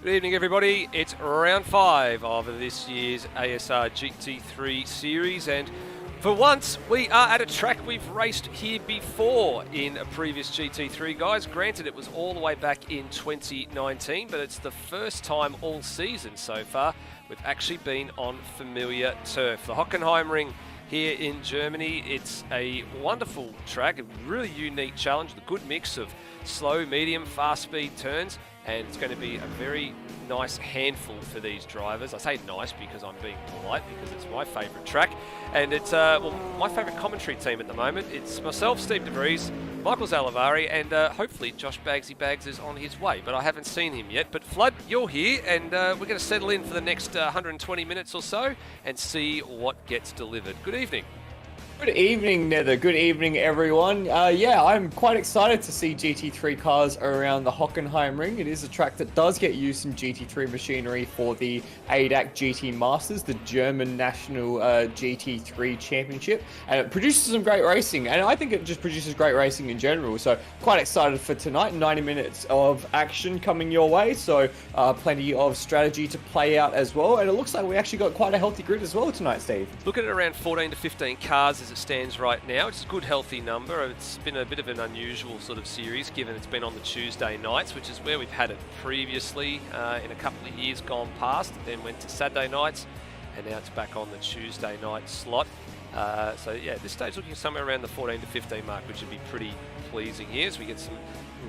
Good evening, everybody. It's round 5 of this year's ASR GT3 series, and for once, we are at a track we've raced here before in a previous GT3, guys. Granted, it was all the way back in 2019, but it's the first time all season so far we've actually been on familiar turf. The Hockenheimring here in Germany. It's a wonderful track, a really unique challenge, the good mix of slow, medium, fast speed turns, and it's going to be a very nice handful for these drivers. I say nice because I'm being polite, because it's my favourite track, and it's my favourite commentary team at the moment. It's myself, Steve DeVries, Michael Zalavari, and hopefully Josh Bagsy Bags is on his way, but I haven't seen him yet. But Flood, you're here, and we're going to settle in for the next 120 minutes or so and see what gets delivered. Good evening. Good evening, Nether. Good evening, everyone. Yeah, I'm quite excited to see GT3 cars around the Hockenheimring. It is a track that does get used in GT3 machinery for the ADAC GT Masters, the German National GT3 Championship, and it produces some great racing, and I think it just produces great racing in general. So quite excited for tonight. 90 minutes of action coming your way, so plenty of strategy to play out as well, and it looks like we actually got quite a healthy grid as well tonight, Steve. Looking at around 14 to 15 cars as it stands right now. It's a good healthy number. It's been a bit of an unusual sort of series given it's been on the Tuesday nights, which is where we've had it previously in a couple of years gone past. It then went to Saturday nights, and now it's back on the Tuesday night slot. So yeah, at this stage looking somewhere around the 14 to 15 mark, which would be pretty pleasing here as we get some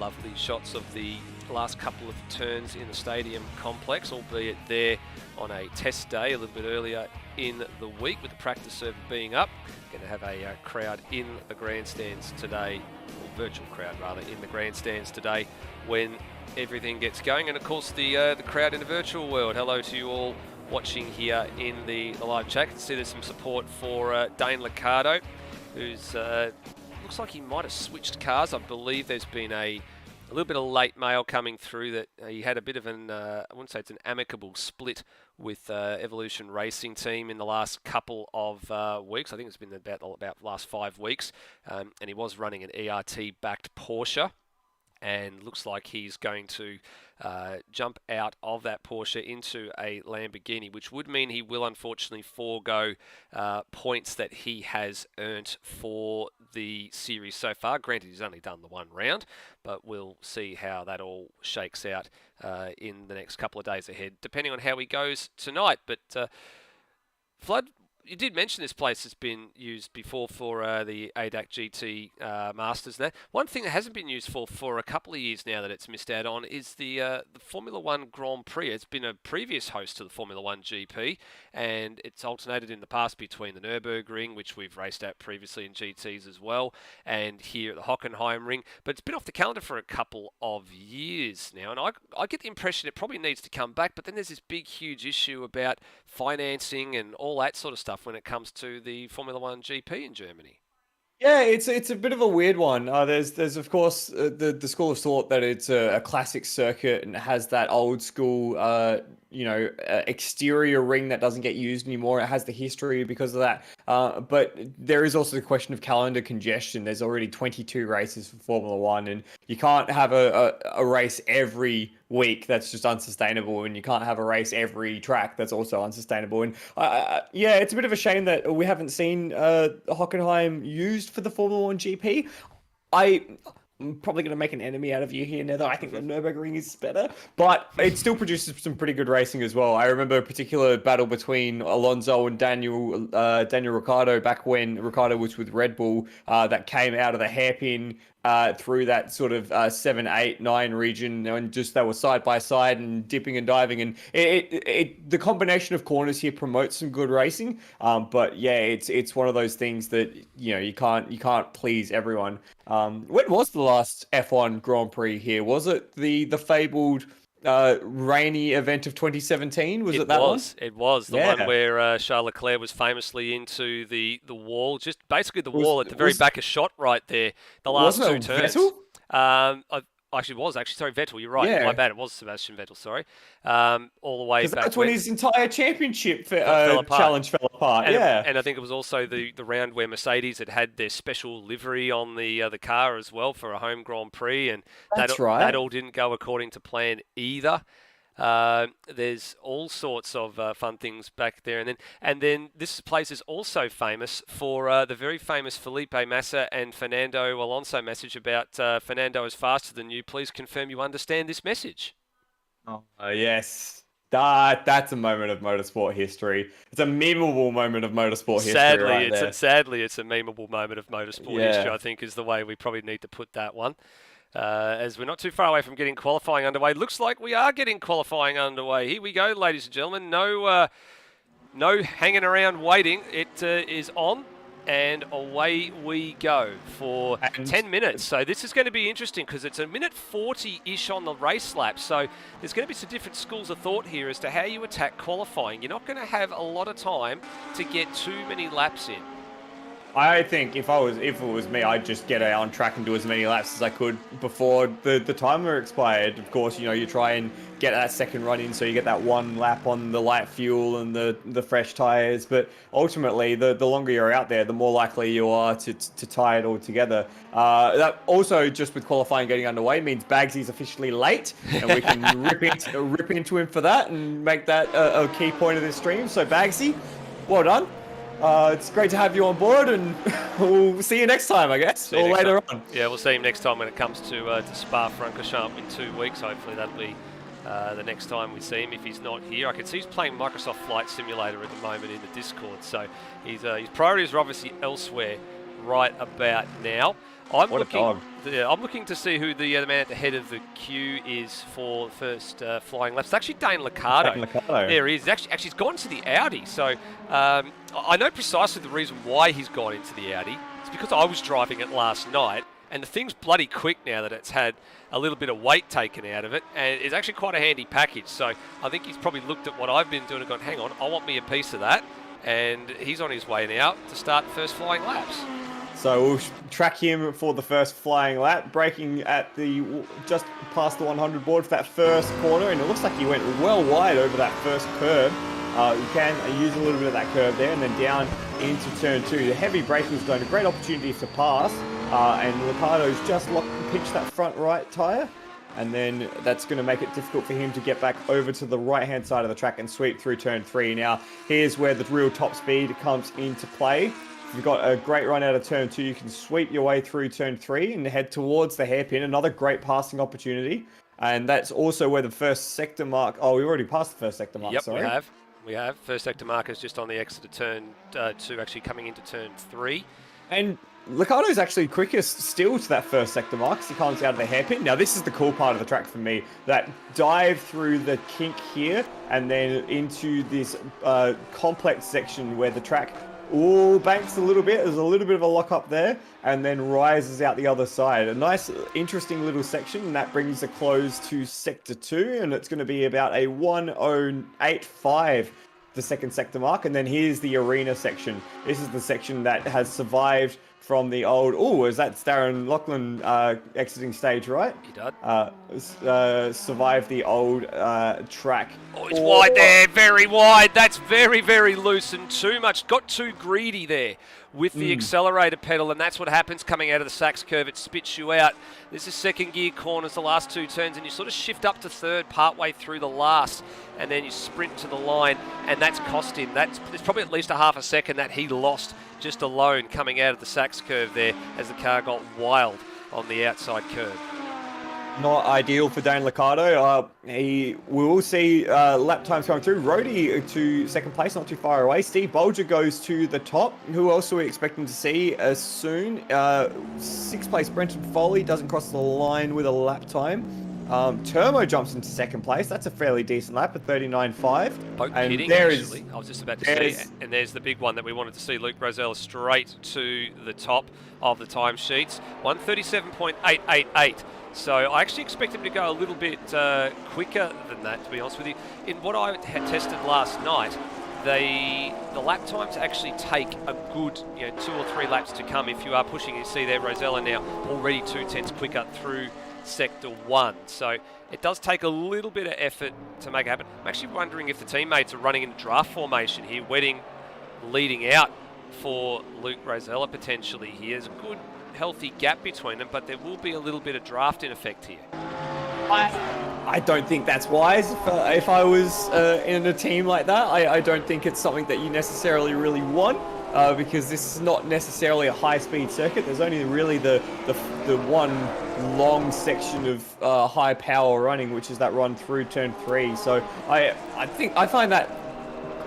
lovely shots of the last couple of turns in the stadium complex, albeit there on a test day a little bit earlier in the week with the practice server being up. Going to have a crowd in the grandstands today, or virtual crowd rather, in the grandstands today when everything gets going. And of course the crowd in the virtual world. Hello to you all watching here in the live chat. You can see there's some support for Dane Liccardo, who's looks like he might have switched cars. I believe there's been a little bit of late mail coming through that he had a bit of an, I wouldn't say it's an amicable split with Evolution Racing Team in the last couple of weeks. I think it's been about the last 5 weeks, and he was running an ERT-backed Porsche, and looks like he's going to jump out of that Porsche into a Lamborghini, which would mean he will unfortunately forego points that he has earned for the series so far. Granted, he's only done the one round, but we'll see how that all shakes out in the next couple of days ahead, depending on how he goes tonight. But Flood, you did mention this place has been used before for the ADAC GT Masters. Now, one thing that hasn't been used for a couple of years now that it's missed out on is the Formula One Grand Prix. It's been a previous host to the Formula One GP, and it's alternated in the past between the Nürburgring, which we've raced at previously in GTs as well, and here at the Hockenheimring. But it's been off the calendar for a couple of years now, and I get the impression it probably needs to come back, but then there's this big, huge issue about financing and all that sort of stuff when it comes to the Formula One GP in Germany. Yeah, it's a bit of a weird one. There's of course the school of thought that it's a classic circuit and it has that old school exterior ring that doesn't get used anymore. It has the history because of that. But there is also the question of calendar congestion. There's already 22 races for Formula One, and you can't have a race every week. That's just unsustainable, and you can't have a race every track. That's also unsustainable. And yeah, it's a bit of a shame that we haven't seen Hockenheim used for the Formula One GP. I'm probably going to make an enemy out of you here, Nether. I think the Nürburgring is better, but it still produces some pretty good racing as well. I remember a particular battle between Alonso and Daniel Ricciardo back when Ricciardo was with Red Bull that came out of the hairpin through that sort of 7, 8, 9 region, and just they were side by side and dipping and diving, and the combination of corners here promotes some good racing. But yeah, it's one of those things that you can't please everyone. When was the last F1 Grand Prix here? Was it the fabled rainy event of 2017? Was it that one? It was the one where Charles Leclerc was famously into the wall, just basically the wall at the very back of shot right there. The last two turns. Vettel, you're right. Yeah. My bad, it was Sebastian Vettel, sorry. All the way back. That's when his entire championship challenge fell apart. And I think it was also the round where Mercedes had their special livery on the car as well for a home Grand Prix, and that all didn't go according to plan either. There's all sorts of fun things back there, and then this place is also famous for the very famous Felipe Massa and Fernando Alonso message about Fernando is faster than you. Please confirm you understand this message. Oh, yes. That's a moment of motorsport history. It's a memorable moment of motorsport history right there. Sadly, it's a memeable moment of motorsport history, I think, is the way we probably need to put that one. As we're not too far away from getting qualifying underway. Looks like we are getting qualifying underway. Here we go, ladies and gentlemen. No hanging around waiting. It is on, and away we go for 10 minutes. So this is going to be interesting because it's a minute 40-ish on the race lap. So there's going to be some different schools of thought here as to how you attack qualifying. You're not going to have a lot of time to get too many laps in. I think if it was me, I'd just get out on track and do as many laps as I could before the timer expired. Of course, you try and get that second run in, so you get that one lap on the light fuel and the fresh tires. But ultimately, the longer you're out there, the more likely you are to tie it all together. That also, just with qualifying getting underway, means Bagsy's officially late, and we can rip into him for that and make that a key point of this stream. So Bagsy, well done. It's great to have you on board, and we'll see you next time, I guess, or later on. Yeah, we'll see him next time when it comes to Spa-Francorchamps in 2 weeks. Hopefully that'll be the next time we see him if he's not here. I can see he's playing Microsoft Flight Simulator at the moment in the Discord, so his priorities are obviously elsewhere right about now. I'm looking to see who the man at the head of the queue is for first flying laps. It's actually Dane Liccardo. There he is. Actually, he's gone to the Audi. So I know precisely the reason why he's gone into the Audi. It's because I was driving it last night, and the thing's bloody quick now that it's had a little bit of weight taken out of it, and it's actually quite a handy package. So I think he's probably looked at what I've been doing and gone, hang on, I want me a piece of that. And he's on his way now to start the first flying laps. So we'll track him for the first flying lap, braking at just past the 100 board for that first corner, and it looks like he went well wide over that first curve. You can use a little bit of that curve there, and then down into turn 2. The heavy braking is going to great opportunities to pass, and Liccardo's just pinched that front right tyre, and then that's going to make it difficult for him to get back over to the right-hand side of the track and sweep through turn 3. Now, here's where the real top speed comes into play. If you've got a great run out of turn 2, you can sweep your way through turn 3 and head towards the hairpin. Another great passing opportunity. And that's also where the first sector mark... Oh, we already passed the first sector mark, yep, sorry. We have. First sector mark is just on the exit of turn 2, actually coming into turn 3. And Liccardo's actually quickest still to that first sector mark as he comes out of the hairpin. Now, this is the cool part of the track for me. That dive through the kink here and then into this complex section where the track... banks a little bit. There's a little bit of a lock up there and then rises out the other side. A nice, interesting little section, and that brings a close to Sector 2, and it's going to be about a 1:08.5, the second sector mark. And then here's the arena section. This is the section that has survived from the old... is that Darren Lachlan exiting stage, right? He did. Survived the old track. Oh, it's wide there, very wide. That's very, very loose and too much. Got too greedy there with the accelerator pedal, and that's what happens coming out of the Sachs curve. It spits you out. This is second gear corners, the last 2 turns, and you sort of shift up to third partway through the last, and then you sprint to the line, and that's cost him. There's probably at least a half a second that he lost just alone coming out of the Sachs curve there as the car got wild on the outside curve. Not ideal for Dane Liccardo. We will see lap times coming through. Rhodey to second place, not too far away. Steve Bolger goes to the top. Who else are we expecting to see soon? 6th place Brenton Foley doesn't cross the line with a lap time. Turmo jumps into second place. That's a fairly decent lap at 39.5. Kidding, actually. I was just about to see. And there's the big one that we wanted to see. Luke Rosella straight to the top of the timesheets. 137.888. So I actually expect him to go a little bit quicker than that, to be honest with you. In what I had tested last night, the lap times actually take a good 2 or 3 laps to come if you are pushing. You see there, Rosella now already 2/10 quicker through Sector 1. So it does take a little bit of effort to make it happen. I'm actually wondering if the teammates are running in draft formation here, leading out for Luke Rosella potentially here. There's a good healthy gap between them, but there will be a little bit of draft in effect here. I don't think that's wise. If I was in a team like that, I don't think it's something that you necessarily really want. Because this is not necessarily a high-speed circuit. There's only really the one long section of high power running, which is that run through turn 3. So I find that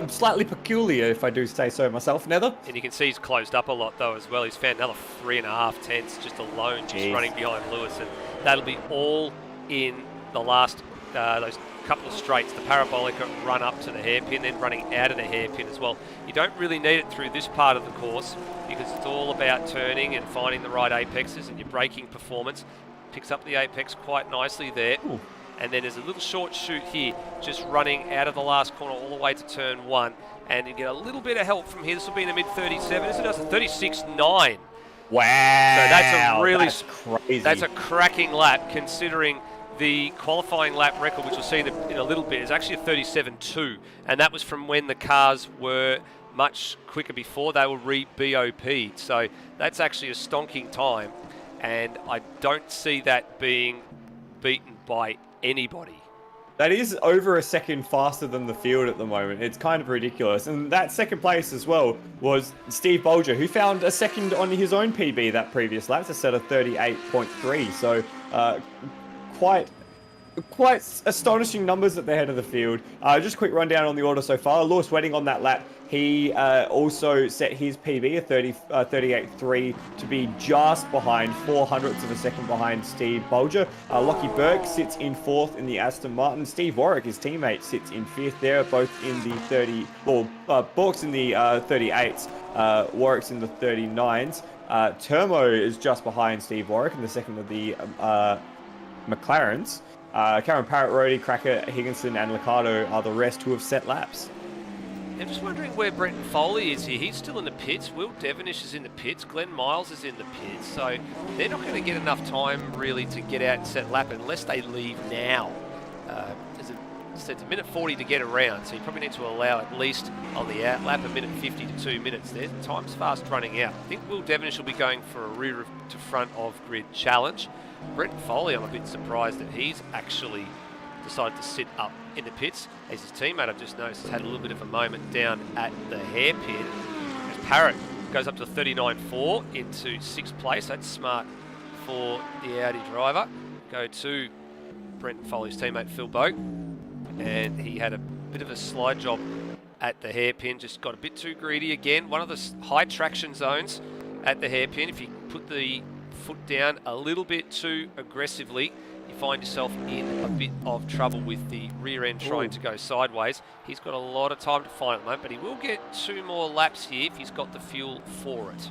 slightly peculiar, if I do say so myself. Nether? And you can see he's closed up a lot though as well. He's found another 3.5 tenths just alone, just running behind Lewis, and that'll be all in the last those couple of straights, the parabolic run up to the hairpin, then running out of the hairpin as well. You don't really need it through this part of the course because it's all about turning and finding the right apexes, and your braking performance picks up the apex quite nicely there. Ooh. And then there's a little short shoot here, just running out of the last corner all the way to turn 1, and you get a little bit of help from here. This will be in the mid-37, isn't it? That's a 36.9. Wow. So that's a really crazy. That's a cracking lap, considering the qualifying lap record, which we'll see in a little bit, is actually a 37.2, and that was from when the cars were much quicker before they were re-BOP'd. So that's actually a stonking time, and I don't see that being beaten by anybody. That is over a second faster than the field at the moment. It's kind of ridiculous. And that second place as well was Steve Bolger, who found a second on his own PB that previous lap to set a 38.3. So quite astonishing numbers at the head of the field. Just a quick rundown on the order so far. Lewis Wedding on that lap. He also set his PB, a 38.3, to be just behind, 0.04 of a second behind Steve Bolger. Lockie Burke sits in 4th in the Aston Martin. Steve Warwick, his teammate, sits in 5th there, both in the 30, well, Bork's in the 38s, Warwick's in the 39s. Turmo is just behind Steve Warwick in the second of the McLarens. Cameron Parrott, Rody, Cracker, Higginson, and Liccardo are the rest who have set laps. I'm just wondering where Brenton Foley is here. He's still in the pits. Will Devonish is in the pits. Glenn Miles is in the pits. So they're not going to get enough time really to get out and set lap unless they leave now. It's a minute 40 to get around, so you probably need to allow at least on the out lap a minute 50 to 2 minutes there. Time's fast running out. I think Will Devonish will be going for a rear to front of grid challenge. Brenton Foley, I'm a bit surprised that he's actually decided to sit up in the pits, as his teammate, I've just noticed, has had a little bit of a moment down at the hairpin. As Parrott goes up to 39.4 into 6th place. That's smart for the Audi driver. Go to Brenton Foley's teammate Phil Boak, and he had a bit of a slide job at the hairpin, just got a bit too greedy again. One of the high traction zones at the hairpin, if you put the foot down a little bit too aggressively, you find yourself in a bit of trouble with the rear end trying to go sideways. He's got a lot of time to find at the moment, but he will get 2 more laps here if he's got the fuel for it.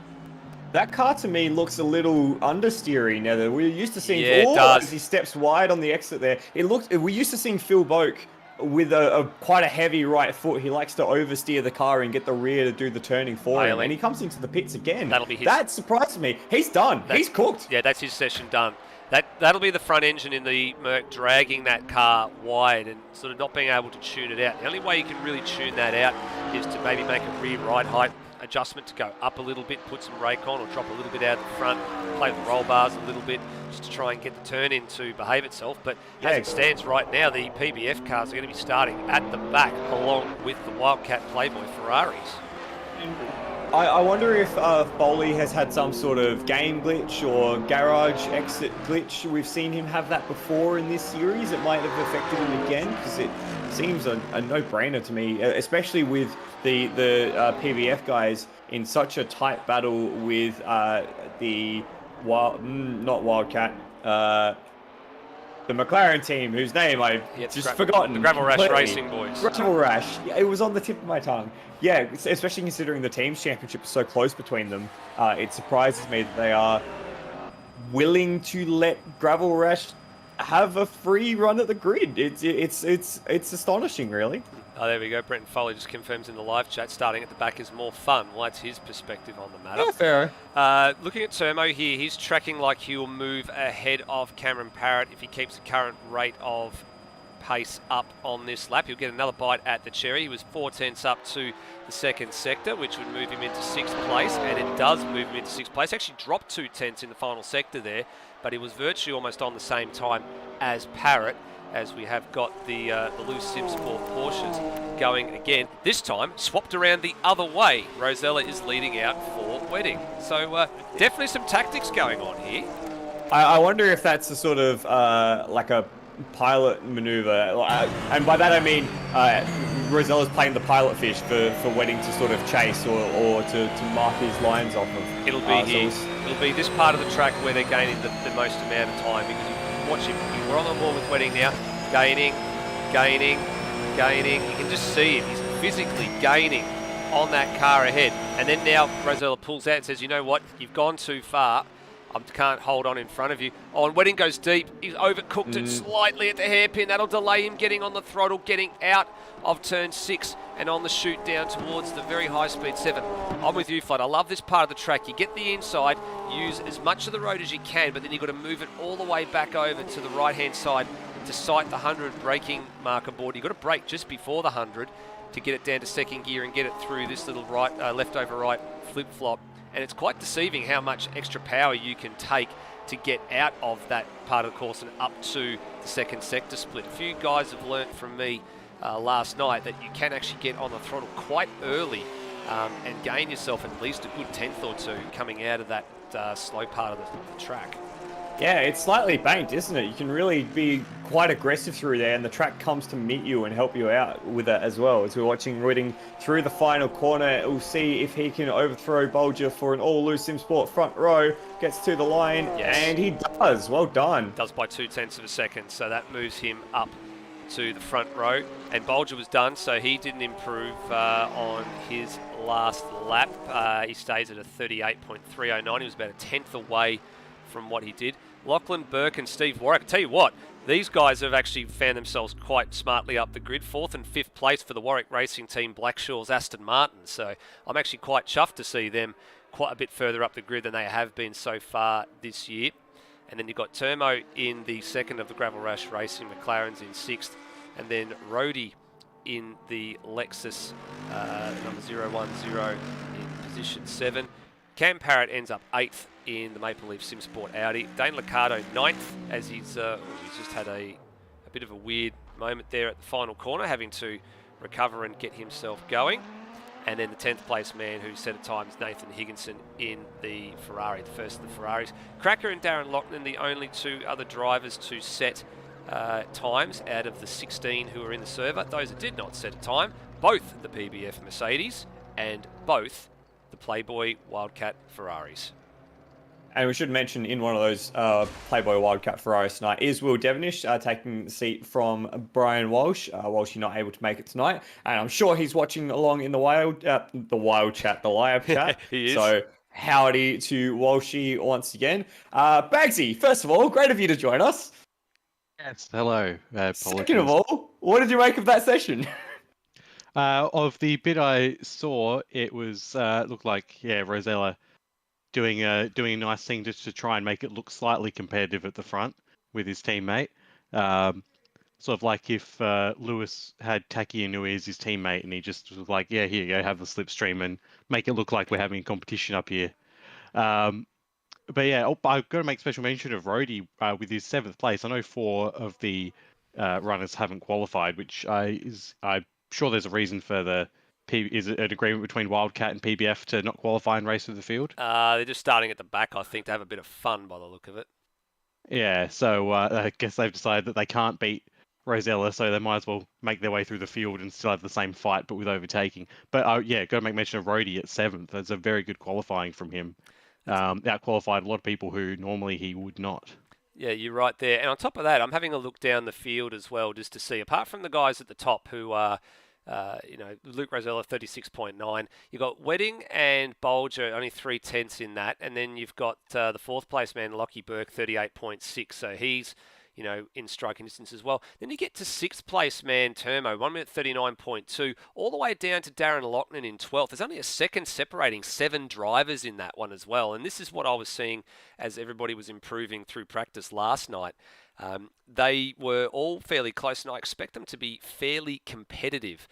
That car to me looks a little understeery now. That we're used to seeing as he steps wide on the exit there. We used to seeing Phil Boak with quite a heavy right foot. He likes to oversteer the car and get the rear to do the turning for him. And he comes into the pits again. That'll be his. That surprised me. He's done. He's cooked. Yeah, that's his session done. That'll be the front engine in the Merc dragging that car wide and sort of not being able to tune it out. The only way you can really tune that out is to maybe make a rear ride height adjustment to go up a little bit, put some rake on, or drop a little bit out the front, play with the roll bars a little bit, just to try and get the turn in to behave itself. But as it stands right now, the PBF cars are going to be starting at the back along with the Wildcat Playboy Ferraris. I wonder if Foley has had some sort of game glitch or garage exit glitch. We've seen him have that before in this series. It might have affected him again, because it seems a no-brainer to me, especially with the PBF guys in such a tight battle with the the McLaren team, whose name I've just forgotten. The Gravel Rash Racing boys. Gravel Rash. Yeah, it was on the tip of my tongue. Yeah, especially considering the team's championship is so close between them. It surprises me that they are willing to let Gravel Rash have a free run at the grid. It's astonishing, really. Oh, there we go. Brenton Foley just confirms in the live chat, starting at the back is more fun. Well, that's his perspective on the matter. Yeah, fair. Looking at Turmo here, he's tracking like he'll move ahead of Cameron Parrott if he keeps the current rate of pace up on this lap. He'll get another bite at the cherry. He was 4/10 up to the second sector, which would move him into 6th place, and it does move him into 6th place. Actually dropped 2/10 in the final sector there, but he was virtually almost on the same time as Parrott, as we have got the Luke Simsport Porsches going again. This time, swapped around the other way. Rosella is leading out for Wedding. So definitely some tactics going on here. I wonder if that's a sort of like a pilot maneuver. And by that I mean Rosella's playing the pilot fish for Wedding to sort of chase or to mark his lines off of. It'll be here. It'll be this part of the track where they're gaining the most amount of time, because you watch him. We're on the ball with Wedding now. Gaining. You can just see it. He's physically gaining on that car ahead. And then now Rosella pulls out and says, you know what, you've gone too far. I can't hold on in front of you. Oh, and Wedding goes deep. He's overcooked it slightly at the hairpin. That'll delay him getting on the throttle, getting out of turn 6 and on the shoot down towards the very high speed 7. I'm with you, Flood. I love this part of the track. You get the inside, use as much of the road as you can, but then you've got to move it all the way back over to the right-hand side to sight the 100 braking marker board. You've got to brake just before the 100 to get it down to second gear and get it through this little left over right flip-flop. And it's quite deceiving how much extra power you can take to get out of that part of the course and up to the second sector split. A few guys have learnt from me last night that you can actually get on the throttle quite early and gain yourself at least a good 10th or two coming out of that slow part of the track. Yeah, it's slightly banked, isn't it? You can really be quite aggressive through there, and the track comes to meet you and help you out with that as well. As we're watching Wedding through the final corner, we'll see if he can overthrow Bolger for an all Luke Simsport front row. Gets to the line, yes, and he does. Well done. Does by 0.2 of a second, so that moves him up to the front row. And Bolger was done, so he didn't improve on his last lap. He stays at a 38.309. He was about a 10th away from what he did. Lachlan Burke and Steve Warwick. I tell you what, these guys have actually found themselves quite smartly up the grid. 4th and 5th place for the Warwick Racing Team Blackshaw's Aston Martin. So I'm actually quite chuffed to see them quite a bit further up the grid than they have been so far this year. And then you've got Turmo in the 2nd of the Gravel Rush Racing, McLaren's in 6th, and then Rhodey in the Lexus number 010 in position 7. Cam Parrott ends up 8th in the Maple Leaf Simsport Audi. Dane Liccardo 9th, as he's just had a bit of a weird moment there at the final corner, having to recover and get himself going. And then the 10th place man who set a time is Nathan Higginson in the Ferrari, the first of the Ferraris. Cracker and Darren Loughnane, the only two other drivers to set times out of the 16 who are in the server. Those that did not set a time, both the PBF Mercedes and both the Playboy Wildcat Ferraris. And we should mention in one of those Playboy Wildcat Ferraris tonight is Will Devenish taking the seat from Brian Walsh. Walsh not able to make it tonight, and I'm sure he's watching along in the wild chat, the live chat. He is. So howdy to Walshy once again. Bagsy, first of all, great of you to join us. Yes, hello. Second of all, what did you make of that session? Of the bit I saw, it was looked like Rosella doing a nice thing just to try and make it look slightly competitive at the front with his teammate. Sort of like if Lewis had Taki Inui as his teammate and he just was like, yeah, here you go, have the slipstream and make it look like we're having a competition up here. But yeah, I've got to make special mention of Rhodey with his 7th place. I know 4 of the runners haven't qualified, which I'm sure there's a reason for is it an agreement between Wildcat and PBF to not qualify and race with the field? They're just starting at the back, I think, to have a bit of fun by the look of it. Yeah, so I guess they've decided that they can't beat Rosella, so they might as well make their way through the field and still have the same fight, but with overtaking. But got to make mention of Rhodey at 7th. That's a very good qualifying from him. Out-qualified a lot of people who normally he would not. Yeah, you're right there. And on top of that, I'm having a look down the field as well just to see, apart from the guys at the top who are Luke Rosella 36.9. You've got Wedding and Bolger, only 3/10 in that, and then you've got the 4th place man Lockie Burke 38.6. So he's in striking distance as well. Then you get to 6th place man Termo, 1 minute 39.2, all the way down to Darren Loughnane in 12th. There's only a second separating 7 drivers in that one as well. And this is what I was seeing as everybody was improving through practice last night. They were all fairly close, and I expect them to be fairly competitive.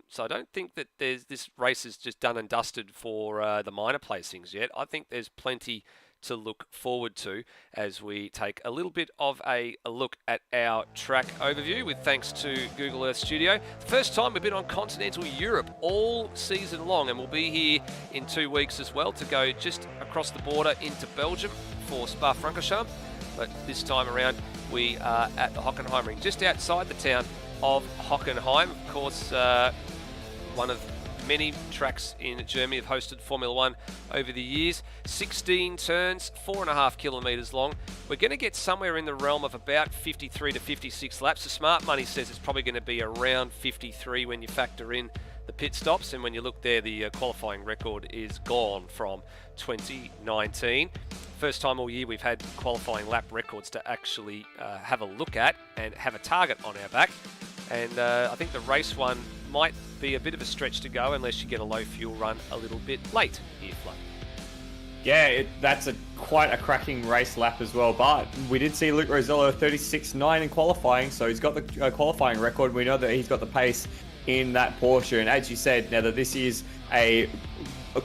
So I don't think that this race is just done and dusted for the minor placings yet. I think there's plenty to look forward to as we take a little bit of a look at our track overview with thanks to Google Earth Studio. First time we've been on continental Europe all season long, and we'll be here in 2 weeks as well to go just across the border into Belgium for Spa-Francorchamps. But this time around we are at the Hockenheimring, just outside the town of Hockenheim. Of course, one of many tracks in Germany have hosted Formula One over the years. 16 turns, 4.5 kilometres long. We're going to get somewhere in the realm of about 53 to 56 laps. The smart money says it's probably going to be around 53 when you factor in the pit stops, and when you look there, the qualifying record is gone from 2019. First time all year we've had qualifying lap records to actually have a look at and have a target on our back. And I think the race one might be a bit of a stretch to go unless you get a low fuel run a little bit late here, Flo. Yeah, that's quite a cracking race lap as well. But we did see Luke Rosella 36.9 in qualifying, so he's got the qualifying record. We know that he's got the pace in that Porsche. And as you said, now that this is a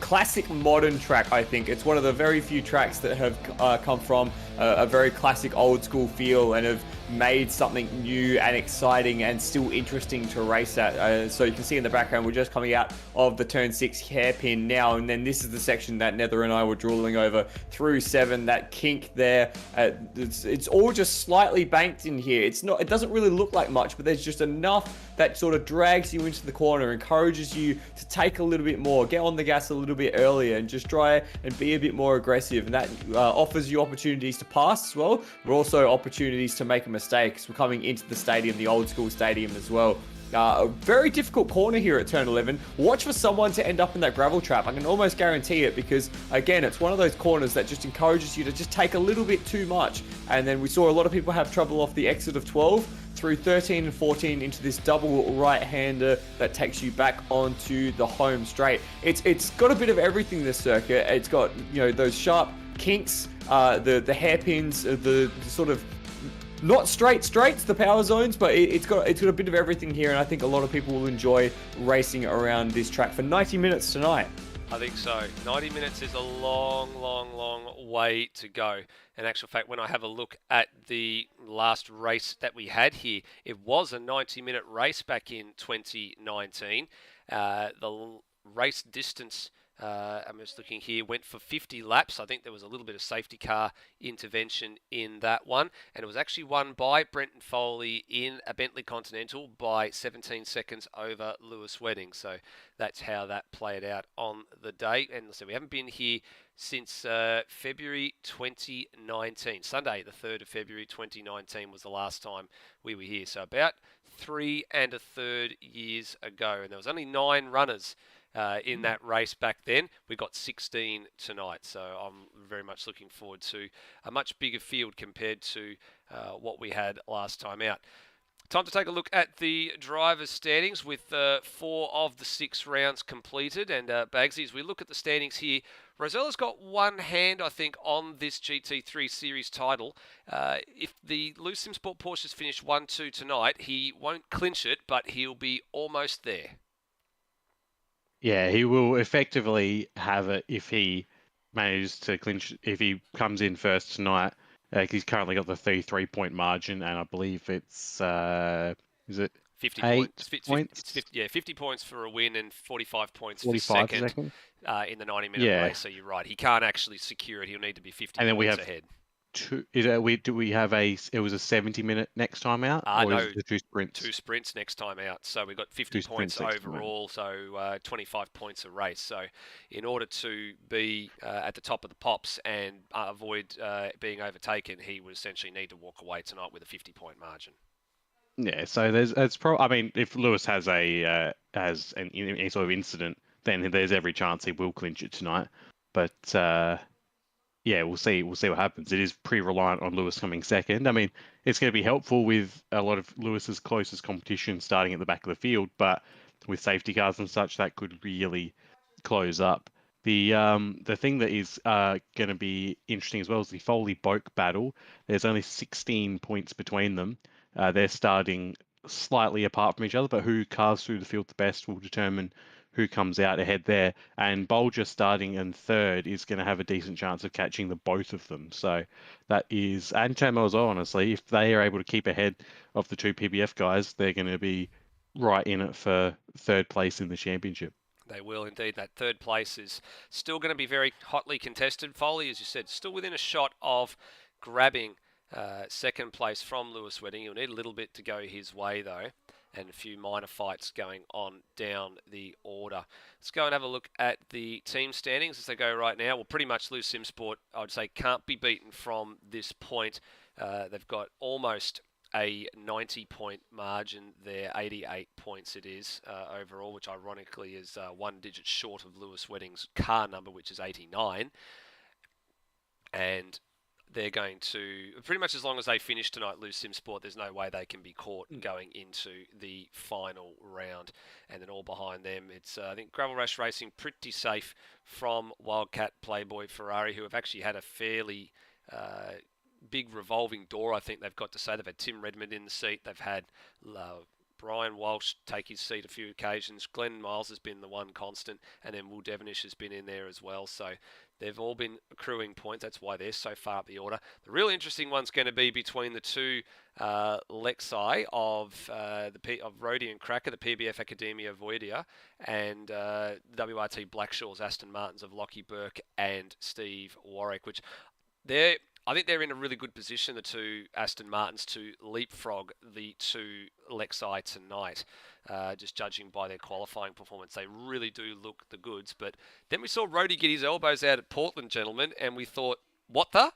classic modern track, I think it's one of the very few tracks that have come from a very classic old school feel and have made something new and exciting and still interesting to race at. So you can see in the background, we're just coming out of the turn 6 hairpin now, and then this is the section that Nether and I were drooling over through 7, that kink there. It's all just slightly banked in here. It doesn't really look like much, but there's just enough that sort of drags you into the corner, encourages you to take a little bit more, get on the gas a little bit earlier, and just try and be a bit more aggressive. And that offers you opportunities to pass as well, but also opportunities to make a mistake. Because we're coming into the stadium, the old school stadium as well. A very difficult corner here at turn 11. Watch for someone to end up in that gravel trap. I can almost guarantee it, because again, it's one of those corners that just encourages you to just take a little bit too much. And then we saw a lot of people have trouble off the exit of 12 through 13 and 14 into this double right-hander that takes you back onto the home straight. It's got a bit of everything, this circuit. It's got, those sharp kinks, the hairpins, the sort of not straights, the power zones, but it's got a bit of everything here, and I think a lot of people will enjoy racing around this track for 90 minutes tonight. I think so. 90 minutes is a long way to go. In actual fact, when I have a look at the last race that we had here, it was a 90-minute race back in 2019. The race distance, I'm just looking here, went for 50 laps. I think there was a little bit of safety car intervention in that one. And it was actually won by Brenton Foley in a Bentley Continental by 17 seconds over Lewis Wedding. So that's how that played out on the day. And so we haven't been here since February 2019. Sunday, the 3rd of February 2019 was the last time we were here. So about 3 1/3 years ago. And there was only 9 runners in that race back then. We got 16 tonight, so I'm very much looking forward to a much bigger field compared to what we had last time out. Time to take a look at the drivers' standings with 4 of the 6 rounds completed. And Bagsy, as we look at the standings here, Rosella's got one hand, I think, on this GT3 series title. If the Lou Simsport Porsches finish 1-2 tonight, he won't clinch it, but he'll be almost there. Yeah, he will effectively have it if he manages to clinch, if he comes in first tonight. He's currently got the 33-point margin, and I believe it's, is it 50 points? 50 points for a win and 45 points 45 for second in the 90-minute race. So you're right. He can't actually secure it. He'll need to be 50 and then points we have ahead. Do we have it was a 70-minute next time out? Or No, is it the 2 sprints? 2 sprints next time out. So we've got 50 points overall, so 25 points a race. So in order to be at the top of the pops and avoid being overtaken, he would essentially need to walk away tonight with a 50-point margin. Yeah, so I mean, if Lewis has any sort of incident, then there's every chance he will clinch it tonight. But yeah, we'll see. We'll see what happens. It is pretty reliant on Lewis coming second. I mean, it's going to be helpful with a lot of Lewis's closest competition starting at the back of the field, but with safety cars and such, that could really close up. The thing that is going to be interesting as well is the Foley Boak battle. There's only 16 points between them. They're starting slightly apart from each other, but who carves through the field the best will determine who comes out ahead there. And Bolger starting in third is going to have a decent chance of catching the both of them. So that is, and Chamo as well, honestly, if they are able to keep ahead of the two PBF guys, they're going to be right in it for third place in the championship. They will indeed. That third place is still going to be very hotly contested. Foley, as you said, still within a shot of grabbing second place from Lewis Wedding. He'll need a little bit to go his way, though, and a few minor fights going on down the order. Let's go and have a look at the team standings as they go right now. Well, pretty much Loose Sim Sport, I would say, can't be beaten from this point. They've got almost a 90-point margin there, 88 points it is overall, which ironically is one digit short of Lewis Wedding's car number, which is 89. And they're going to, pretty much as long as they finish tonight, Loose Sim Sport, there's no way they can be caught going into the final round. And then all behind them, it's, I think, Gravel Rash Racing pretty safe from Wildcat Playboy Ferrari, who have actually had a fairly big revolving door, I think they've got to say. They've had Tim Redmond in the seat. They've had Brian Walsh take his seat a few occasions. Glenn Miles has been the one constant, and then Will Devonish has been in there as well. So they've all been accruing points. That's why they're so far up the order. The real interesting one's going to be between the two Lexi of Rhodey and Cracker, the PBF Academia Voidia, and WRT Blackshaw's Aston Martins of Lockie Burke and Steve Warwick, which I think they're in a really good position, the two Aston Martins, to leapfrog the two Lexi tonight, just judging by their qualifying performance. They really do look the goods. But then we saw Rhodey get his elbows out at Portland, gentlemen, and we thought, what the?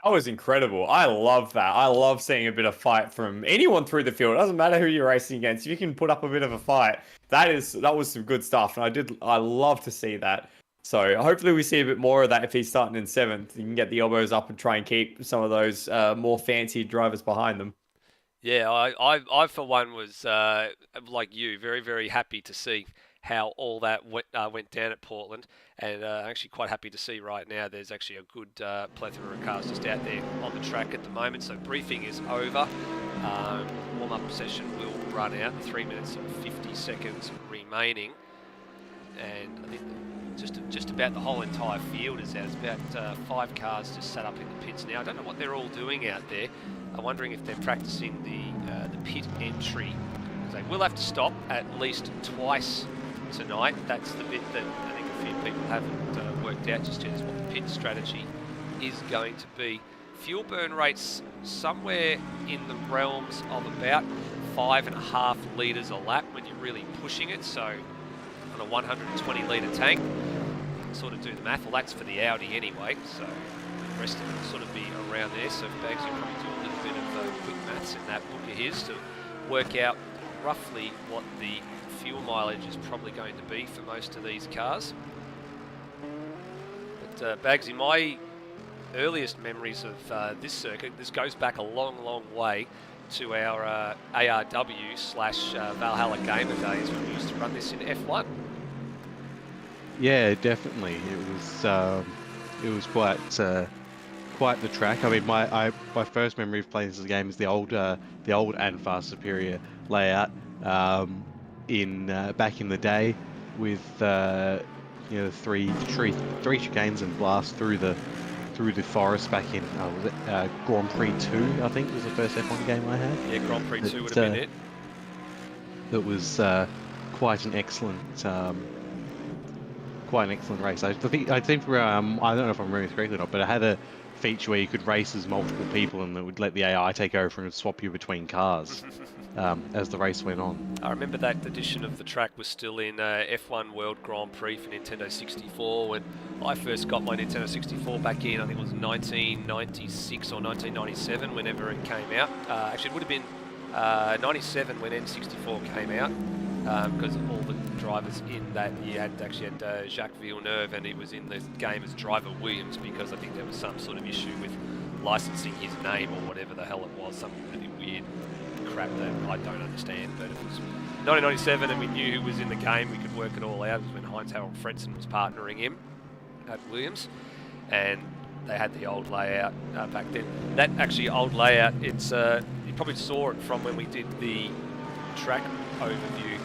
That was incredible. I love that. I love seeing a bit of fight from anyone through the field. It doesn't matter who you're racing against. If you can put up a bit of a fight, that was some good stuff. And I love to see that. So hopefully we see a bit more of that if he's starting in 7th. You can get the elbows up and try and keep some of those more fancy drivers behind them. Yeah, I for one was, like you, very, very happy to see how all that went down at Portland. And actually quite happy to see right now there's actually a good plethora of cars just out there on the track at the moment. So briefing is over. Warm-up session will run out. 3 minutes and 50 seconds remaining. And I think just about the whole entire field is out. There's about 5 cars just sat up in the pits now. I don't know what they're all doing out there. I'm wondering if they're practicing the pit entry, because they will have to stop at least twice tonight. That's the bit that I think a few people haven't worked out just yet, is what the pit strategy is going to be. Fuel burn rates somewhere in the realms of about 5.5 litres a lap when you're really pushing it. So on a 120 litre tank, sort of do the math. Well, that's for the Audi anyway, so the rest of it will sort of be around there. So Bags will probably do a little bit of quick maths in that book of his to work out roughly what the fuel mileage is probably going to be for most of these cars. But Bagsy, my earliest memories of this circuit, this goes back a long, long way to our ARW/Valhalla Gamer days when we used to run this in F1. Yeah, definitely. It was quite the track. I mean, my first memory of playing this game is the old and far superior layout in back in the day with three chicanes and blast through the forest back in was it Grand Prix 2, I think was the first F1 game I had. Yeah, Grand Prix 2 would have been it. That was quite an excellent race. I think I don't know if I'm remembering this correctly or not, but it had a feature where you could race as multiple people and it would let the AI take over and swap you between cars as the race went on. I remember that edition of the track was still in F1 World Grand Prix for Nintendo 64 when I first got my Nintendo 64 back in, I think it was 1996 or 1997, whenever it came out. Actually, it would have been 97 when N64 came out. because all the drivers in that year actually had Jacques Villeneuve, and he was in the game as driver Williams because I think there was some sort of issue with licensing his name or whatever the hell it was, some really weird crap that I don't understand. But if it was 1997 and we knew who was in the game, we could work it all out. It was when Heinz-Harald Frentzen was partnering him at Williams, and they had the old layout back then. That actually old layout, it's you probably saw it from when we did the track overview.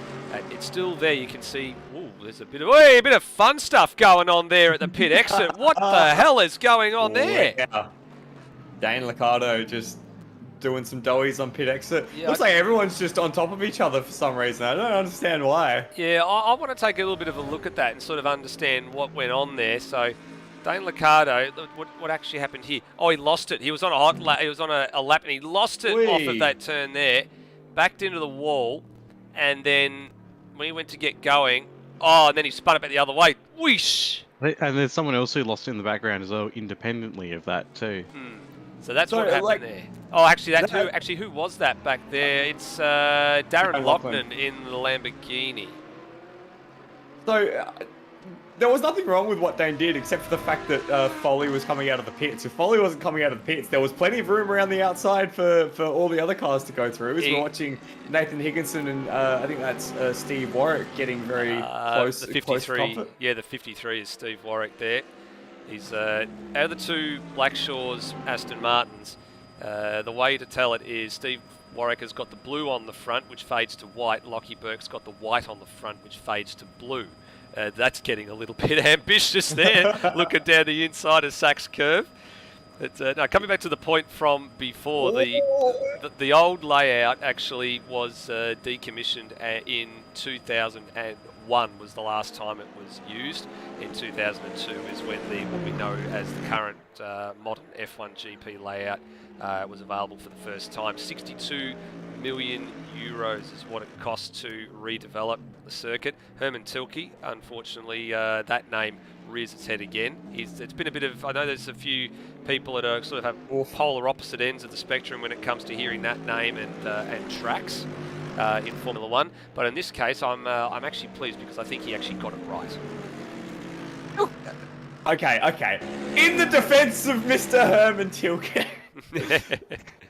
It's still there. You can see, ooh, there's a bit of fun stuff going on there at the pit exit. What the hell is going on there? Yeah. Dane Liccardo just doing some doughies on pit exit. Yeah, Looks like everyone's just on top of each other for some reason. I don't understand why. Yeah, I want to take a little bit of a look at that and sort of understand what went on there. So, Dane Liccardo, what actually happened here? Oh, he lost it. He was on a hot lap. He was on a lap and he lost it off of that turn there, backed into the wall, and then when he went to get going, and then he spun it back the other way. Whoosh! And there's someone else who lost in the background as well, independently of that too. So that's what happened there. Oh, actually, who was that back there? It's Darren Loughnane in the Lamborghini. So there was nothing wrong with what Dane did except for the fact that Foley was coming out of the pits. If Foley wasn't coming out of the pits, there was plenty of room around the outside for all the other cars to go through. As we're watching Nathan Higginson and I think that's Steve Warwick getting very close. The 53, yeah, the 53 is Steve Warwick there. He's out of the two Blackshaws Aston Martins. The way to tell it is Steve Warwick has got the blue on the front, which fades to white. Lockie Burke's got the white on the front, which fades to blue. That's getting a little bit ambitious there, looking down the inside of Sachs curve. Now, coming back to the point from before, the old layout actually was decommissioned in 2001 was the last time it was used. In 2002 is when what we know as the current modern F1 GP layout was available for the first time. 62 million euros is what it costs to redevelop the circuit. Herman Tilke, unfortunately, that name rears its head again. It's been a bit of, I know there's a few people that are sort of have polar opposite ends of the spectrum when it comes to hearing that name and tracks in Formula One. But in this case, I'm actually pleased because I think he actually got it right. Okay. In the defense of Mr. Herman Tilke,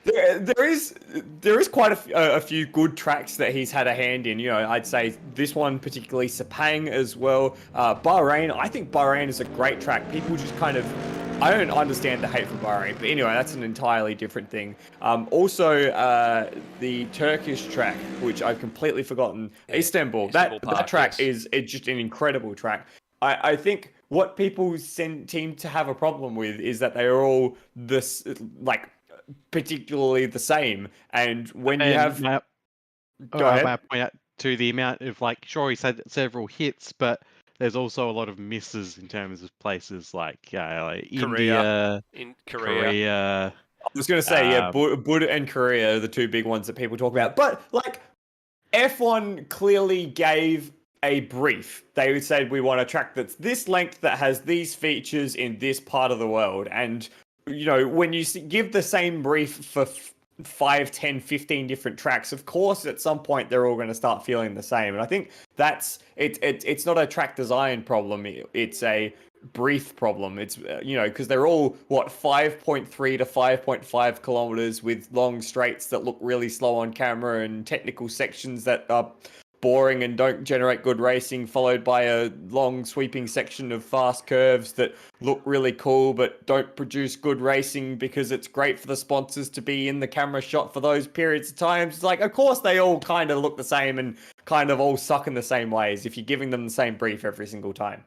there is quite a few good tracks that he's had a hand in. You know, I'd say this one particularly, Sepang as well. Bahrain, I think Bahrain is a great track. People just kind of, I don't understand the hate for Bahrain, but anyway, that's an entirely different thing. Also, the Turkish track, which I've completely forgotten, Istanbul. That track is just an incredible track. I think what people seem to have a problem with is that they are all particularly the same. And when you have... Go ahead. I point out to the amount of, sure, he's had several hits, but there's also a lot of misses in terms of places like India, Korea. I was going to say, Buddha and Korea are the two big ones that people talk about. But, F1 clearly gave a brief. They said, we want a track that's this length that has these features in this part of the world. And, you know, when you give the same brief for 5, 10, 15 different tracks, of course, at some point, they're all going to start feeling the same. And I think it's not a track design problem. It's a brief problem. It's, because they're all, 5.3 to 5.5 kilometers with long straights that look really slow on camera and technical sections that are boring and don't generate good racing, followed by a long sweeping section of fast curves that look really cool but don't produce good racing because it's great for the sponsors to be in the camera shot for those periods of time. It's of course they all kind of look the same and kind of all suck in the same ways if you're giving them the same brief every single time.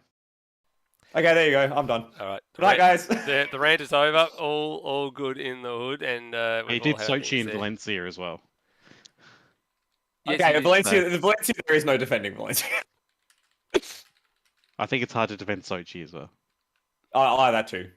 Okay, there you go. I'm done. All right. Good night, guys. The rant is over. All good in the hood. And he did Sochi and Valencia as well. Yes, okay, Valencia, there is no defending Valencia. I think it's hard to defend Sochi as well. That too.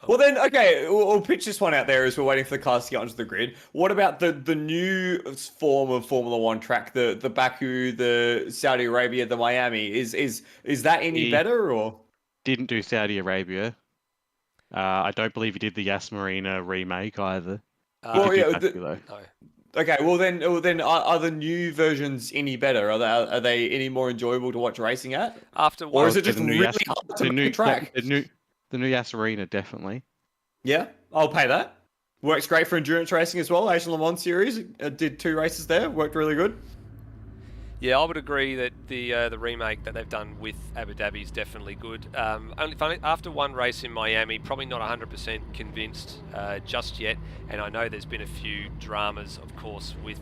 Well then, okay, we'll pitch this one out there as we're waiting for the cars to get onto the grid. What about the new form of Formula One track, the Baku, the Saudi Arabia, the Miami? Is that any better or? Didn't do Saudi Arabia. I don't believe he did the Yas Marina remake either. No. Okay, well then, are the new versions any better? Are they any more enjoyable to watch racing at? After Or one, is it just really hard to make a track? The new Yas Arena, definitely. Yeah, I'll pay that. Works great for endurance racing as well. Asian Le Mans series did 2 races there. Worked really good. yeah, I would agree that the remake that they've done with Abu Dhabi is definitely good. Only funny, after one race in Miami, probably not 100% convinced just yet. And I know there's been a few dramas, of course, with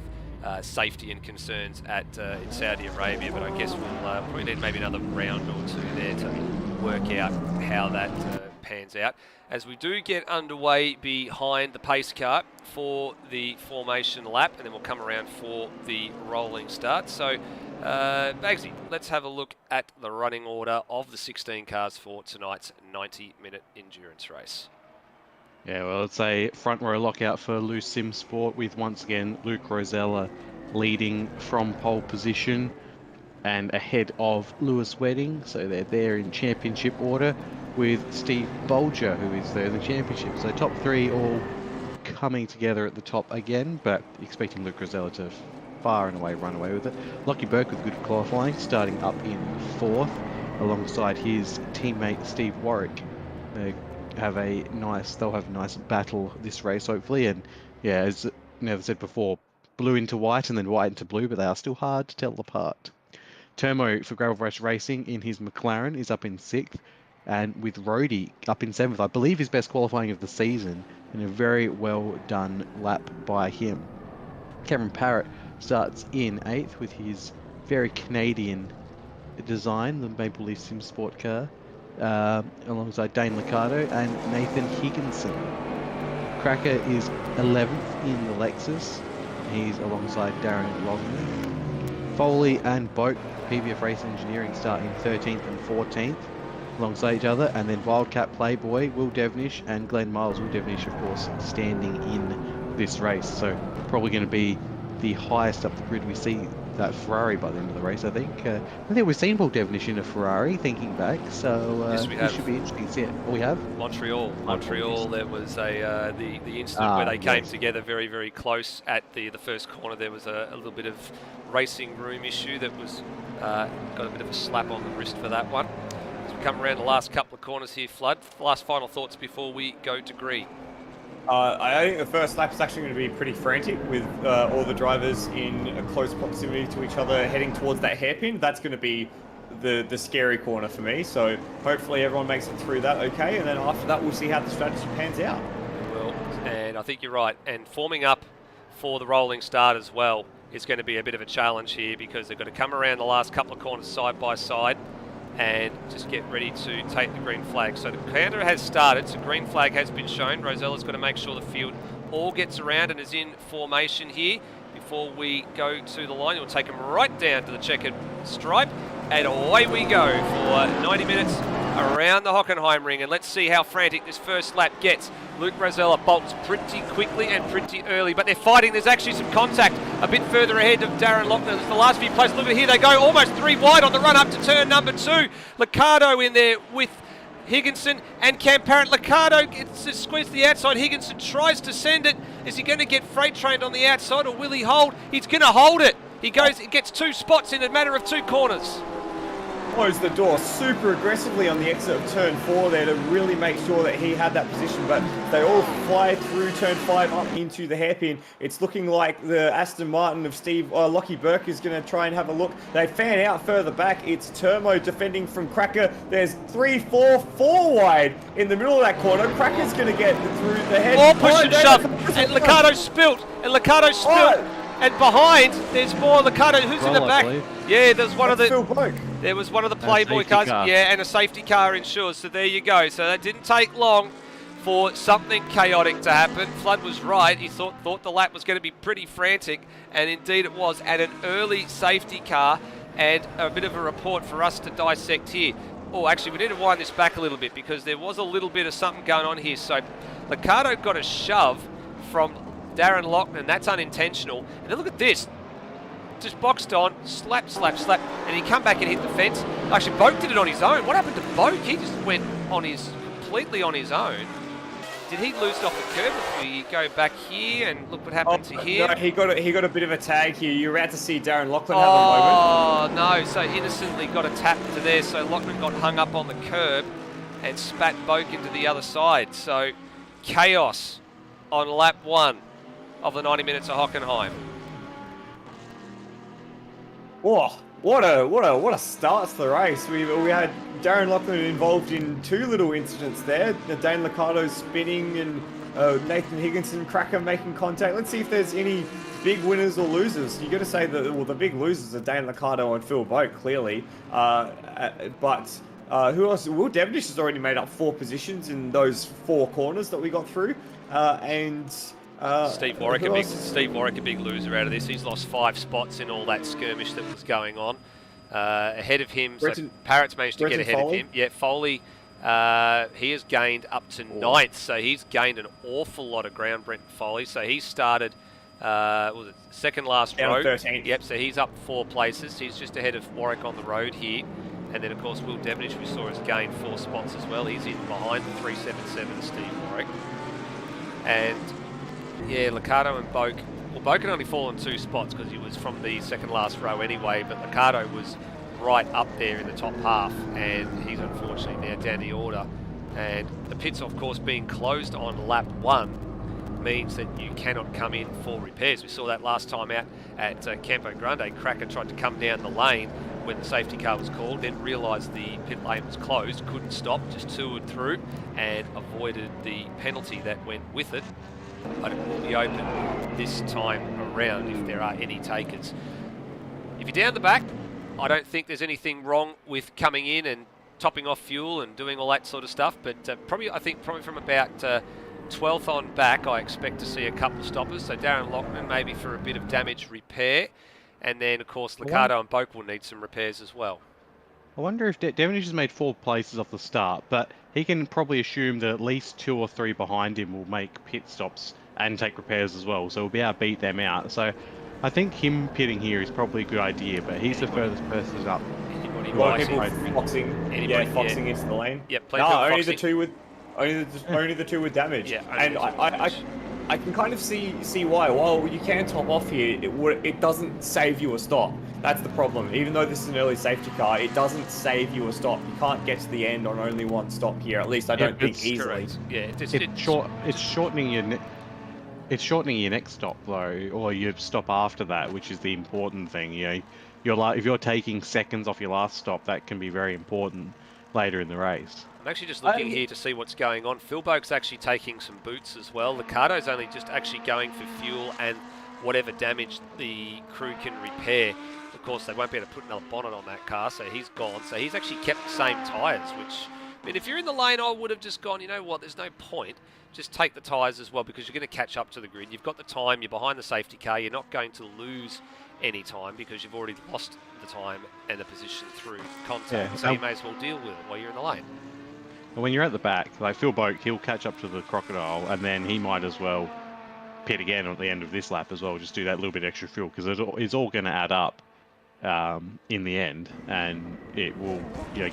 safety and concerns at in Saudi Arabia. But I guess we'll probably need maybe another round or two there to work out how that pans out. As we do get underway behind the pace car for the formation lap, and then we'll come around for the rolling start. So, Bagsy, let's have a look at the running order of the 16 cars for tonight's 90-minute endurance race. Yeah, well, it's a front row lockout for Loose Sim Sport with, once again, Luke Rosella leading from pole position and ahead of Lewis Wedding. So they're there in championship order, with Steve Bolger, who is there in the championship. So top 3 all coming together at the top again, but expecting Luke Rosella to far and away run away with it. Lockie Burke with good qualifying, starting up in 4th, alongside his teammate Steve Warwick. They'll have a nice battle this race, hopefully. And yeah, as Never said before, blue into white and then white into blue, but they are still hard to tell apart. Termo for Gravel Race Racing in his McLaren is up in 6th, and with Rhodey up in 7th, I believe his best qualifying of the season, and a very well done lap by him. Cameron Parrott starts in 8th with his very Canadian design, the Maple Leaf Sim Sport car, alongside Dane Liccardo and Nathan Higginson. Cracker is 11th in the Lexus. He's alongside Darren Logman. Foley and Boat, PVF Race Engineering, start in 13th and 14th alongside each other, and then Wildcat Playboy, Will Devnish and Glenn Miles. Will Devnish, of course, standing in this race, so probably going to be the highest up the grid we see that Ferrari by the end of the race, I think. I think we've seen Will Devnish in a Ferrari, thinking back, so yes, we have. It should be interesting to see it. Oh, we have? Montreal, there was the incident where they came together very, very close at the first corner. There was a little bit of racing room issue that was got a bit of a slap on the wrist for that one. As we come around the last couple of corners here, Flood, last final thoughts before we go to green. I think the first lap is actually going to be pretty frantic, with all the drivers in a close proximity to each other heading towards that hairpin. That's going to be the scary corner for me. So hopefully everyone makes it through that okay, and then after that we'll see how the strategy pans out. Well, and I think you're right. And forming up for the rolling start as well is going to be a bit of a challenge here, because they've got to come around the last couple of corners side by side and just get ready to take the green flag. So the counter has started, so green flag has been shown. Rosella's got to make sure the field all gets around and is in formation here. Before we go to the line, we'll take them right down to the checkered stripe, and away we go for 90 minutes around the Hockenheimring, and let's see how frantic this first lap gets. Luke Rosella bolts pretty quickly and pretty early, but they're fighting. There's actually some contact a bit further ahead of Darren Lochner. The last few places, look at here, they go almost 3 wide on the run up to turn number 2. Liccardo in there with Higginson and Cam Parrott. Liccardo gets to squeeze to the outside. Higginson tries to send it. Is he going to get freight trained on the outside, or will he hold? He's going to hold it. He gets 2 spots in a matter of 2 corners. Closed the door super aggressively on the exit of turn 4 there to really make sure that he had that position, but they all fly through turn 5 up into the hairpin. It's looking like the Aston Martin of Lockie Burke is going to try and have a look. They fan out further back. It's Termo defending from Cracker. There's 3, 4 wide in the middle of that corner. Cracker's going to get through the head. More push and shove, and Liccardo spilt, and behind there's more Liccardo. Who's in the back? Yeah, there's one of the. There was one of the Playboy cars, yeah, and a safety car ensures. So there you go. So that didn't take long for something chaotic to happen. Flood was right. He thought the lap was going to be pretty frantic, and indeed it was. At an early safety car, and a bit of a report for us to dissect here. Oh, actually, we need to wind this back a little bit, because there was a little bit of something going on here. So Liccardo got a shove from Darren Lochner, and that's unintentional. And then look at this. Just boxed on, slap, and he come back and hit the fence. Actually, Boak did it on his own. What happened to Boak? He just went completely on his own. did he lose it off the curb? If we go back here and look what happened to him. No, he got a bit of a tag here. You're about to see Darren Lachlan have a moment. Oh no! So innocently got a tap to there. So Lachlan got hung up on the curb and spat Boak into the other side. So chaos on lap 1 of the 90 minutes of Hockenheim. Oh, what a start to the race. We had Darren Lachlan involved in 2 little incidents there. Dane Liccardo spinning and Nathan Higginson Cracker making contact. Let's see if there's any big winners or losers. You got to say that the big losers are Dane Liccardo and Phil Boak, clearly. But who else? Will Devonish has already made up 4 positions in those 4 corners that we got through, Steve Warwick, a big loser out of this. He's lost 5 spots in all that skirmish that was going on. Ahead of him, Brenton, so Parrott's managed to get ahead Foley? of him. Yeah, Foley, he has gained up to 9th, so he's gained an awful lot of ground, Brenton Foley. So he started, was it second last row? 13th. Yep, so he's up 4 places. He's just ahead of Warwick on the road here. And then, of course, Will Devonish, we saw, has gained 4 spots as well. He's in behind the 377 Steve Warwick. And yeah, Liccardo and Boak. Well, Boak had only fallen 2 spots because he was from the second last row anyway, but Liccardo was right up there in the top half, and he's unfortunately now down the order. And the pits, of course, being closed on lap 1 means that you cannot come in for repairs. We saw that last time out at Campo Grande. Cracker tried to come down the lane when the safety car was called, then realised the pit lane was closed, couldn't stop, just toured through and avoided the penalty that went with it. But it will be open this time around if there are any takers. If you're down the back, I don't think there's anything wrong with coming in and topping off fuel and doing all that sort of stuff, but probably from about 12th on back, I expect to see a couple of stoppers. So Darren Lachlan maybe for a bit of damage repair, and then of course Liccardo and Boak will need some repairs as well. I wonder if Devonish has made 4 places off the start, but he can probably assume that at least 2 or 3 behind him will make pit stops and take repairs as well, so we'll be able to beat them out. So I think him pitting here is probably a good idea, but he's the furthest person up. Anybody Foxing into the lane. Yep, only the two with damage. Yeah, and I can kind of see why. While you can top off here, it doesn't save you a stop. That's the problem. Even though this is an early safety car, it doesn't save you a stop. You can't get to the end on only 1 stop here. At least I don't think easily. Correct. Yeah, it's shortening your next stop though, or your stop after that, which is the important thing. You know, if you're taking seconds off your last stop, that can be very important later in the race. I'm actually just looking here to see what's going on. Phil Boak's actually taking some boots as well. Liccardo's only just actually going for fuel and whatever damage the crew can repair. Of course, they won't be able to put another bonnet on that car, so he's gone. So he's actually kept the same tyres, which, I mean, if you're in the lane, I would have just gone, you know what, there's no point. Just take the tyres as well, because you're going to catch up to the grid. You've got the time, you're behind the safety car, you're not going to lose any time because you've already lost the time and the position through contact. Yeah, so you may as well deal with it while you're in the lane. But when you're at the back, like Phil Boak, he'll catch up to the Crocodile, and then he might as well pit again at the end of this lap as well, just do that little bit extra fuel, because it's all going to add up in the end, and it will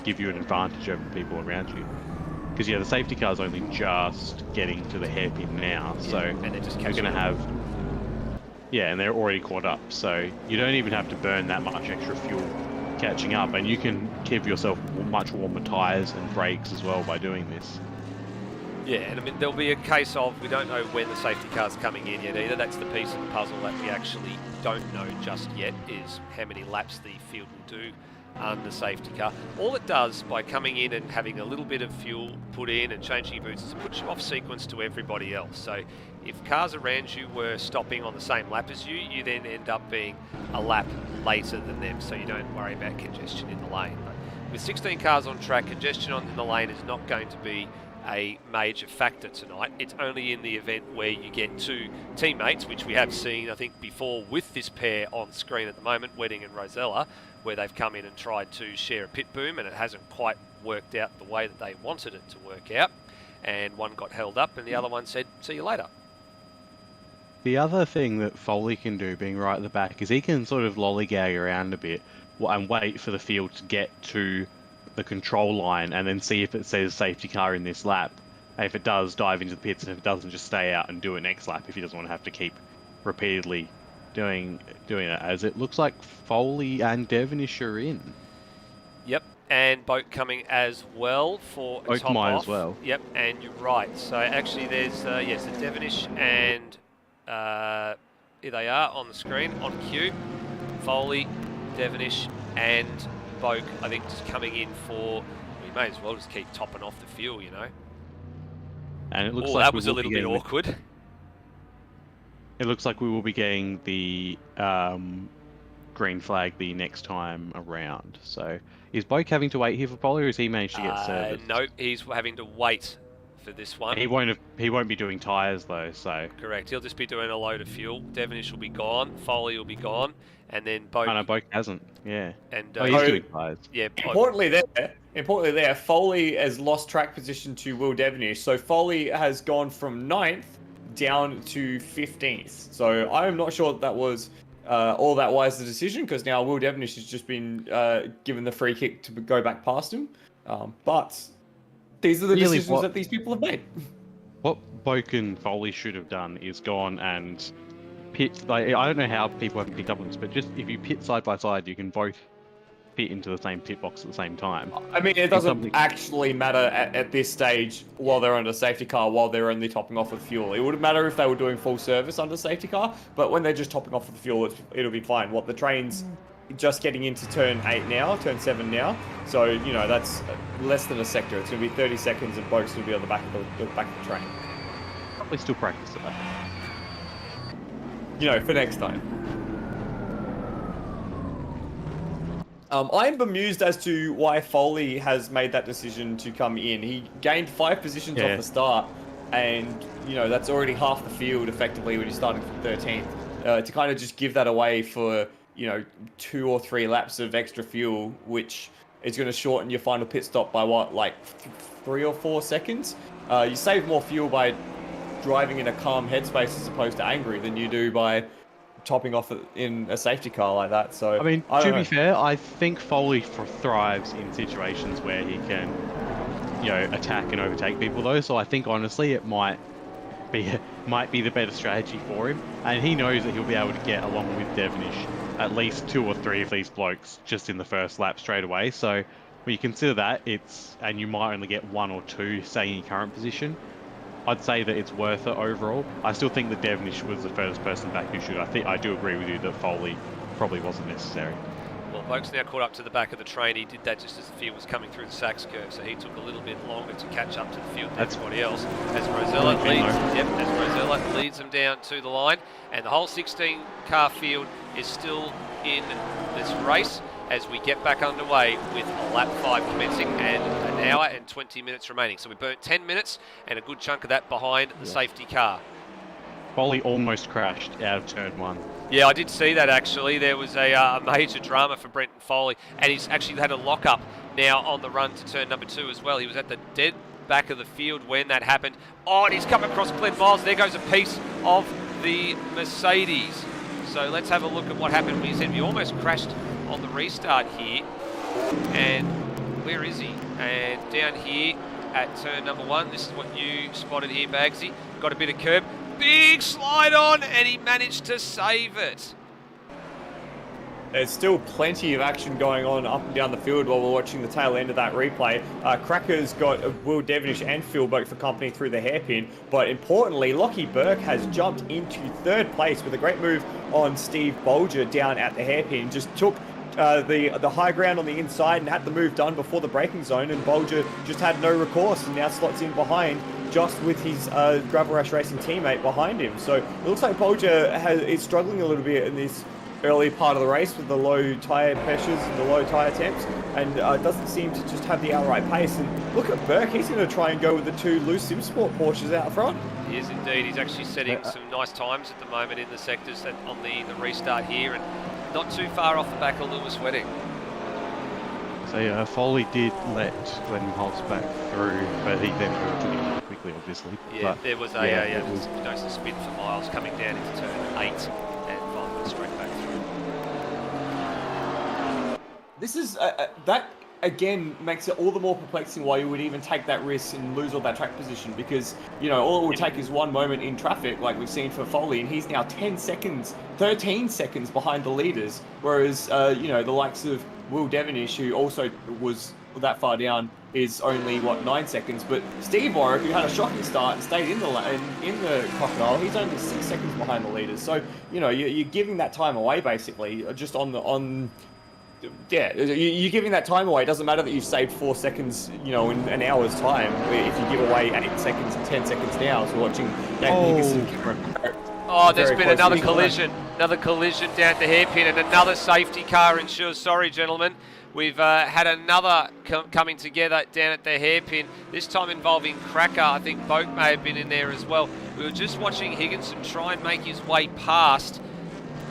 give you an advantage over people around you. Because the safety car's only just getting to the hairpin now, so and they're just you're going to have, and they're already caught up, so you don't even have to burn that much extra fuel catching up, and you can give yourself much warmer tyres and brakes as well by doing this. Yeah, and I mean, there'll be a case of, we don't know when the safety car's coming in yet either. That's the piece of the puzzle that we actually don't know just yet, is how many laps the field will do under safety car. All it does by coming in and having a little bit of fuel put in and changing your boots is to put you off sequence to everybody else. So if cars around you were stopping on the same lap as you, you then end up being a lap later than them, so you don't worry about congestion in the lane. But with 16 cars on track, congestion in the lane is not going to be a major factor tonight. It's only in the event where you get 2 teammates, which we have seen, I think, before with this pair on screen at the moment, Wedding and Rosella, where they've come in and tried to share a pit boom, and it hasn't quite worked out the way that they wanted it to work out. And one got held up, and the other one said, "See you later." The other thing that Foley can do, being right at the back, is he can sort of lollygag around a bit and wait for the field to get to the control line, and then see if it says safety car in this lap, And if it does, dive into the pits, and if it doesn't, just stay out and do it next lap if he doesn't want to have to keep repeatedly doing it. As it looks like Foley and Devonish are in. Yep, and Boat coming as well for a Boat top might off. as well. Yep, and you're right. So actually there's, yes, the Devonish and here they are on the screen, on cue. Foley, Devonish and Boat, I think, just coming in for, we may as well just keep topping off the fuel, you know. And it looks Oh, like that was a little bit awkward. It looks like we will be getting the green flag the next time around. So, is Boak having to wait here for Foley, or has he managed to get service? No, he's having to wait for this one. He won't be doing tyres though. So correct. He'll just be doing a load of fuel. Devonish will be gone. Foley will be gone, and then Boak. Oh no, Boak hasn't. Yeah. And he's doing tyres. Yeah. Importantly there, Foley has lost track position to Will Devonish. So Foley has gone from 9th down to 15th. So I am not sure that was all that wise a decision, because now Will Devonish has just been given the free kick to go back past him. But these are the decisions that these people have made. What Boak and Foley should have done is gone and pit. Like, I don't know how people haven't picked up on this, but just if you pit side by side, you can both pit into the same pit box at the same time. I mean, it doesn't actually matter at this stage while they're under safety car, while they're only topping off with fuel. It would matter if they were doing full service under safety car, but when they're just topping off with fuel, it'll be fine. What the train's just getting into turn 7 now, so you know that's less than a sector. It's going to be 30 seconds, and Boak's going to be on the back of the train. Probably still practice that. You know, for next time. I am bemused as to why Foley has made that decision to come in. He gained 5 positions off the start, and you know that's already half the field effectively when you're starting from 13th. To kind of just give that away for 2 or 3 laps of extra fuel, which is going to shorten your final pit stop by what, like 3 or 4 seconds. You save more fuel by driving in a calm headspace as opposed to angry than you do by topping off in a safety car like that. So I mean, to be fair, I think Foley thrives in situations where he can, attack and overtake people though. So I think honestly, it might be the better strategy for him, and he knows that he'll be able to get along with Devonish at least 2 or 3 of these blokes just in the first lap straight away. So when you consider that, and you might only get 1 or 2 staying in your current position, I'd say that it's worth it overall. I still think that Devonish was the first person back who should. I do agree with you that Foley probably wasn't necessary. Well, Boak's now caught up to the back of the train. He did that just as the field was coming through the Sachs curve, so he took a little bit longer to catch up to the field than everybody else. As Rosella leads them down to the line, and the whole 16-car field is still in this race as we get back underway with lap 5 commencing and an hour and 20 minutes remaining. So we burnt 10 minutes and a good chunk of that behind the safety car. Foley almost crashed out of turn 1. Yeah, I did see that actually. There was a major drama for Brenton Foley, and he's actually had a lock-up now on the run to turn number 2 as well. He was at the dead back of the field when that happened. Oh, and he's come across Glenn Miles. There goes a piece of the Mercedes. So let's have a look at what happened. He said he almost crashed on the restart here. And where is he? And down here at turn number 1, this is what you spotted here, Bagsy. Got a bit of curb. Big slide on, and he managed to save it. There's still plenty of action going on up and down the field while we're watching the tail end of that replay. Cracker's got Will Devonish and Phil Boak for company through the hairpin, but importantly, Lockie Burke has jumped into 3rd place with a great move on Steve Bolger down at the hairpin. Just took the high ground on the inside and had the move done before the braking zone, and Bolger just had no recourse and now slots in behind just with his Gravel Rash Racing teammate behind him. So it looks like Bolger is struggling a little bit in this early part of the race with the low tyre pressures and the low tyre temps, and doesn't seem to just have the outright pace. And look at Burke, he's going to try and go with the 2 loose SimSport Porsches out front. He is indeed. He's actually setting some nice times at the moment in the sectors on the restart here, and not too far off the back of Lewis Wedding. So Foley did let Glenn Miles back through, but he then took him quickly, obviously. Yeah, but, there was some spin for Miles coming down into turn 8 and followed straight back through. This is that again makes it all the more perplexing why you would even take that risk and lose all that track position, because, you know, all it would take is one moment in traffic, like we've seen for Foley, and he's now 13 seconds behind the leaders, whereas, you know, the likes of Will Devonish, who also was that far down, is only, what, 9 seconds, but Steve Warwick, who had a shocking start and stayed in the Crocodile, he's only 6 seconds behind the leaders. So, you know, you're giving that time away, basically, just you're giving that time away. It doesn't matter that you've saved 4 seconds, you know, in an hour's time. If you give away 8 seconds and 10 seconds now, so watching Higginson, Oh, there's been another collision down the hairpin, and another safety car ensures. Sorry, gentlemen. We've had another coming together down at the hairpin, this time involving Cracker. I think Boak may have been in there as well. We were just watching Higginson try and make his way past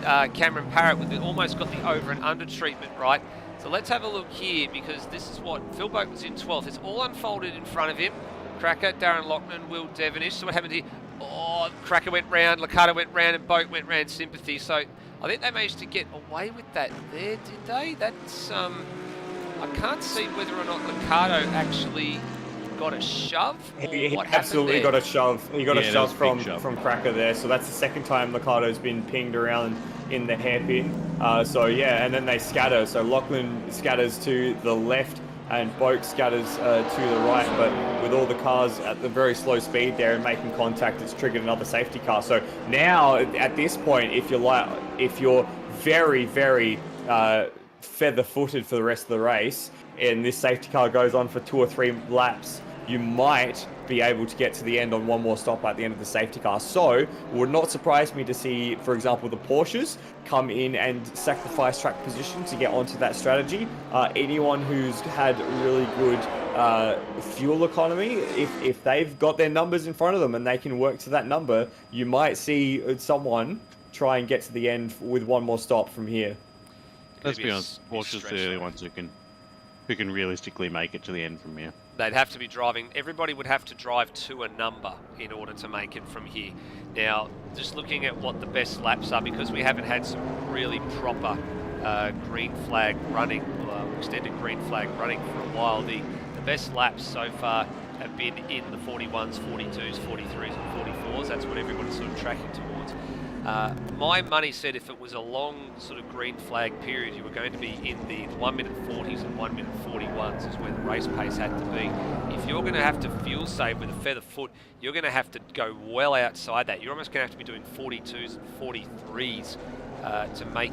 Cameron Parrott. We've almost got the over and under treatment right. So let's have a look here, because this is what Phil Boak was in 12th. It's all unfolded in front of him. Cracker, Darren Lockman, Will Devonish. So what happened here? Oh, Cracker went round, Licata went round, and Boak went round Sympathy. So I think they managed to get away with that there, did they? That's, I can't see whether or not Licata actually got a shove. He absolutely got a shove. He got a shove from Cracker there. So that's the second time Licato's been pinged around in the hairpin. So yeah, and then they scatter. So Lachlan scatters to the left, and Boak scatters to the right, but with all the cars at the very slow speed there and making contact, it's triggered another safety car. So now, at this point, if you're very, very feather-footed for the rest of the race, and this safety car goes on for 2 or 3 laps, you might be able to get to the end on one more stop at the end of the safety car. So it would not surprise me to see, for example, the Porsches come in and sacrifice track position to get onto that strategy. Anyone who's had really good fuel economy, if they've got their numbers in front of them and they can work to that number, you might see someone try and get to the end with one more stop from here. Let's be honest, Porsches are the only ones who can realistically make it to the end from here. They'd have to be driving, everybody would have to drive to a number in order to make it from here. Now, just looking at what the best laps are, because we haven't had some really proper green flag running, extended green flag running for a while, the best laps so far have been in the 41s, 42s, 43s and 44s. That's what everybody's sort of tracking towards. My money said if it was a long sort of green flag period, you were going to be in the 1 minute 40s and 1 minute 41s is where the race pace had to be. If you're going to have to fuel save with a feather foot, you're going to have to go well outside that. You're almost going to have to be doing 42s and 43s to make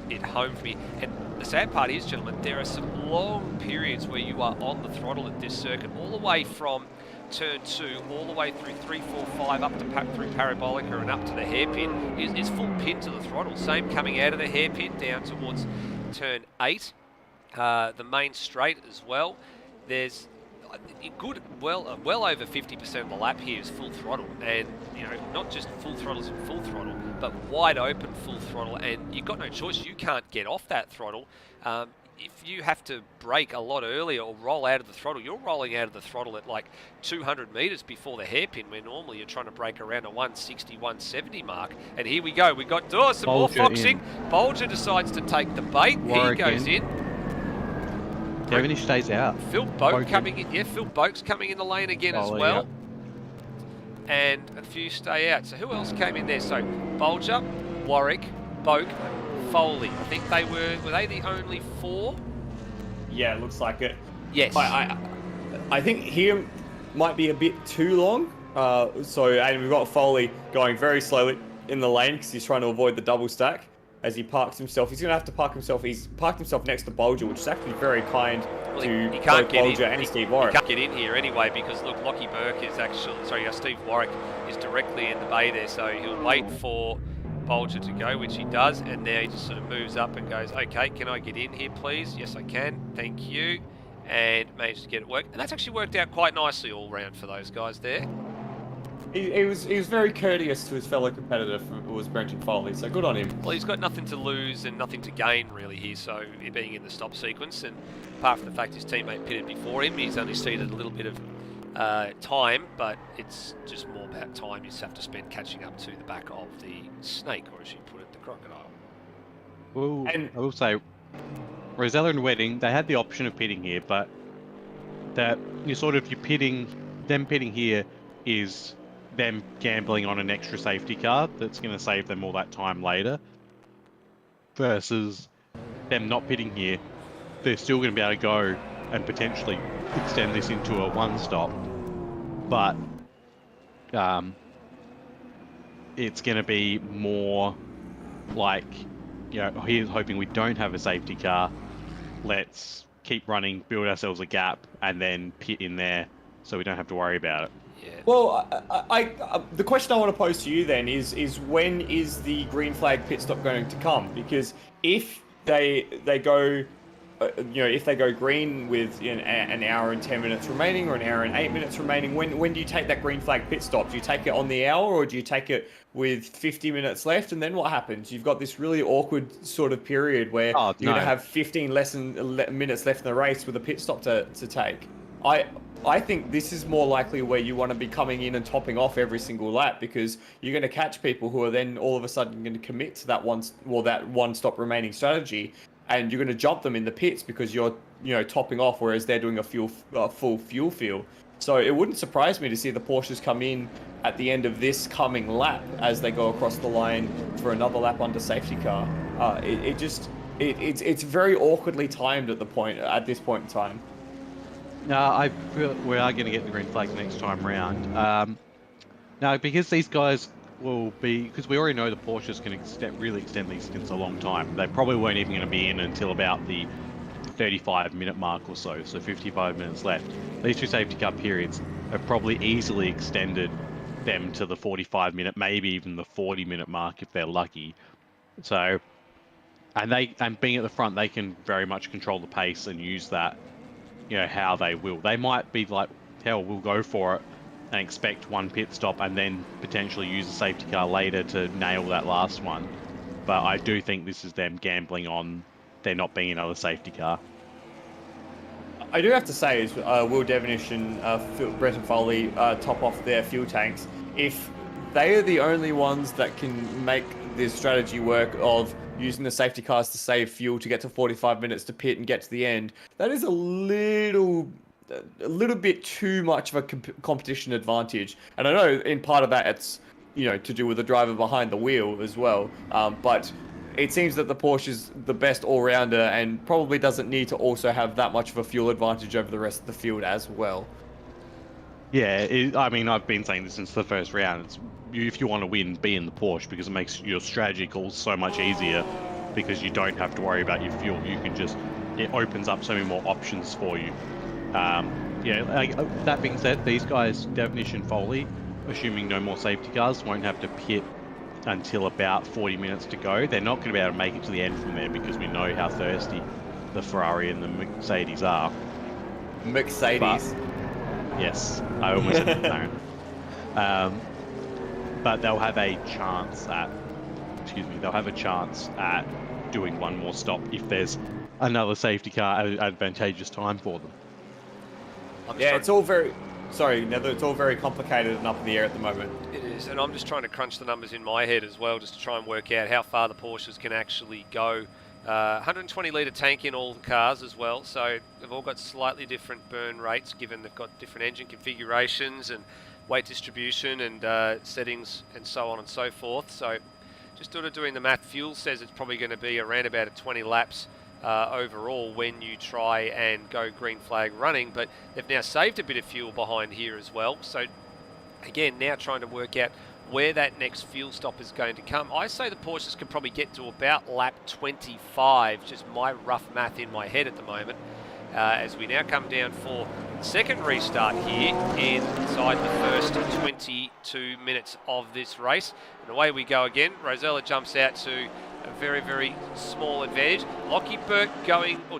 it home for me. And the sad part is, gentlemen, there are some long periods where you are on the throttle at this circuit, all the way from turn 2 all the way through 3, 4, 5 up to through Parabolica and up to the hairpin is full pin to the throttle. Same coming out of the hairpin down towards turn 8, the main straight as well. There's well over 50% of the lap here is full throttle, and you know, not just full throttles and full throttle, but wide open full throttle, and you've got no choice. You can't get off that throttle. If you have to brake a lot earlier or roll out of the throttle, you're rolling out of the throttle at like 200 metres before the hairpin, where normally you're trying to brake around a 160, 170 mark. And here we go. We got some more foxing. Bolger decides to take the bait. Warwick he goes in. Devonish stays out. Phil Boak coming in. Yeah, Phil Boak's coming in the lane again as well. Yeah. And a few stay out. So who else came in there? So Bolger, Warwick, Boak, Foley. I think they were they the only 4? Yeah, it looks like it. Yes. I think here might be a bit too long. And we've got Foley going very slowly in the lane because he's trying to avoid the double stack as he parks himself. He's going to have to park himself. He's parked himself next to Bolger, which is actually very kind to both Bolger and Steve Warwick. He can't get in here anyway because, look, Lockie Burke is actually... Sorry, Steve Warwick is directly in the bay there, so he'll wait for Bolger to go, which he does, and now he just sort of moves up and goes, okay, can I get in here, please? Yes, I can. Thank you. And managed to get it work. And that's actually worked out quite nicely all round for those guys there. He was very courteous to his fellow competitor, who was Brenton Foley, so good on him. Well, he's got nothing to lose and nothing to gain really here, so being in the stop sequence, and apart from the fact his teammate pitted before him, he's only ceded a little bit of time, but it's just more about time you just have to spend catching up to the back of the snake, or as you put it, the crocodile. Well, and I will say, Rosella and Wedding, they had the option of pitting here, but that them pitting here is them gambling on an extra safety car that's going to save them all that time later, versus them not pitting here. They're still going to be able to go and potentially extend this into a one stop, but it's going to be more like, here's hoping we don't have a safety car. Let's keep running, build ourselves a gap, and then pit in there so we don't have to worry about it. Yeah. Well, the question I want to pose to you then is when is the green flag pit stop going to come? Because if they go, if they go green with an hour and 10 minutes remaining or an hour and 8 minutes remaining, when do you take that green flag pit stop? Do you take it on the hour, or do you take it with 50 minutes left? And then what happens? You've got this really awkward sort of period where you're going to have 15 minutes left in the race with a pit stop to take. I think this is more likely where you want to be coming in and topping off every single lap, because you're going to catch people who are then all of a sudden going to commit to that one stop remaining strategy, and you're going to jump them in the pits because you're topping off, whereas they're doing a full fuel fill. So it wouldn't surprise me to see the Porsches come in at the end of this coming lap as they go across the line for another lap under safety car. It's very awkwardly timed at this point in time. I feel we are going to get the green flag next time round. Now, because these guys because we already know the Porsches can really extend these stints a long time. They probably weren't even going to be in until about the 35-minute mark or so 55 minutes left. These two safety car periods have probably easily extended them to the 45-minute, maybe even the 40-minute mark if they're lucky. So, and being at the front, they can very much control the pace and use that, how they will. They might be like, hell, we'll go for it and expect one pit stop and then potentially use a safety car later to nail that last one. But I do think this is them gambling on there not being another safety car. I do have to say is Will Devonish and Brenton Foley top off their fuel tanks. If they are the only ones that can make this strategy work of using the safety cars to save fuel to get to 45 minutes to pit and get to the end, that is a little bit too much of a competition advantage. And I know in part of that it's to do with the driver behind the wheel as well, but it seems that the Porsche is the best all-rounder and probably doesn't need to also have that much of a fuel advantage over the rest of the field as well. Yeah, I've been saying this since the first round. If you want to win, be in the Porsche, because it makes your strategy calls so much easier, because you don't have to worry about your fuel. It opens up so many more options for you. That being said, these guys, Devonish and Foley, assuming no more safety cars, won't have to pit until about 40 minutes to go. They're not going to be able to make it to the end from there, because we know how thirsty the Ferrari and the Mercedes are. Mercedes. Yes, I almost said McLaren. But they'll have a chance at doing one more stop if there's another safety car at an advantageous time for them. It's all very... Sorry, Nether, it's all very complicated and up in the air at the moment. It is, and I'm just trying to crunch the numbers in my head as well, just to try and work out how far the Porsches can actually go. 120-litre tank in all the cars as well, so they've all got slightly different burn rates, given they've got different engine configurations and weight distribution and settings and so on and so forth. So just sort of doing the math, fuel says it's probably going to be around about a 20 laps overall when you try and go green flag running, but they've now saved a bit of fuel behind here as well. So again, now trying to work out where that next fuel stop is going to come. I say the Porsches can probably get to about lap 25, just my rough math in my head at the moment, as we now come down for second restart here inside the first 22 minutes of this race. And away we go again. Rosella jumps out to a very, very small advantage. Lockie Burke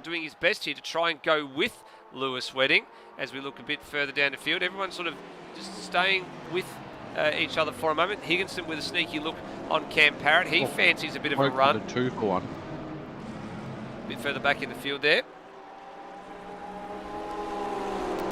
doing his best here to try and go with Lewis Wedding as we look a bit further down the field. Everyone's sort of just staying with each other for a moment. Higginson with a sneaky look on Cam Parrott. He fancies a bit of a run. A 2-for-1. A bit further back in the field there.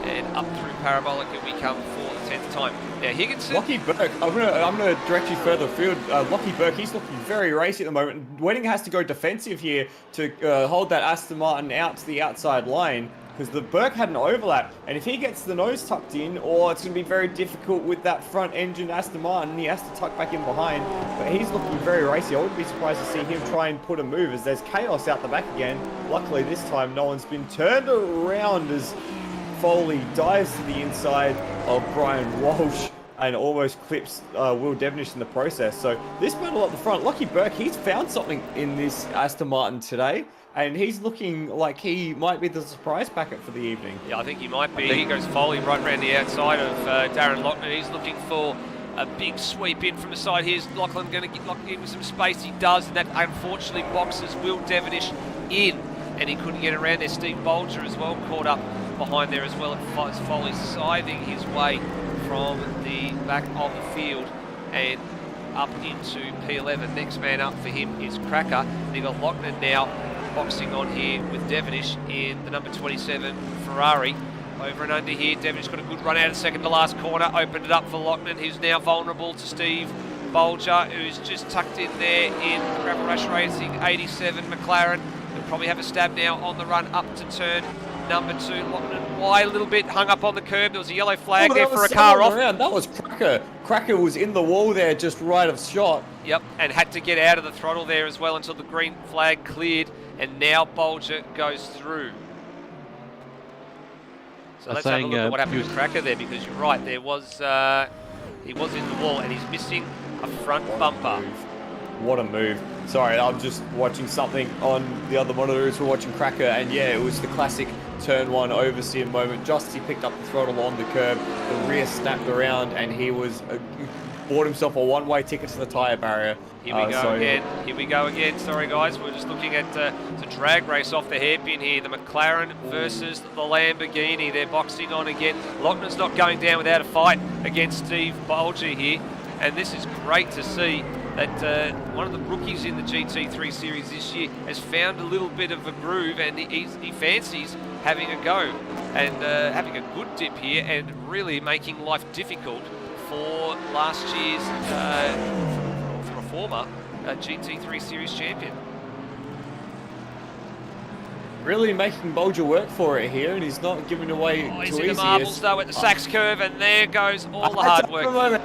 And up through parabolic, and we come for the 10th time. Now Higginson. Lockie Burke, I'm gonna direct you further afield. Lockie Burke, he's looking very racy at the moment. Wedding has to go defensive here to hold that Aston Martin out to the outside line, because the Burke had an overlap, and if he gets the nose tucked in, it's going to be very difficult with that front engine Aston Martin. He has to tuck back in behind, but he's looking very racy. I wouldn't be surprised to see him try and put a move, as there's chaos out the back again. Luckily this time no one's been turned around, as Foley dives to the inside of Brian Walsh and almost clips Will Devenish in the process. So this battle at the front, Lockie Burke, he's found something in this Aston Martin today, and he's looking like he might be the surprise packet for the evening. Yeah, I think he might be. Here goes Foley right around the outside of Darren Loughnane. He's looking for a big sweep in from the side. Here's Lachlan going to get locked in with some space. He does, and that unfortunately boxes Will Devenish in, and he couldn't get around there. Steve Bolger as well caught up behind there as well. As Foley scything his way from the back of the field and up into P11. Next man up for him is Cracker. And you've got Loughnane now boxing on here with Devenish in the number 27 Ferrari. Over and under here, Devenish got a good run out of second to last corner, opened it up for Loughnane, who's now vulnerable to Steve Bolger, who's just tucked in there in Gravel Rush Racing 87 McLaren. He'll probably have a stab now on the run up to turn number 2. Loughnane wide a little bit, hung up on the curb. There was a yellow flag there for a car off. That was Cracker. Cracker was in the wall there, just right of shot. Yep, and had to get out of the throttle there as well until the green flag cleared, and now Bolger goes through. So let's have a look at what happened with Cracker there, because you're right, there was he was in the wall and he's missing a front bumper. What a move. Sorry, I'm just watching something on the other monitors. We're watching Cracker, and yeah, it was the classic turn 1 oversteer moment. Just as he picked up the throttle on the curb, the rear snapped around, and he was bought himself a one-way ticket to the tyre barrier. Here we go again. Here we go again. Sorry, guys. We're just looking at the drag race off the hairpin here. The McLaren versus the Lamborghini. They're boxing on again. Loughnane's not going down without a fight against Steve Bolger here. And this is great to see that one of the rookies in the GT3 series this year has found a little bit of a groove, and he fancies having a go and having a good dip here and really making life difficult for last year's for a former GT3 series champion. Really making Bolger work for it here, and he's not giving away too He's easy. in the marbles though at the Sachs curve, and there goes all the hard work. I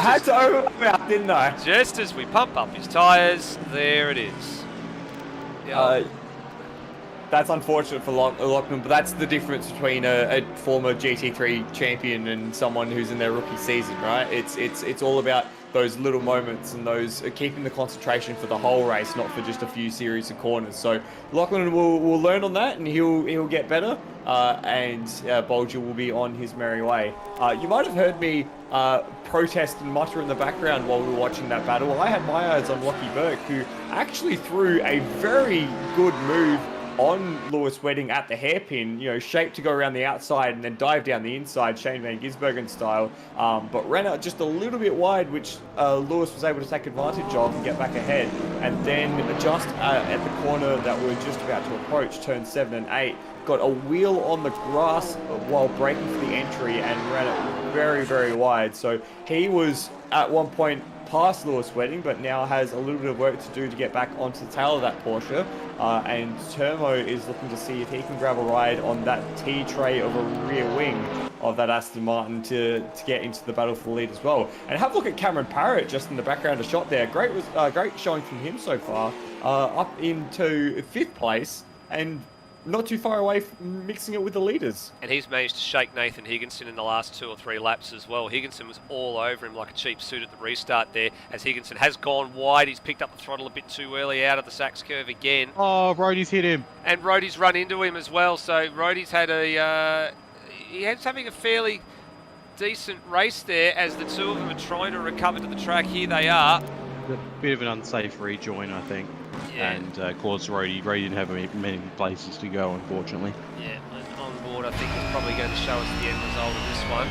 had to open my mouth, didn't I? Just as we pump up his tyres, there it is. Yeah. That's unfortunate for Loughnane, but that's the difference between a former GT3 champion and someone who's in their rookie season, right? It's all about those little moments and those keeping the concentration for the whole race, not for just a few series of corners. So Loughnane will learn on that, and he'll get better, and Bolger will be on his merry way. You might have heard me protest and mutter in the background while we were watching that battle. I had my eyes on Lockie Burke, who actually threw a very good move on Lewis Wedding at the hairpin, shaped to go around the outside and then dive down the inside, Shane Van Gisbergen style, but ran out just a little bit wide, which Lewis was able to take advantage of and get back ahead. And then just at the corner that we're just about to approach, turn 7 and 8, got a wheel on the grass while braking for the entry and ran it very, very wide. So he was at one point past Lewis Wedding, but now has a little bit of work to do to get back onto the tail of that Porsche. And Turmo is looking to see if he can grab a ride on that T-tray of a rear wing of that Aston Martin to get into the battle for the lead as well. And have a look at Cameron Parrott just in the background of shot there. Great showing from him so far, up into 5th place and not too far away from mixing it with the leaders. And he's managed to shake Nathan Higginson in the last 2 or 3 laps as well. Higginson was all over him like a cheap suit at the restart there, as Higginson has gone wide. He's picked up the throttle a bit too early out of the Sachs curve again. Oh, Rhodey's hit him. And Rhodey's run into him as well. So Rhodey's had he's having a fairly decent race there, as the two of them are trying to recover to the track. Here they are. A bit of an unsafe rejoin, I think. Yeah. And caused Rhodey didn't have many places to go, unfortunately. Yeah, on board I think is probably going to show us the end result of this one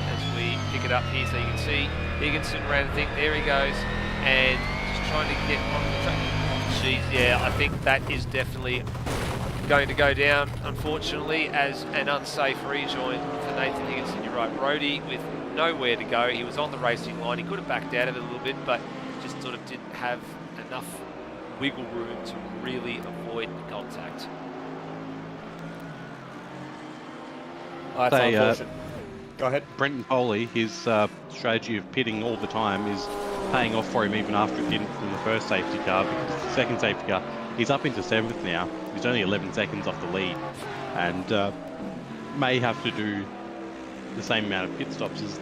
as we pick it up here. So you can see Higginson ran, there he goes, and just trying to get on the track. Oh, geez, yeah, I think that is definitely going to go down, unfortunately, as an unsafe rejoin for Nathan Higginson, you're right. Rhodey with nowhere to go. He was on the racing line. He could have backed out of it a little bit, but just sort of didn't have enough wiggle room to really avoid the contact. That's unfortunate. Go ahead. Brenton Foley, his strategy of pitting all the time is paying off for him even after it didn't from the first safety car, because the second safety car, he's up into 7th now. He's only 11 seconds off the lead, and may have to do the same amount of pit stops as,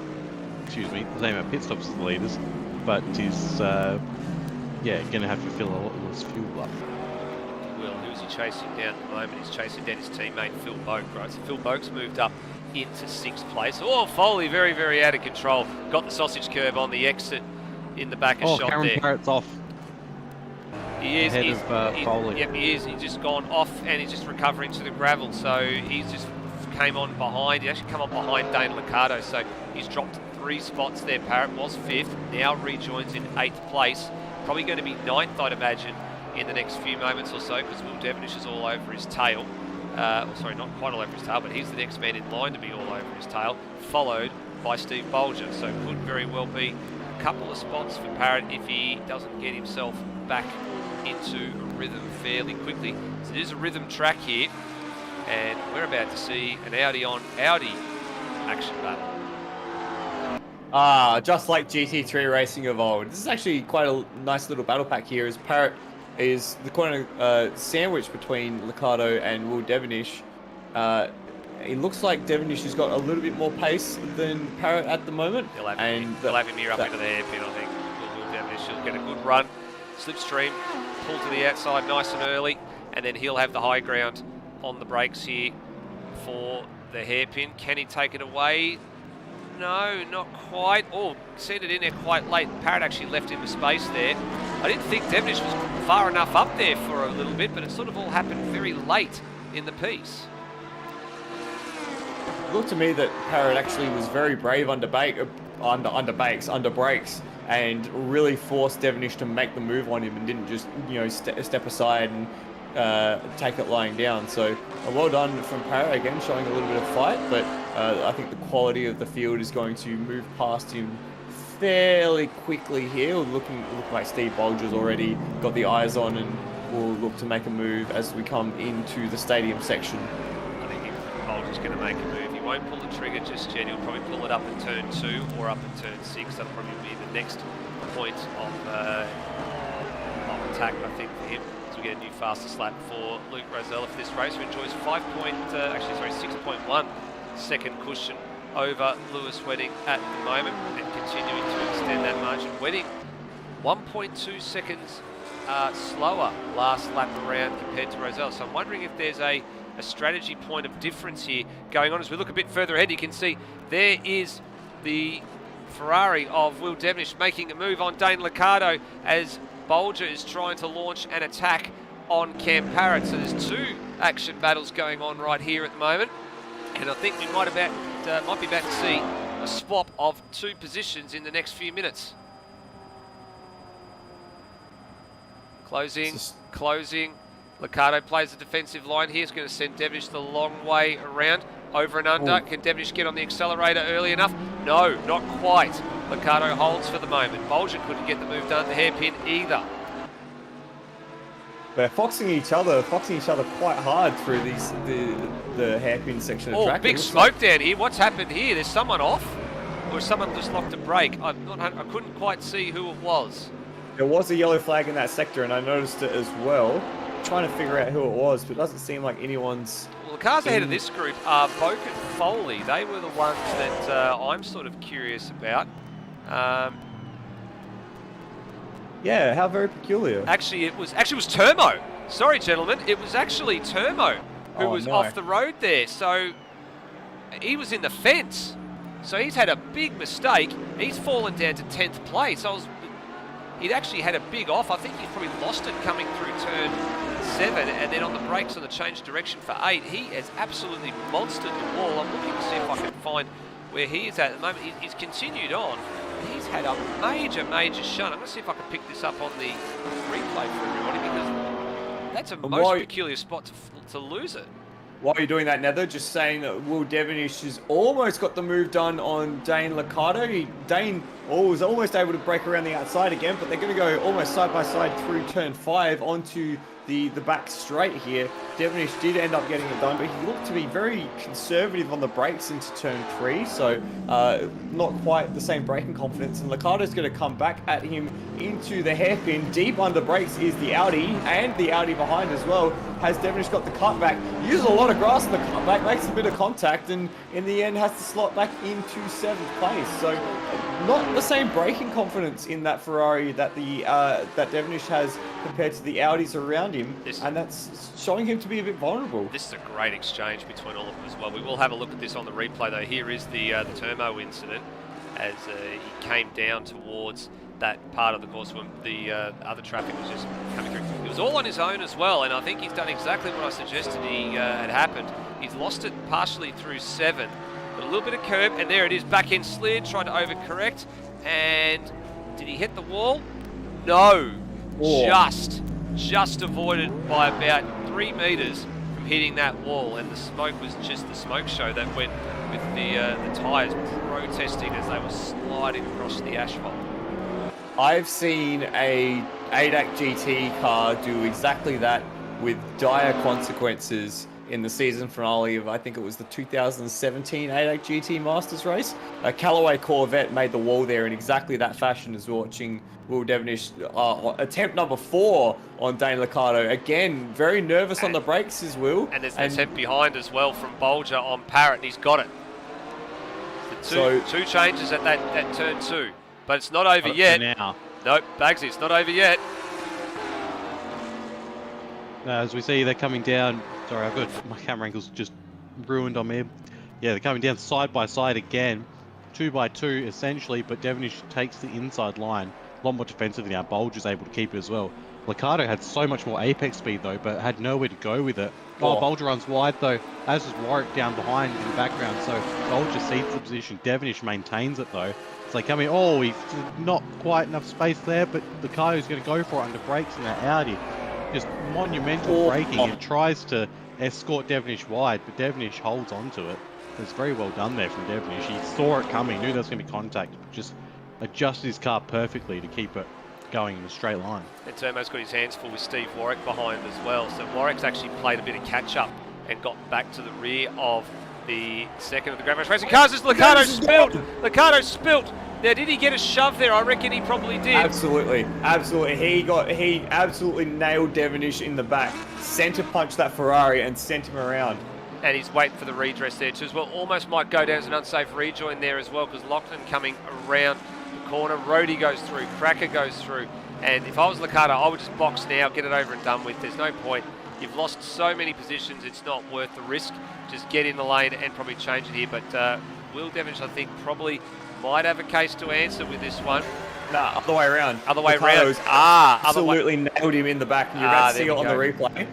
the same amount of pit stops as the leaders, but he's going to have to fill a lot less fuel up. Well, who's he chasing down at the moment? He's chasing down his teammate Phil Boak, right? So Phil Boak's moved up into 6th place. Oh, Foley very, very out of control. Got the sausage curve on the exit in the back of shot Cameron there. Parrott's off. He is. Ahead of Foley. Yep, he is. He's just gone off and he's just recovering to the gravel. So he's just came on behind. He actually come on behind Dane Liccardo. So he's dropped 3 spots there. Parrott was 5th. Now rejoins in 8th place. Probably going to be 9th, I'd imagine, in the next few moments or so, because Will Devonish is all over his tail. Sorry, not quite all over his tail, but he's the next man in line to be all over his tail, followed by Steve Bolger. So could very well be a couple of spots for Parrott if he doesn't get himself back into a rhythm fairly quickly. So there's a rhythm track here, and we're about to see an Audi on Audi action battle. Just like GT3 racing of old. This is actually quite a nice little battle pack here, as Parrott is the corner sandwich between Liccardo and Will Devonish. It looks like Devonish has got a little bit more pace than Parrott at the moment. They'll have him here up into the hairpin, I think. Will Devonish will get a good run, slipstream, pull to the outside nice and early, and then he'll have the high ground on the brakes here for the hairpin. Can he take it away? No, not quite. Oh, sent it in there quite late. Parrott actually left him a space there. I didn't think Devonish was far enough up there for a little bit, but it sort of all happened very late in the piece. It looked to me that Parrott actually was very brave under brakes, and really forced Devonish to make the move on him and didn't just, step aside and take it lying down. So well done from Parrott again, showing a little bit of fight, but I think the quality of the field is going to move past him fairly quickly here. Look like Steve Bolger's already got the eyes on and will look to make a move as we come into the stadium section. I think Bolger's going to make a move. He won't pull the trigger just yet. He'll probably pull it up in turn 2 or up in turn 6. That'll probably be the next point of attack, I think, for him. So we get a new fastest lap for Luke Rosella for this race, who enjoys 6.1 second cushion over Lewis Wedding at the moment, and continuing to extend that margin. Wedding 1.2 seconds slower last lap around compared to Rosella. So I'm wondering if there's a strategy point of difference here going on. As we look a bit further ahead, you can see there is the Ferrari of Will Devonish making a move on Dane Liccardo as Bolger is trying to launch an attack on Cam Parrott. So there's 2 action battles going on right here at the moment, and I think we might be about to see a swap of 2 positions in the next few minutes. Closing. Liccardo plays the defensive line here. He's going to send Devonish the long way around, over and under. Can Devonish get on the accelerator early enough? No, not quite. Liccardo holds for the moment. Bolger couldn't get the move done at the hairpin either. They're foxing each other quite hard through the hairpin section of track. Oh, big smoke down here. What's happened here? There's someone off, or someone just locked a brake. I couldn't quite see who it was. There was a yellow flag in that sector, and I noticed it as well. Trying to figure out who it was, but it doesn't seem like anyone's... Well, the cars ahead of this group are Boak and Foley. They were the ones that I'm sort of curious about. Yeah, how very peculiar. Actually, it was Termo. Sorry, gentlemen. It was actually Termo who was off the road there. So he was in the fence. So he's had a big mistake. He's fallen down to 10th place. He'd actually had a big off. I think he probably lost it coming through turn 7, and then on the brakes on the change direction for 8, he has absolutely monstered the wall. I'm looking to see if I can find where he is at the moment. He's continued on. He's had a major shunt. I'm going to see if I can pick this up on the replay for everybody, because that's a most peculiar spot to lose it. While you're doing that, Nether, just saying that Will Devonish has almost got the move done on Dane Liccardo. Dane was almost able to break around the outside again, but they're going to go almost side by side through turn 5 onto the back straight here. Devonish did end up getting it done, but he looked to be very conservative on the brakes into turn 3, so not quite the same braking confidence. And Liccardo's going to come back at him into the hairpin. Deep under brakes is the Audi, and the Audi behind as well. Has Devonish got the cutback? Uses a lot of grass in the cutback, makes a bit of contact, and in the end has to slot back into 7th place. So not the same braking confidence in that Ferrari that that Devonish has compared to the Audis around him, and that's showing him to be a bit vulnerable. This is a great exchange between all of them as well. We will have a look at this on the replay though. Here is the Turmo incident as he came down towards that part of the course when the other traffic was just coming through. It was all on his own as well, and I think he's done exactly what I suggested had happened. He's lost it partially through 7, but a little bit of curb, and there it is, back end slid, tried to overcorrect, and did he hit the wall? No, just avoided by about 3 meters from hitting that wall, and the smoke was just the smoke show that went with the tyres protesting as they were sliding across the asphalt. I've seen a ADAC GT car do exactly that with dire consequences in the season finale of, I think it was the 2017 ADAC GT Masters race. A Callaway Corvette made the wall there in exactly that fashion as watching Will Devonish attempt number 4 on Dane Liccardo. Again, very nervous on the brakes as Will. And there's an attempt behind as well from Bolger on Parrott, and he's got it. Two changes at that turn 2. But it's not over yet. Now. Nope, Bagsy, it's not over yet. As we see, they're coming down. Sorry, I've got my camera angle's just ruined on me. Yeah, they're coming down side by side again. 2 by 2 essentially, but Devonish takes the inside line. A lot more defensively now. Bolger's able to keep it as well. Liccardo had so much more apex speed though, but had nowhere to go with it. Bolger runs wide though, as is Warwick down behind in the background, so Bolger cedes the position. Devonish maintains it though. They come in, he's not quite enough space there, but Liccardo's going to go for it under brakes in that Audi. Just monumental braking and tries to escort Devonish wide, but Devonish holds on to it. It's very well done there from Devonish. He saw it coming, knew there was going to be contact, but just adjusted his car perfectly to keep it going in a straight line. And Turmo's got his hands full with Steve Warwick behind as well, so Warwick's actually played a bit of catch-up and got back to the rear of the second of the Grand Race racing cars as Liccardo spilt. Now, did he get a shove there? I reckon he probably did. Absolutely. He absolutely nailed Devonish in the back, centre punched that Ferrari and sent him around. And he's waiting for the redress there too as well. Almost might go down as an unsafe rejoin there as well, because Lachlan coming around the corner. Rhodey goes through, Cracker goes through, and if I was Liccardo, I would just box now, get it over and done with. There's no point. You've lost so many positions, it's not worth the risk. Just get in the lane and probably change it here. But Will Devonish, I think, probably might have a case to answer with this one. Nah, other way around. Other way around. Absolutely nailed him in the back, and you're about to see it on the replay.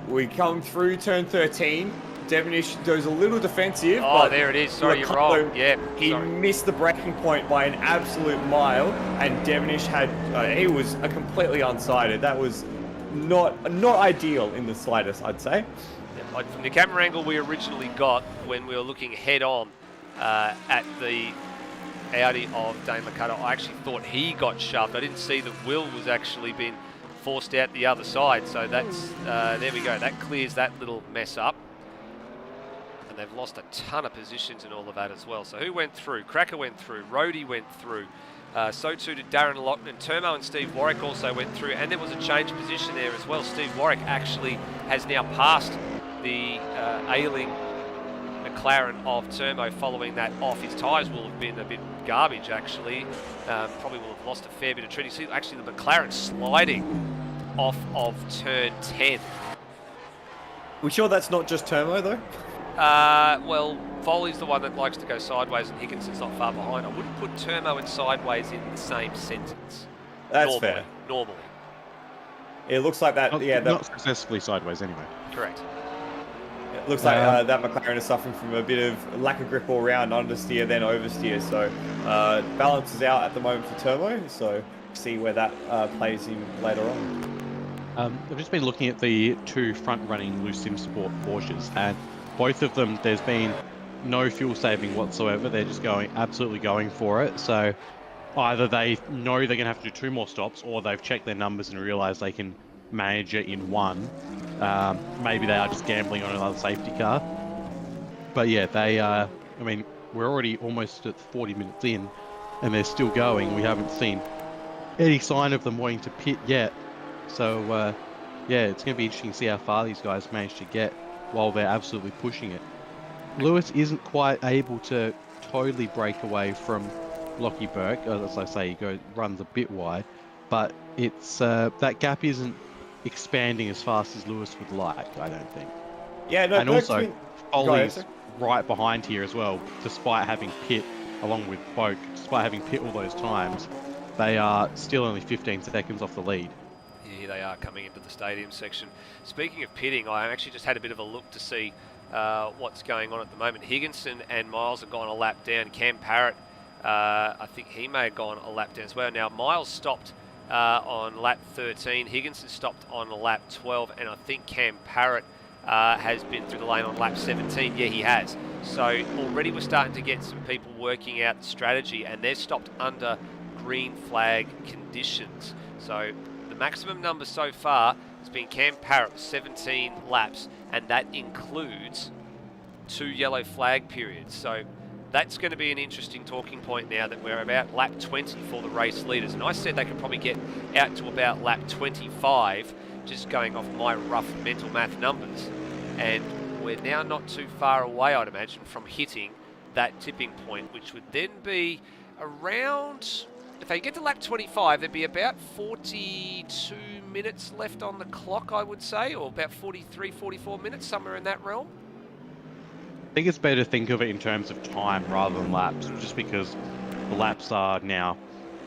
We come through turn 13. Devonish goes a little defensive. Oh, there it is. Sorry, you're wrong. Yeah, he missed the braking point by an absolute mile, and Devonish he was completely unsighted. That was not ideal in the slightest, I'd say. Yeah, from the camera angle we originally got when we were looking head on at the Audi of Dane Liccardo, I actually thought he got shoved. I didn't see that Will was actually being forced out the other side. So that's there we go. That clears that little mess up. And they've lost a ton of positions in all of that as well. So who went through? Cracker went through. Rhodey went through. So too did Darren Loughnane. Turmo and Steve Warwick also went through. And there was a change of position there as well. Steve Warwick actually has now passed the ailing McLaren of Turmo following that off. His tyres will have been a bit garbage actually. Probably will have lost a fair bit of tread. You see actually the McLaren sliding off of turn 10. We sure that's not just Turmo though? Well, Foley's the one that likes to go sideways and Higginson's not far behind. I wouldn't put Turmo and sideways in the same sentence. That's fair. Normally. It looks like that, not successfully sideways anyway. Correct. It looks like that McLaren is suffering from a bit of lack of grip all round, understeer then oversteer. So balance is out at the moment for Turmo. So see where that plays in later on. I've just been looking at the two front-running Loose Sim Sport Porsches, and both of them, there's been no fuel saving whatsoever. They're just absolutely going for it. So either they know they're going to have to do 2 more stops, or they've checked their numbers and realised they can manage it in 1. Maybe they are just gambling on another safety car. But yeah, I mean, we're already almost at 40 minutes in, and they're still going. We haven't seen any sign of them wanting to pit yet. So yeah, it's going to be interesting to see how far these guys manage to get while they're absolutely pushing it. Lewis isn't quite able to totally break away from Lockie Burke. As I say, he runs a bit wide, but it's that gap isn't expanding as fast as Lewis would like, I don't think. Yeah, no, and also, Foley's Foley's right behind here as well, despite having pit, along with Boak, despite having pit all those times, they are still only 15 seconds off the lead. Here they are coming into the stadium section. Speaking of pitting, I actually just had a bit of a look to see what's going on at the moment. Higginson and Miles have gone a lap down. Cam Parrott, I think he may have gone a lap down as well. Now, Miles stopped on lap 13. Higginson stopped on lap 12. And I think Cam Parrott has been through the lane on lap 17. Yeah, he has. So already we're starting to get some people working out the strategy, and they're stopped under green flag conditions. So the maximum number so far has been Cam Parrott, 17 laps, and that includes 2 yellow flag periods. So that's going to be an interesting talking point now that we're about lap 20 for the race leaders. And I said they could probably get out to about lap 25, just going off my rough mental math numbers. And we're now not too far away, I'd imagine, from hitting that tipping point, which would then be around... If they get to lap 25, there'd be about 42 minutes left on the clock, I would say, or about 43, 44 minutes, somewhere in that realm. I think it's better to think of it in terms of time rather than laps, just because the laps are now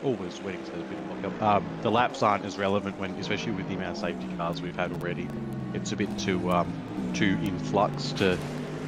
always waiting to a bit of lockup. The laps aren't as relevant when, especially with the amount of safety cars we've had already. It's a bit too in flux to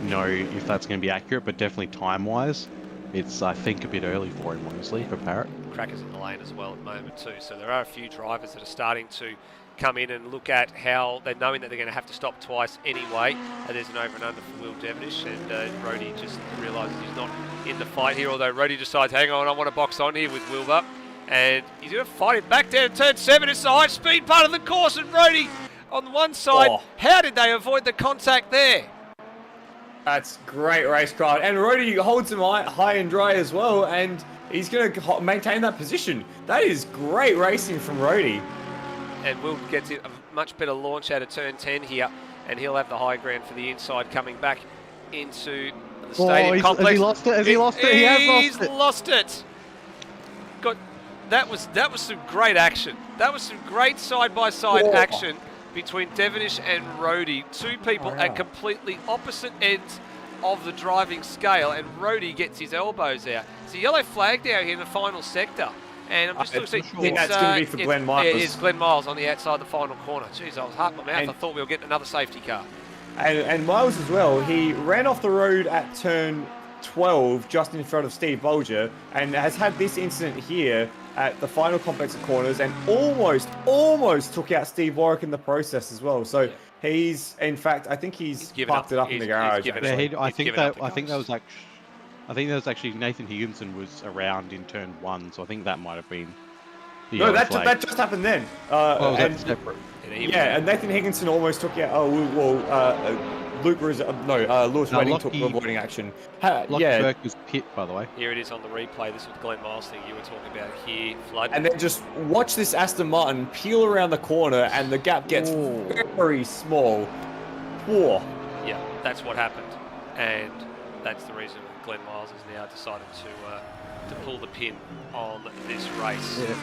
know if that's going to be accurate, but definitely time-wise, it's, I think, a bit early for him, honestly, for Parrott. Crackers in the lane as well at the moment too, so there are a few drivers that are starting to come in and look at how they're knowing that they're going to have to stop twice anyway. There's an over and under for Will Devenish, and Rhodey just realises he's not in the fight here, although Rhodey decides, hang on, I want to box on here with Wilbur, and he's going to fight it back down turn 7. It's the high speed part of the course, and Rhodey on the one side. How did they avoid the contact there? That's great racecraft, and Rhodey holds him high and dry as well, and he's going to maintain that position. That is great racing from Rhodey. And Will gets a much better launch out of turn 10 here, and he'll have the high ground for the inside coming back into the stadium complex. Has he lost it? Has he lost it? He has lost it. He's lost it. That was some great action. That was some great side-by-side action between Devenish and Rhodey. Two people at completely opposite ends of the driving scale, and Rhodey gets his elbows out. It's a yellow flag down here in the final sector, and I'm just looking to see. That's going to be for Glenn Miles. Yeah, it is Glenn Miles on the outside of the final corner. Jeez, I was hard in my mouth. I thought we were getting another safety car. And Miles as well, he ran off the road at turn 12, just in front of Steve Bolger, and has had this incident here at the final complex of corners, and almost took out Steve Warwick in the process as well. So he's, in fact, I think he's parked it up in the garage. I think that was actually Nathan Higginson was around in turn 1, so I think that might have been. No, that just happened then. That's separate. Yeah, and Nathan Higginson almost took out. Luke Rosella, Lewis Wedding took the avoiding action. Burke was pit, by the way. Here it is on the replay. This was the Glenn Miles thing you were talking about here, Flood. And then just watch this Aston Martin peel around the corner, and the gap gets very small. Whoa. Yeah, that's what happened, and that's the reason Glenn Miles has now decided to pull the pin on this race. Yeah.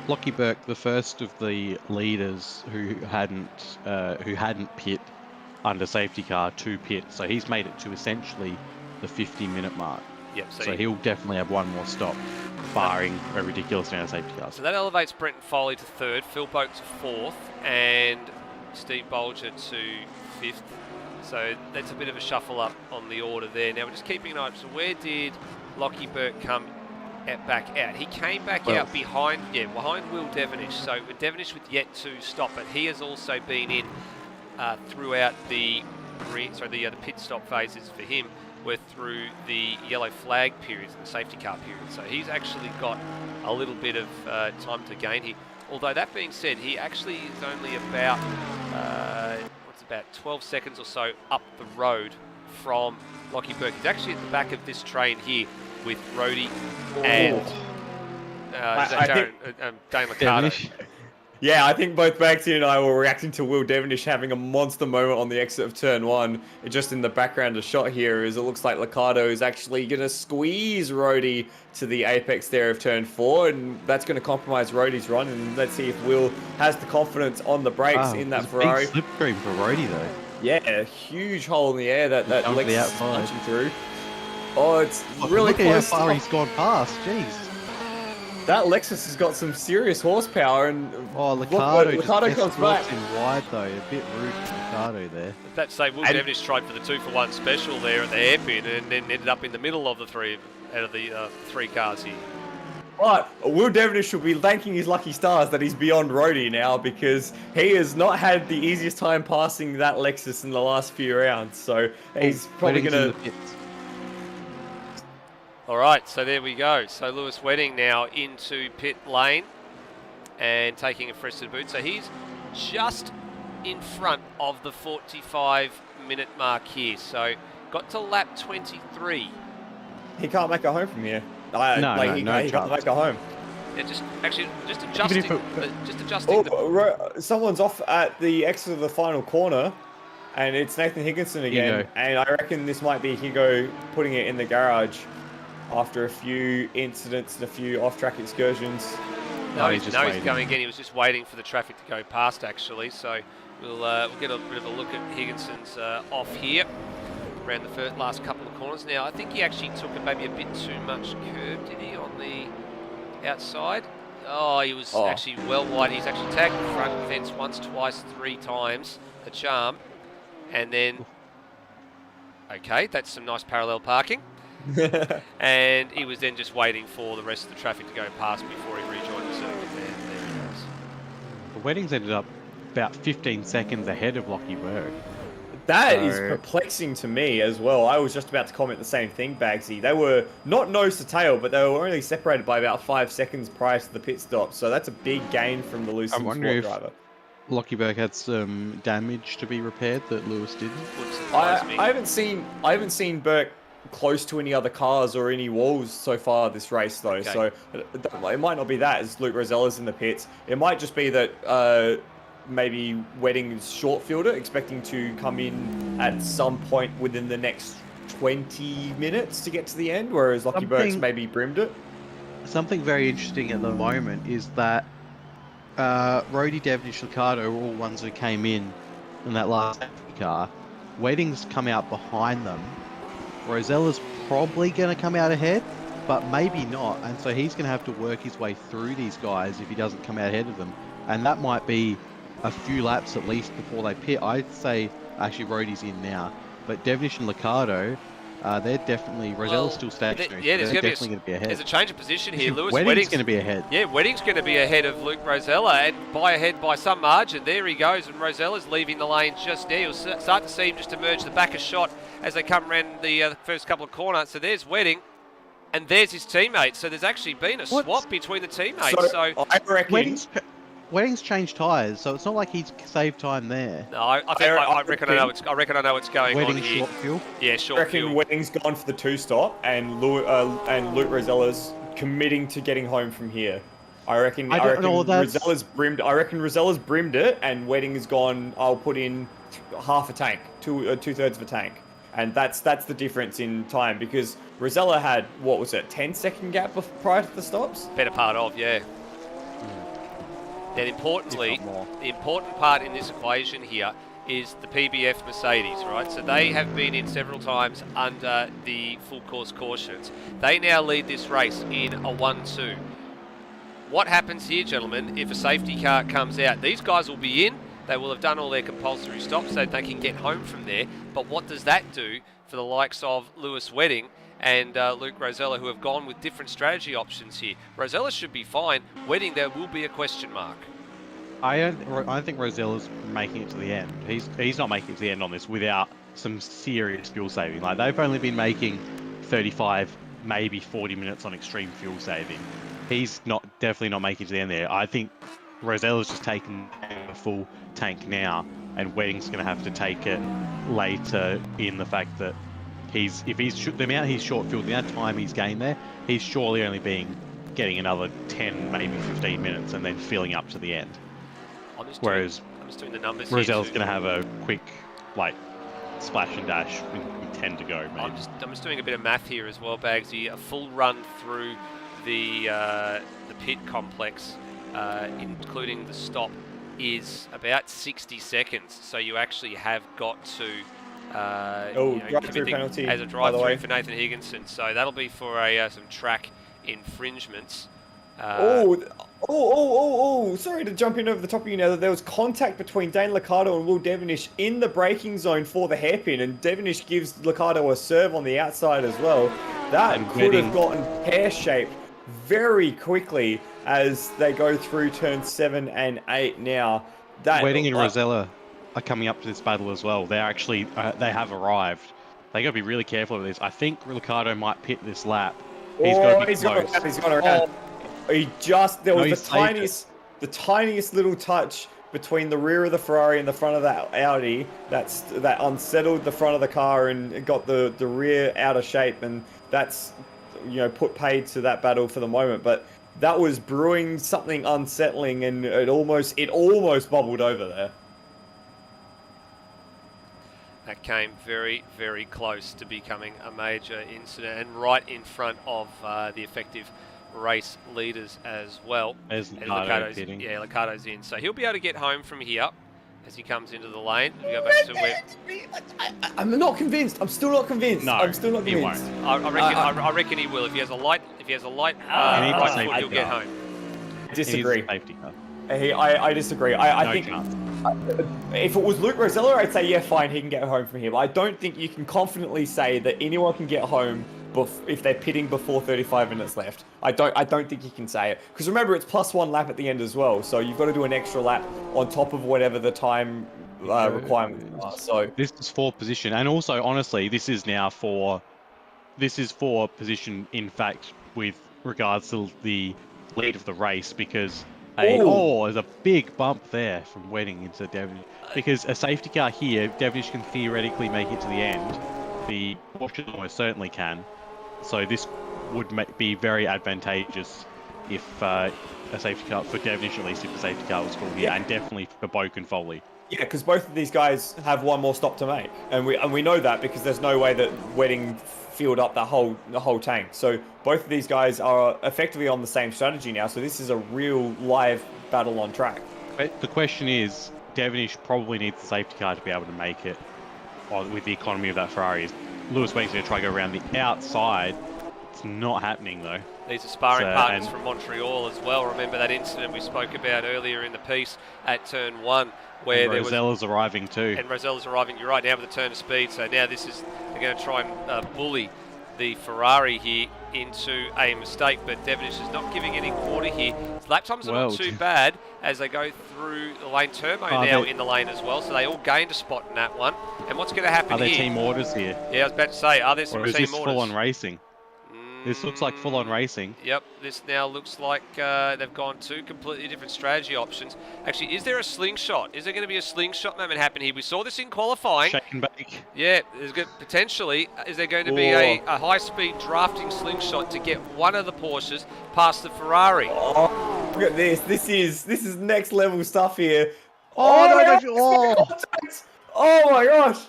Lockie Burke, the first of the leaders who hadn't pit under safety car to pit, so he's made it to essentially the 50-minute mark. Yep, so he'll definitely have one more stop, barring a ridiculous amount of safety cars. So that elevates Brenton Foley to 3rd, Phil Boak to 4th, and Steve Bolger to 5th. So that's a bit of a shuffle up on the order there. Now we're just keeping an eye. So where did Lockie Burke come back out. He came back out behind Will Devonish. So Devonish with yet to stop, but he has also been in throughout the pit stop phases for him. We're through the yellow flag periods and the safety car period. So he's actually got a little bit of time to gain here. Although that being said, he actually is only about, about 12 seconds or so up the road from Lockie Burke. He's actually at the back of this train here with Rhodey and Dane Liccardo. Yeah, I think both Bagsy and I were reacting to Will Devonish having a monster moment on the exit of turn 1. Just in the background, a shot here is it looks like Liccardo is actually going to squeeze Rhodey to the apex there of turn 4, and that's going to compromise Rhodey's run. And let's see if Will has the confidence on the brakes in that Ferrari. Big slipstream for Rhodey though. Yeah, a huge hole in the air that Lexus is punching through. Oh, it's really look close. Look how far he's gone past. Jeez. That Lexus has got some serious horsepower, and Liccardo comes back. In wide though, a bit rude for Liccardo there. That's say Will Devonish tried for the 2-for-1 special there at the hairpin, and then ended up in the middle of the three out of the 3 cars here. But Will Devonish should be thanking his lucky stars that he's beyond Rhodey now, because he has not had the easiest time passing that Lexus in the last few rounds. So he's probably going to. All right, so there we go. So Lewis Wedding now into pit lane and taking a fresh to the boot. So he's just in front of the 45-minute mark here. So got to lap 23. He can't make it home from here. He can't make it home. Yeah, just adjusting. Someone's off at the exit of the final corner, and it's Nathan Higginson again. And I reckon this might be Higo putting it in the garage after a few incidents and a few off-track excursions. No, he's going again. He was just waiting for the traffic to go past, actually. So we'll get a bit of a look at Higginson's off here around the last couple of corners. Now, I think he actually took maybe a bit too much curve, did he, on the outside? Oh, he was actually well wide. He's actually tagged the front fence once, twice, 3 times, a charm. And then, okay, that's some nice parallel parking. And he was then just waiting for the rest of the traffic to go past before he rejoined the circuit there. There he goes. The Weddings ended up about 15 seconds ahead of Lockie Berg. That is perplexing to me as well. I was just about to comment the same thing, Bagsy. They were not nose to tail, but they were only separated by about 5 seconds prior to the pit stop. So that's a big gain from the Lucid Sport driver. Lockie Berg had some damage to be repaired that Lewis didn't. I haven't seen Berg close to any other cars or any walls so far this race though. Okay. So it might not be that as Luke Rosella's in the pits. It might just be that maybe Wedding's short fielder expecting to come in at some point within the next 20 minutes to get to the end, whereas Lockie Berg's maybe brimmed it. Something very interesting at the moment is that Rhodey, Devonish, Liccardo are all ones who came in that last car. Wedding's come out behind them. Rosella's probably going to come out ahead, but maybe not. And so he's going to have to work his way through these guys if he doesn't come out ahead of them. And that might be a few laps at least before they pit. I'd say actually Rhodey's in now, but Devonish and Liccardo, they're definitely, Rosella's still stationary. Yeah, there's definitely going to be ahead. There's a change of position here. Wedding's going to be ahead. Yeah, Wedding's going to be ahead of Luke Rosella and ahead by some margin. There he goes, and Rosella's leaving the lane just there. You'll start to see him just emerge the back of shot as they come around the first couple of corners. So there's Wedding, and there's his teammate. So there's actually been a swap between the teammates. So I reckon Wedding's changed tyres, so it's not like he's saved time there. No, I reckon I know what's going on here. Short fuel? Yeah, short fuel. I reckon Wedding's gone for the 2-stop, and Luke Rosella's committing to getting home from here. I reckon Rosella's brimmed. I reckon Rosella's brimmed it, and Wedding has gone. I'll put in half a tank, 2/3 of a tank, and that's the difference in time because Rosella had 10-second gap prior to the stops. Better part of Then importantly, the important part in this equation here is the PBF Mercedes, right? So they have been in several times under the full course cautions. They now lead this race in a 1-2. What happens here, gentlemen, if a safety car comes out? These guys will be in. They will have done all their compulsory stops so they can get home from there. But what does that do for the likes of Lewis Wedding and Luke Rosella, who have gone with different strategy options here. Rosella should be fine. Wedding, there will be a question mark. I don't think Rosella's making it to the end. He's not making it to the end on this without some serious fuel saving. Like, they've only been making 35, maybe 40 minutes on extreme fuel saving. He's definitely not making it to the end there. I think Rosella's just taken a full tank now, and Wedding's going to have to take it later, in the fact that the amount he's short fueled, the amount of time he's gained there, he's surely only getting another 10, maybe 15 minutes and then filling up to the end. Whereas I'm just doing the numbers. Rosella's going to have a quick, like, splash and dash with 10 to go, maybe. I'm just doing a bit of math here as well, Bagsy. A full run through the pit complex, including the stop, is about 60 seconds. So you actually have got to drive-through penalty as a drive-through for Nathan Higginson. So that'll be for some track infringements. Sorry to jump in over the top of you now. There was contact between Dane Liccardo and Will Devonish in the braking zone for the hairpin, and Devonish gives Liccardo a serve on the outside as well. That could have gotten pear-shaped very quickly as they go through turns 7 and 8 now. Wedding and Rosella are coming up to this battle as well. They're actually, they have arrived. They got to be really careful of this. I think Liccardo might pit this lap. He's got to be close. He's gone around. There was the tiniest little touch between the rear of the Ferrari and the front of that Audi that unsettled the front of the car and got the rear out of shape, and that's put paid to that battle for the moment. But that was brewing something unsettling, and it almost bubbled over there. That came very, very close to becoming a major incident, and right in front of the effective race leaders as well. There's Liccardo's hitting. Yeah, Liccardo's in. So he'll be able to get home from here as he comes into the lane. We go back to where... I'm not convinced. I'm still not convinced. No, I'm still not convinced. He won't. I reckon he will. If he has a light right foot, he'll get home. Disagree. Safety car. I disagree. I think chance. If it was Luke Rosella, I'd say, yeah, fine, he can get home from here. But I don't think you can confidently say that anyone can get home if they're pitting before 35 minutes left. I don't think you can say it. Because remember, it's +1 lap at the end as well. So you've got to do an extra lap on top of whatever the time requirements are. So this is for position. And also, honestly, this is for position, in fact, with regards to the lead of the race, because there's a big bump there from Wedding into Devonish. Because a safety car here, Devonish can theoretically make it to the end. The Porsche almost certainly can. So this would be very advantageous if a safety car, for Devonish at least, if the safety car was called here, and definitely for Boak and Foley. Yeah, because both of these guys have one more stop to make, and we know that because there's no way that Wedding filled up the whole tank. So both of these guys are effectively on the same strategy now. So this is a real live battle on track. But the question is, Devonish probably needs the safety car to be able to make it with the economy of that Ferrari. Lewis Wedding's going to try to go around the outside. It's not happening though. These are sparring partners from Montreal as well. Remember that incident we spoke about earlier in the piece at turn 1, where Rosella's arriving too. And Rosella's arriving, you're right, now with the turn of speed. So now they're going to try and bully the Ferrari here into a mistake, but Devonish is not giving any quarter here. Lap times are not too bad as they go through the lane. Turbo now in the lane as well, so they all gained a spot in that one. And what's going to happen here? Are there team orders here? Yeah, I was about to say, are there some team orders? Or is this full-on racing? This looks like full-on racing. Yep, this now looks like they've gone 2 completely different strategy options. Actually, is there a slingshot? Is there going to be a slingshot moment happen here? We saw this in qualifying. Shake and bake. Yeah, there's potentially. Is there going to be a high-speed drafting slingshot to get one of the Porsches past the Ferrari? Oh, look at this. This is next level stuff here. Oh my gosh.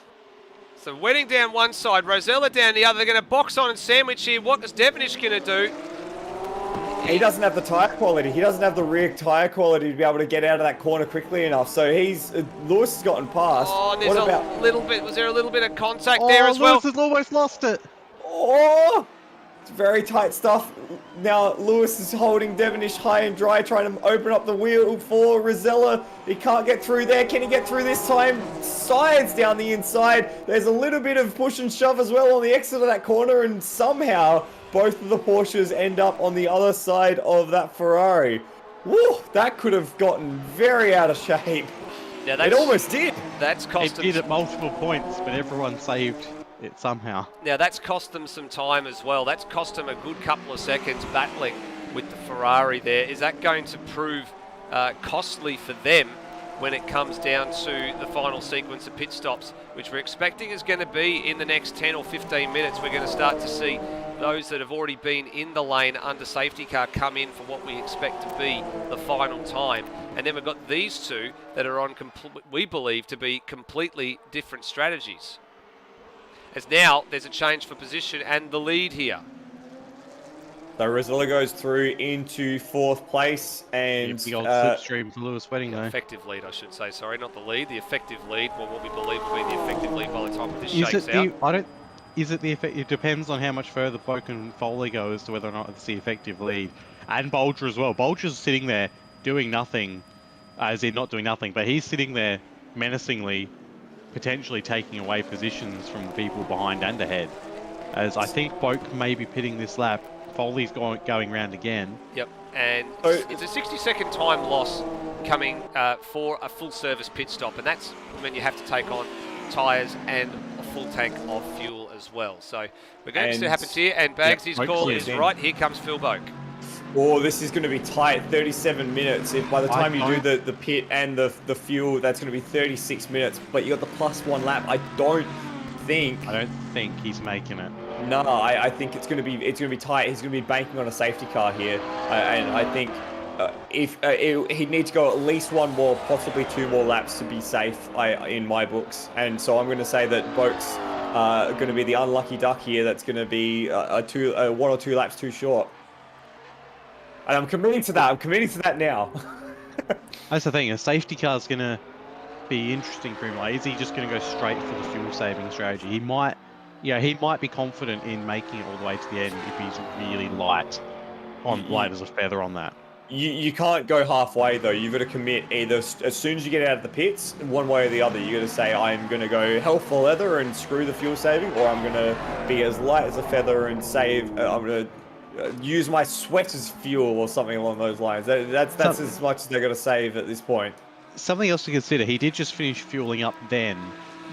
So Wedding down one side, Rosella down the other. They're going to box on and sandwich here. What is Devonish going to do? He doesn't have the tyre quality. He doesn't have the rear tyre quality to be able to get out of that corner quickly enough. So Lewis has gotten past. Oh, and there's was there a little bit of contact there as well? Lewis has almost lost it. Oh, Very tight stuff. Now Lewis is holding Devonish high and dry, trying to open up the wheel for Rosella. He can't get through there. Can he get through this time? Sides down the inside. There's a little bit of push and shove as well on the exit of that corner, and somehow both of the Porsches end up on the other side of that Ferrari. Woo, that could have gotten very out of shape. Yeah, it almost did. That's cost It did at multiple points, but everyone saved it somehow. Now that's cost them some time as well. That's cost them a good couple of seconds battling with the Ferrari there. Is that going to prove costly for them when it comes down to the final sequence of pit stops, which we're expecting is going to be in the next 10 or 15 minutes? We're going to start to see those that have already been in the lane under safety car come in for what we expect to be the final time. And then we've got these two that are on, we believe, to be completely different strategies. As now, there's a change for position and the lead here. So Rosella goes through into 4th place, and big old slipstream for Lewis Wedding, though. Effective lead, I should say. Sorry, not the lead. The effective lead. Well, what we believe will be the effective lead by the time this shakes out. Is it the effect? It depends on how much further Boak and Foley go as to whether or not it's the effective lead. And Bolger as well. Bolger's sitting there doing nothing, as in not doing nothing, but he's sitting there menacingly, potentially taking away positions from the people behind and ahead. As I think Boak may be pitting this lap. Foley's going round again. Yep, and it's a 60-second time loss coming for a full-service pit stop, and that's when you have to take on tyres and a full tank of fuel as well. So we're going to see what happens here, and Bagsy's call is right. Here comes Phil Boak. Oh, this is going to be tight. 37 minutes. If by the time you do the pit and the fuel, that's going to be 36 minutes. But you got the +1 lap. I don't think he's making it. No, I think it's going to be tight. He's going to be banking on a safety car here, and I think he'd need to go at least one more, possibly 2 more laps to be safe. In my books, and so I'm going to say that Boak's going to be the unlucky duck here. That's going to be 1 or 2 laps too short. And I'm committing to that. I'm committing to that now. That's the thing. A safety car is going to be interesting for him. Like, is he just going to go straight for the fuel saving strategy? He might be confident in making it all the way to the end if he's really light as a feather on that. You can't go halfway though. You've got to commit either as soon as you get out of the pits, one way or the other. You got to say, I'm going to go hell for leather and screw the fuel saving, or I'm going to be as light as a feather and save. I'm going to use my sweat as fuel or something along those lines. That's as much as they're going to save at this point. Something else to consider. He did just finish fueling up then,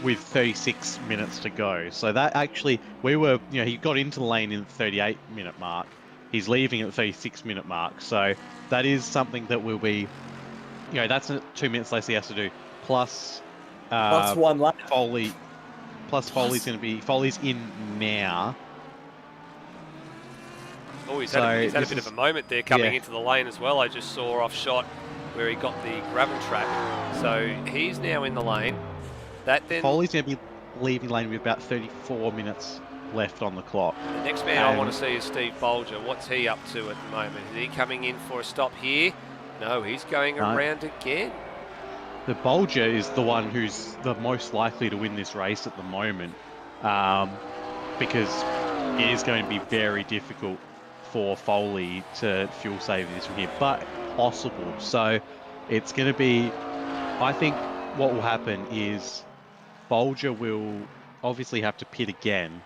with 36 minutes to go. So that actually, he got into the lane in the 38-minute mark. He's leaving at the 36-minute mark. So that is something that will be, that's 2 minutes less he has to do. Plus 1 lap. Foley's Foley's in now. Oh, he's had a bit of a moment there coming into the lane as well. I just saw off shot where he got the gravel trap. So he's now in the lane. Foley's going to be leaving lane with about 34 minutes left on the clock. The next man I want to see is Steve Bolger. What's he up to at the moment? Is he coming in for a stop here? No, he's going around again. The Bolger is the one who's the most likely to win this race at the moment, because it is going to be very difficult for Foley to fuel save this from here, but possible. So it's going to be, I think what will happen is Bolger will obviously have to pit again,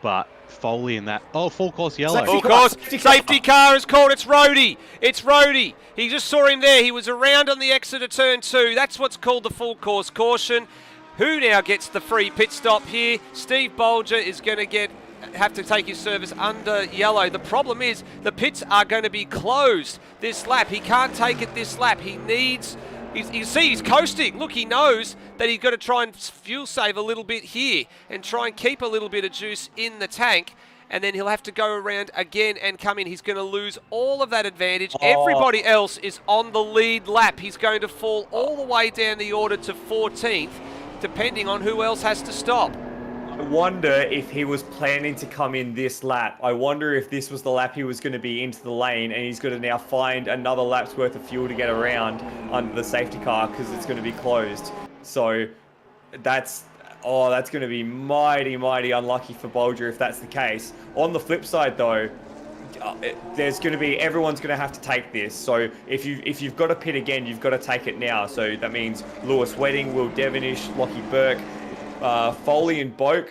but Foley in that... Oh, full course yellow. Full course. Safety car is called. It's Rhodey. It's Rhodey. He just saw him there. He was around on the exit of turn 2. That's what's called the full course caution. Who now gets the free pit stop here? Steve Bolger is going to have to take his service under yellow. The problem is the pits are going to be closed this lap. He can't take it this lap. He needs... You see, he's coasting. Look, he knows that he's got to try and fuel save a little bit here and try and keep a little bit of juice in the tank, and then he'll have to go around again and come in. He's going to lose all of that advantage. Everybody else is on the lead lap. He's going to fall all the way down the order to 14th, depending on who else has to stop. I wonder if he was planning to come in this lap. I wonder if this was the lap he was going to be into the lane, and he's going to now find another lap's worth of fuel to get around under the safety car because it's going to be closed. So that's Oh, that's going to be mighty, mighty unlucky for Bolger if that's the case. On the flip side, though, there's going to be everyone's going to have to take this. So if you've got to pit again, you've got to take it now. So that means Lewis Wedding, Will Devonish, Lockie Burke, Foley, and Boak.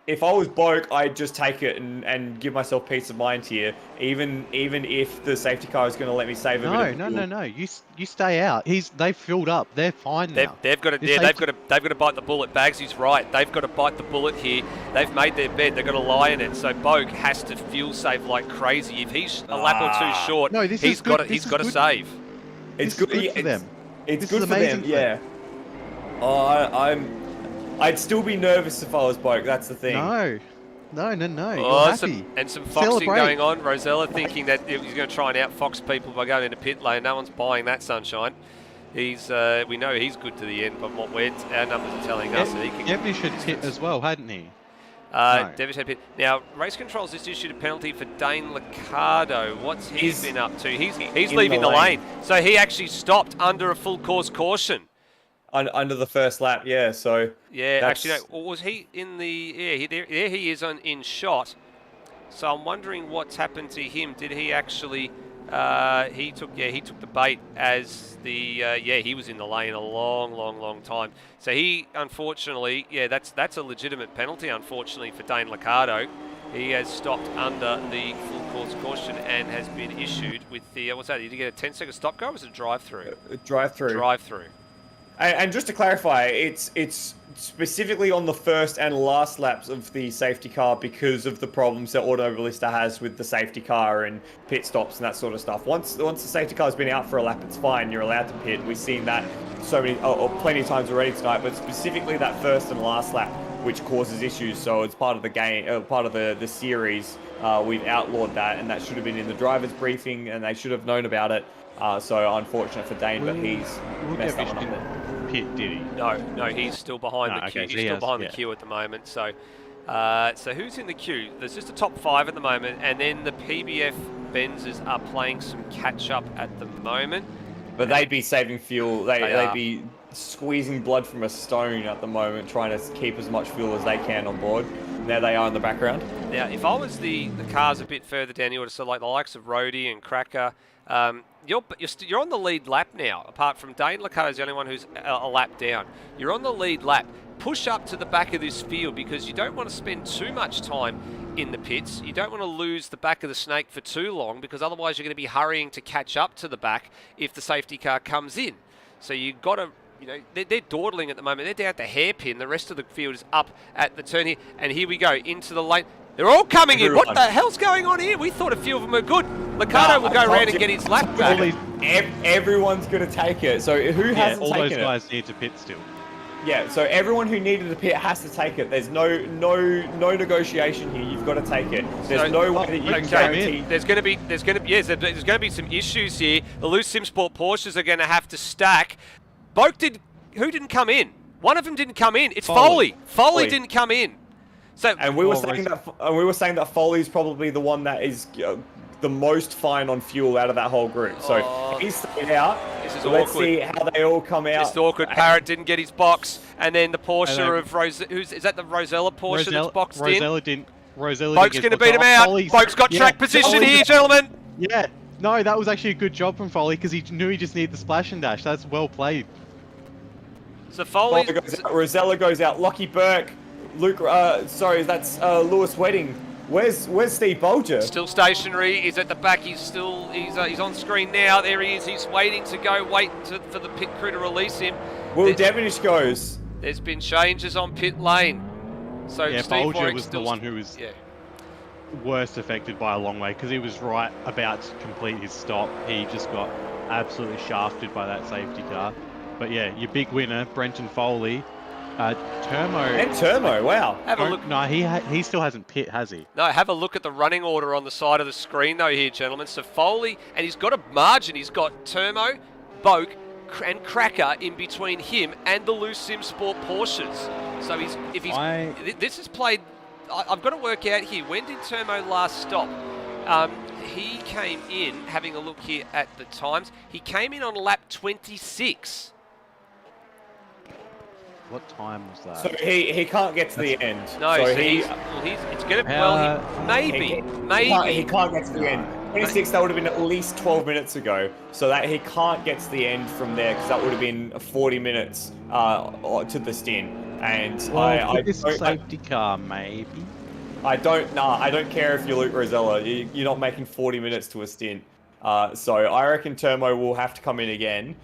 If I was Boak, I'd just take it and give myself peace of mind here, even if the safety car is going to let me save a bit of fuel. No. You stay out. They've filled up. They're fine now. They've got to bite the bullet. Bagsy's right. They've got to bite the bullet here. They've made their bed. They've got to lie in it. So Boak has to fuel save like crazy. If he's a lap or two short, he's got to save. It's good for them. It's good for them. Yeah. Oh, I'd still be nervous if I was Boak. That's the thing. No. Oh, You're happy. Some foxing going on. Rosella thinking that he's going to try and outfox people by going into pit lane. No one's buying that sunshine. We know he's good to the end, but what our numbers are telling us that he can. Devonish had pit as well, hadn't he? Devonish had pit. Now, Race Control's just issued a penalty for Dane Liccardo. What's he been up to? He's leaving the lane. So he actually stopped under a full course caution. Under the first lap, yeah. So actually, no. Was he in the? Yeah, there he is in shot. So I'm wondering what's happened to him. Did he actually? He took the bait as the. He was in the lane a long time. So he unfortunately, that's a legitimate penalty. Unfortunately for Dane Liccardo, he has stopped under the full course caution and has been issued with the what's that? Did he get a 10-second stop go? Or was it a drive-through? Drive-through. And just to clarify, it's specifically on the first and last laps of the safety car because of the problems that Automobilista has with the safety car and pit stops and that sort of stuff. Once the safety car's been out for a lap, it's fine. You're allowed to pit. We've seen that plenty of times already tonight, but specifically that first and last lap, which causes issues. So it's part of the game, part of the series. We've outlawed that, and that should have been in the driver's briefing, and they should have known about it. So unfortunate for Dane, but he's messed that one up there. Pit, did he? No, he's still behind the queue. He's still behind the queue at the moment. So, so who's in the queue? There's just a top 5 at the moment, and then the PBF Benzers are playing some catch up at the moment. But they'd be saving fuel. They'd be squeezing blood from a stone at the moment, trying to keep as much fuel as they can on board. There they are in the background. Now, if I was the cars a bit further down, you would have said like the likes of Rhodey and Cracker. You're on the lead lap now. Apart from Dane Liccardo is the only one who's a lap down. You're on the lead lap. Push up to the back of this field because you don't want to spend too much time in the pits. You don't want to lose the back of the snake for too long because otherwise you're going to be hurrying to catch up to the back if the safety car comes in. So you've got to, they're dawdling at the moment. They're down at the hairpin. The rest of the field is up at the turn here. And here we go into the lane. They're all coming in. What the hell's going on here? We thought a few of them were good. Liccardo will go around and get his lap back. Everyone's going to take it. So who hasn't taken it? All those guys need to pit still. Yeah, so everyone who needed to pit has to take it. There's no negotiation here. You've got to take it. There's no way that you can guarantee. There's going to be some issues here. The loose SimSport Porsches are going to have to stack. Who didn't come in? One of them didn't come in. It's Foley. Foley didn't come in. So we were saying that Foley's probably the one that is the most fine on fuel out of that whole group. So he's stayed out. This is Let's awkward. see how they all come out. It's awkward. Parrot didn't get his box, and then the Porsche of is that the Rosella Porsche that's boxed in? Rosella Boak's going to beat him out. Boak's got track position here, gentlemen. Yeah. No, that was actually a good job from Foley because he knew he just needed the splash and dash. That's well played. So Foley goes out, Rosella goes out. Lockie Burke. Luke, that's Lewis Wedding. Where's Steve Bolger? Still stationary. He's at the back. He's on screen now. There he is. He's waiting to go. For the pit crew to release him. Will Devonish goes. There's been changes on pit lane. So yeah, Steve Bolger was the one who was worst affected by a long way because he was right about to complete his stop. He just got absolutely shafted by that safety car. But yeah, your big winner, Brenton Foley. Turmo, wow. Have a look. No, he still hasn't pit, has he? No, have a look at the running order on the side of the screen though here, gentlemen. So Foley, and he's got a margin. He's got Turmo, Boak, and Cracker in between him and the loose SimSport Porsches. So this is played. I've got to work out here. When did Turmo last stop? He came in, having a look here at the times. He came in on lap 26. What time was that? So he can't get to the end. No, so so he it's going to, maybe. he can't get to the end. 26, that would have been at least 12 minutes ago. So that he can't get to the end from there because that would have been 40 minutes to the stint. And Well, this safety car, maybe. I don't care if you're Luke Rosella. You're not making 40 minutes to a stint. So I reckon Turmo will have to come in again.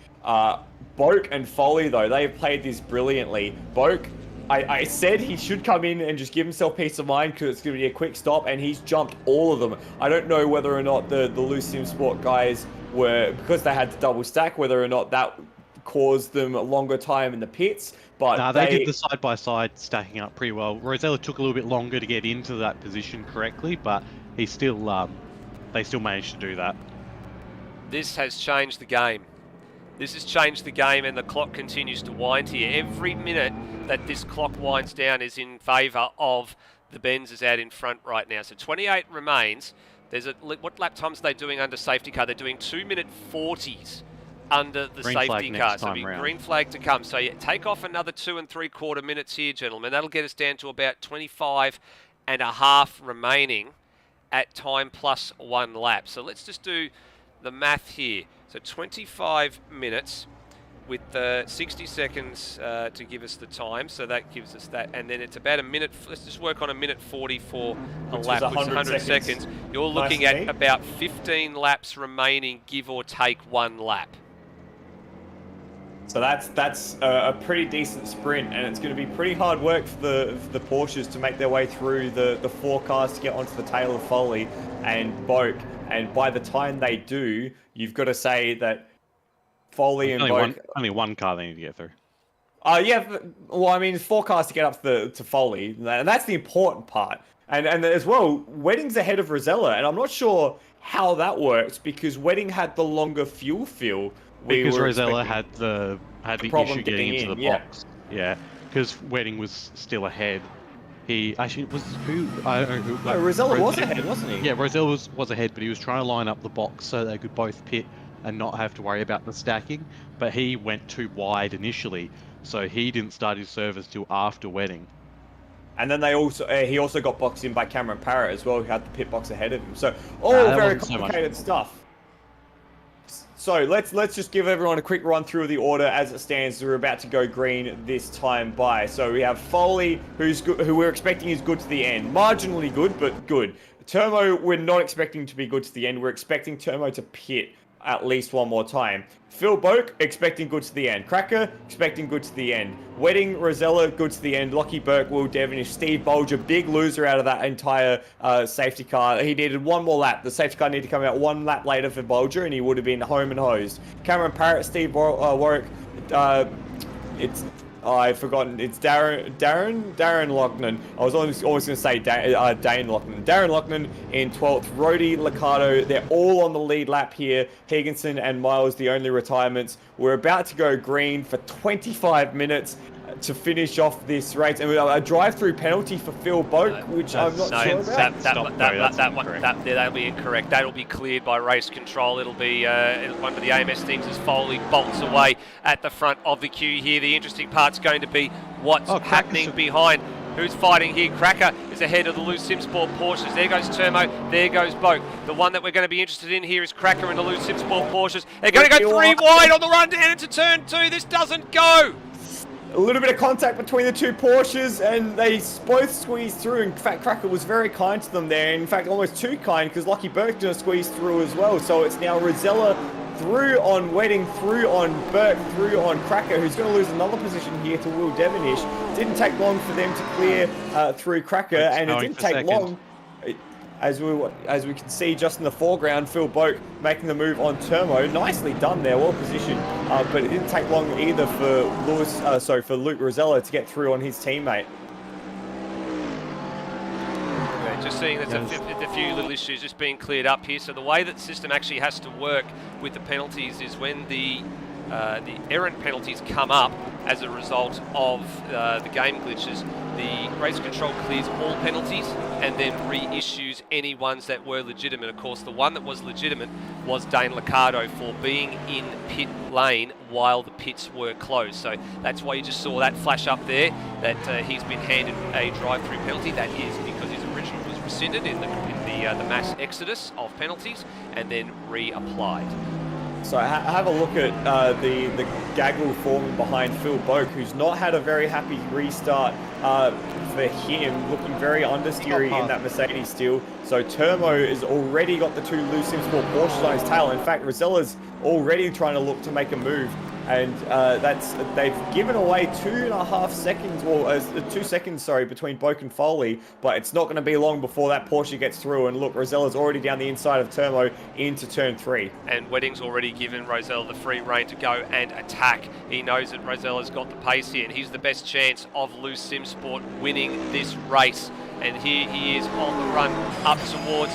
Boak and Foley, though, they've played this brilliantly. Boak, I said he should come in and just give himself peace of mind because it's going to be a quick stop, and he's jumped all of them. I don't know whether or not the Loose Sim Sport guys were, because they had to double stack, whether or not that caused them a longer time in the pits. But they did the side-by-side stacking up pretty well. Rosella took a little bit longer to get into that position correctly, but he still, they still managed to do that. This has changed the game. This has changed the game, and the clock continues to wind here. Every minute that this clock winds down is in favour of the Benzes out in front right now. So 28 remains. There's what lap times are they doing under safety car? They're doing 2-minute 40s under the safety car. So green flag to come. So yeah, take off another 2 3/4 minutes here, gentlemen. That'll get us down to about 25 and a half remaining at time plus 1 lap. So let's just do the math here. So 25 minutes with 60 seconds to give us the time. So that gives us that. And then it's about a minute. Let's just work on a minute 40 for a lap, which is 100 seconds. You're looking at about 15 laps remaining, give or take 1 lap. So that's a pretty decent sprint, and it's going to be pretty hard work for the Porsches to make their way through the forecast to get onto the tail of Foley and Boak. And by the time they do, you've got to say that Foley and Boak... Only one car they need to get through. Yeah, well, I mean, it's forecast to get up to Foley, and that's the important part. And as well, Wedding's ahead of Rosella, and I'm not sure how that works, because Wedding had the longer fuel fill. Because Rosella had the issue getting into the box. Yeah, because Wedding was still ahead. He actually was I don't know who. No, Rosella was ahead, wasn't he? Yeah, Rosella was ahead, but he was trying to line up the box so they could both pit and not have to worry about the stacking. But he went too wide initially, so he didn't start his service till after Wedding. And then he also got boxed in by Cameron Parrott as well, who had the pit box ahead of him. So very complicated stuff. So let's just give everyone a quick run through of the order as it stands. We're about to go green this time by. So we have Foley, who we're expecting is good to the end. Marginally good, but good. Turmo, we're not expecting to be good to the end. We're expecting Turmo to pit at least one more time. Phil Boak, expecting good to the end. Cracker, expecting good to the end. Wedding, Rosella, good to the end. Lockie Burke, Will Devonish, Steve Bolger, big loser out of that entire safety car. He needed one more lap. The safety car needed to come out 1 lap later for Bolger, and he would have been home and hosed. Cameron Parrott, Steve Warwick, I've forgotten. It's Darren Loughnane. I was always going to say Dane Loughnane. Darren Loughnane in 12th. Rody Liccardo. They're all on the lead lap here. Higginson and Miles, the only retirements. We're about to go green for 25 minutes to finish off this race, and a drive-through penalty for Phil Boak, which I'm not sure about. That'll be incorrect. That'll be cleared by race control. It'll be one of the AMS things as Foley bolts away at the front of the queue here. The interesting part's going to be what's happening behind. Who's fighting here? Cracker is ahead of the Loose Sim Sport Porsches. There goes Turmo. There goes Boak. The one that we're going to be interested in here is Cracker and the Loose Sim Sport Porsches. They're going to go 3 wide on the run down into turn 2. This doesn't go. A little bit of contact between the two Porsches, and they both squeezed through. In fact, Cracker was very kind to them there. In fact, almost too kind, because Lockie Burke didn't squeeze through as well. So it's now Rosella through on Wedding, through on Burke, through on Cracker, who's going to lose another position here to Will Devonish. Didn't take long for them to clear through Cracker, and it didn't take long. As we can see just in the foreground, Phil Boak making the move on Turmo. Nicely done there, well positioned. But it didn't take long either for Luke Rosella to get through on his teammate. Okay, just seeing there's a few little issues just being cleared up here. So the way that the system actually has to work with the penalties is when the the errant penalties come up as a result of the game glitches. The race control clears all penalties and then reissues any ones that were legitimate. Of course, the one that was legitimate was Dane Liccardo for being in pit lane while the pits were closed. So that's why you just saw that flash up there, that he's been handed a drive-through penalty. That is because his original was rescinded in the mass exodus of penalties and then reapplied. So have a look at the gaggle forming behind Phil Boak, who's not had a very happy restart for him, looking very understeery in that Mercedes still. So Turmo has already got the two Loose Sport Porsches on his tail. In fact, Rosella's already trying to look to make a move. And they've given away 2.5 seconds, or 2 seconds, sorry, between Boak and Foley, but it's not going to be long before that Porsche gets through. And look, Rosella's already down the inside of Turmo into turn 3. And Wedding's already given Rosella the free rein to go and attack. He knows that Rosella's got the pace here, and he's the best chance of Loose Sim Sport winning this race. And here he is on the run up towards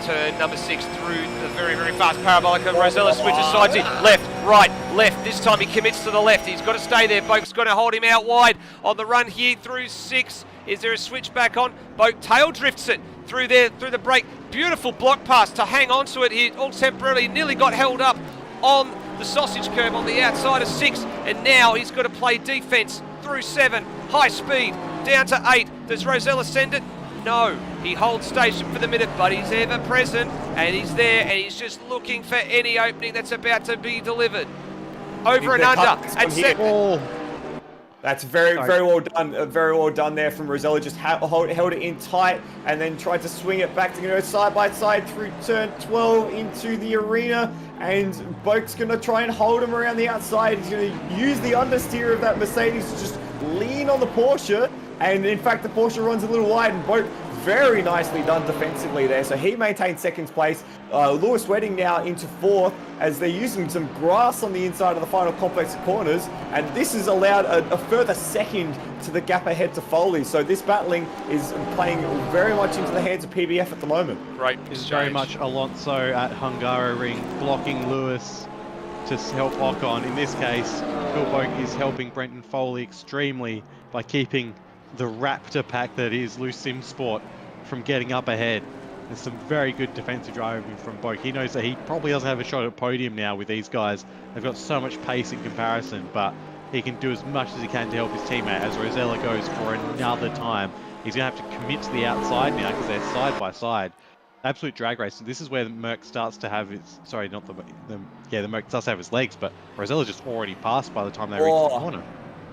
turn number 6 through the very, very fast parabolic. Rosella switches sides here. Left, right, left. This time he commits to the left. He's got to stay there. Boak's got to hold him out wide on the run here through 6. Is there a switch back on? Boak tail drifts it through there, through the break. Beautiful block pass to hang on to it here, all temporarily. Nearly got held up on the sausage curve on the outside of 6. And now he's got to play defense through 7. High speed down to 8. Does Rosella send it? No, he holds station for the minute, but he's ever present, and he's there, and he's just looking for any opening that's about to be delivered. Over and under at 7. That's very well done. Very well done there from Rosella. Just held it in tight, and then tried to swing it back to go side by side through turn 12 into the arena. And Boak's going to try and hold him around the outside. He's going to use the understeer of that Mercedes to just lean on the Porsche. And in fact, the Porsche runs a little wide, and Boak very nicely done defensively there. So he maintains second place. Lewis Wedding now into 4th as they're using some grass on the inside of the final complex of corners. And this has allowed a further second to the gap ahead to Foley. So this battling is playing very much into the hands of PBF at the moment. Great. It's very much Alonso at Hockenheimring blocking Lewis to help Ocon. In this case, Phil Boak is helping Brenton Foley extremely by keeping the raptor pack that is Loose Sim Sport from getting up ahead. There's some very good defensive driving from Boak. He knows that he probably doesn't have a shot at podium now with these guys. They've got so much pace in comparison, but he can do as much as he can to help his teammate. As Rosella goes for another time, he's going to have to commit to the outside now because they're side by side. Absolute drag race. This is where the Merc starts to have its, sorry, not the Merc starts to have his legs, but Rosella's just already passed by the time they reach the corner.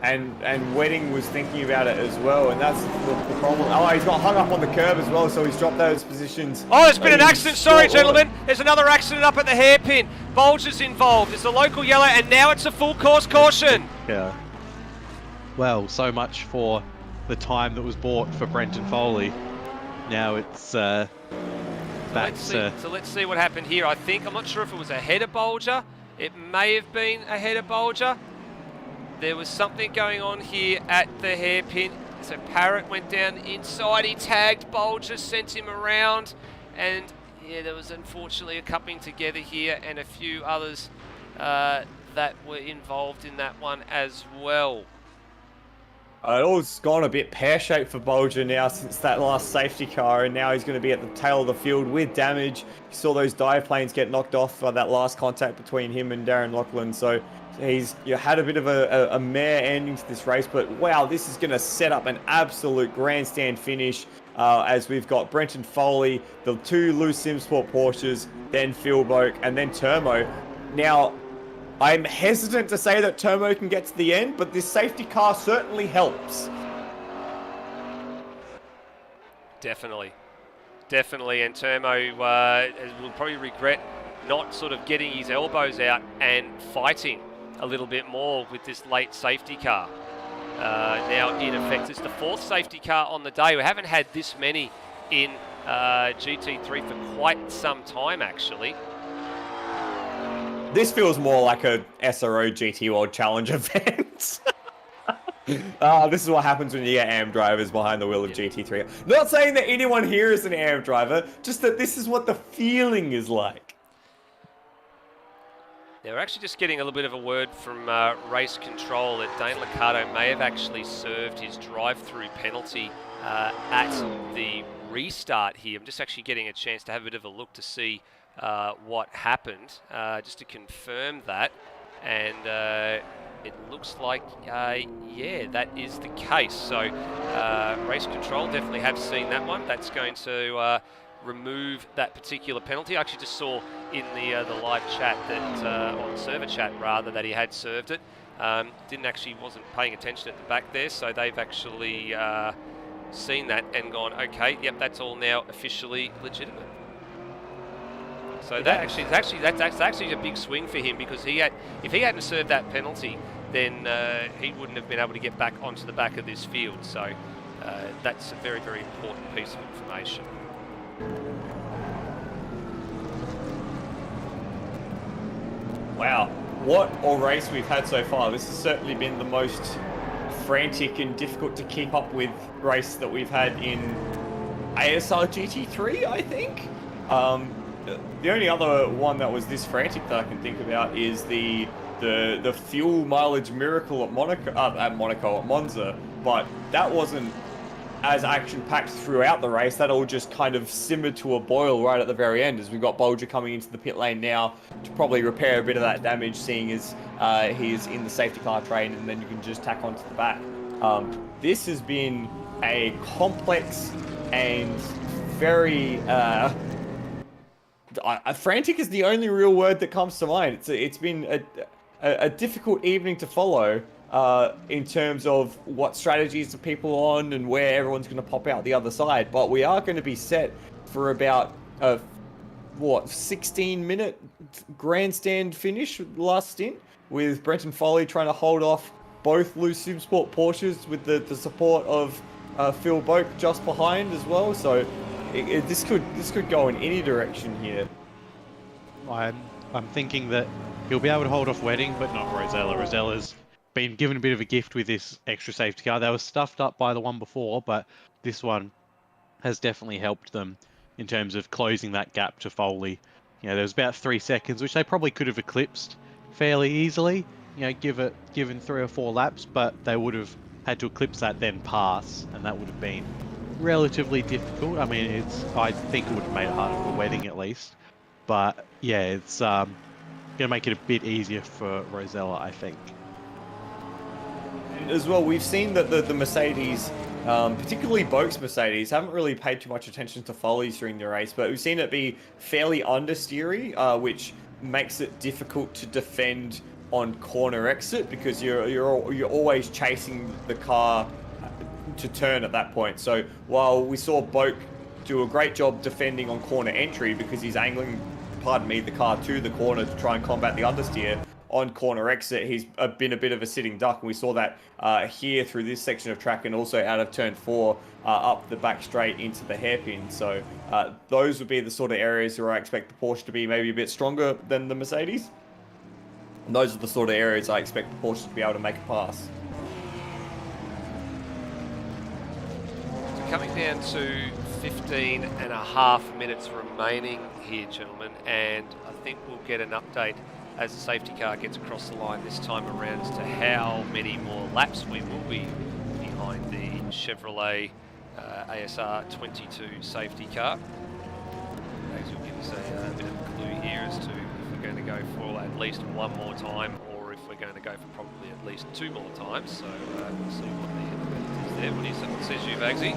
And Wedding was thinking about it as well, and that's the problem. Oh, he's got hung up on the curb as well, so he's dropped those positions. Oh, there's been an accident. Sorry, gentlemen. There's another accident up at the hairpin. Bulger's involved. It's a local yellow, and now it's a full course caution. Yeah. Well, so much for the time that was bought for Brenton Foley. Now it's back to... So let's see what happened here. I'm not sure if it was ahead of Bulger. It may have been ahead of Bulger. There was something going on here at the hairpin. So Parrott went down inside. He tagged Bulger, sent him around. And yeah, there was unfortunately a coupling together here and a few others that were involved in that one as well. It all's gone a bit pear-shaped for Bulger now since that last safety car, and now he's going to be at the tail of the field with damage. You saw those dive planes get knocked off by that last contact between him and Darren Lachlan, so he's had a bit of a mare ending to this race, but wow, this is going to set up an absolute grandstand finish as we've got Brenton Foley, the two Loose Sim Sport Porsches, then Phil Boak, and then Turmo. Now, I'm hesitant to say that Turmo can get to the end, but this safety car certainly helps. Definitely, and Turmo will probably regret not sort of getting his elbows out and fighting a little bit more with this late safety car. Now in effect, it's the 4th safety car on the day. We haven't had this many in GT3 for quite some time, actually. This feels more like a SRO GT World Challenge event. This is what happens when you get AM drivers behind the wheel of GT3. Not saying that anyone here is an AM driver, just that this is what the feeling is like. Now we're actually just getting a little bit of a word from race control that Dane Liccardo may have actually served his drive-through penalty at the restart here. I'm just actually getting a chance to have a bit of a look to see what happened, just to confirm that. And it looks like, yeah, that is the case. So race control definitely have seen that one. That's going to remove that particular penalty. I actually just saw in the live chat that, or the server chat rather, that he had served it. Wasn't paying attention at the back there, so they've actually seen that and gone, okay, yep, that's all now officially legitimate. So that's actually a big swing for him, because if he hadn't served that penalty, then he wouldn't have been able to get back onto the back of this field. So that's a very, very important piece of information. Wow, what a race we've had so far. This has certainly been the most frantic and difficult to keep up with race that we've had in ASR GT3, I think. The only other one that was this frantic that I can think about is the fuel mileage miracle at Monza, but that wasn't as action-packed throughout the race. That all just kind of simmered to a boil right at the very end, as we've got Bolger coming into the pit lane now to probably repair a bit of that damage, seeing as he's in the safety car train, and then you can just tack onto the back. This has been a complex and very... frantic is the only real word that comes to mind. It's been a difficult evening to follow in terms of what strategies are people on and where everyone's going to pop out the other side. But we are going to be set for about a 16-minute grandstand finish last stint, with Brenton Foley trying to hold off both loose Supersport Porsches with the support of Phil Boak just behind as well. So this could go in any direction here. I'm thinking that he'll be able to hold off Wedding, but not Rosella. Rosella's been given a bit of a gift with this extra safety car. They were stuffed up by the one before, but this one has definitely helped them in terms of closing that gap to Foley. You know, there was about 3 seconds, which they probably could have eclipsed fairly easily, you know, given 3 or 4 laps, but they would have had to eclipse that, then pass, and that would have been relatively difficult. I mean, I think it would have made it harder for Wedding at least, but yeah, it's going to make it a bit easier for Rosella, I think. As well, we've seen that the Mercedes, particularly Boak's Mercedes, haven't really paid too much attention to Foley's during the race, but we've seen it be fairly understeery, which makes it difficult to defend on corner exit, because you're always chasing the car to turn at that point. So while we saw Boak do a great job defending on corner entry, because he's angling, the car to the corner to try and combat the understeer, on corner exit he's been a bit of a sitting duck, and we saw that here through this section of track, and also out of turn 4 up the back straight into the hairpin. So those would be the sort of areas where I expect the Porsche to be maybe a bit stronger than the Mercedes. And those are the sort of areas I expect the Porsche to be able to make a pass. So coming down to 15.5 minutes remaining here, gentlemen, and I think we'll get an update as the safety car gets across the line this time around as to how many more laps we will be behind the Chevrolet ASR 22 safety car. Those will give us a bit of a clue here as to if we're going to go for at least one more time, or if we're going to go for probably at least 2 more times. So we'll see what the is there. What says you, Vagsy?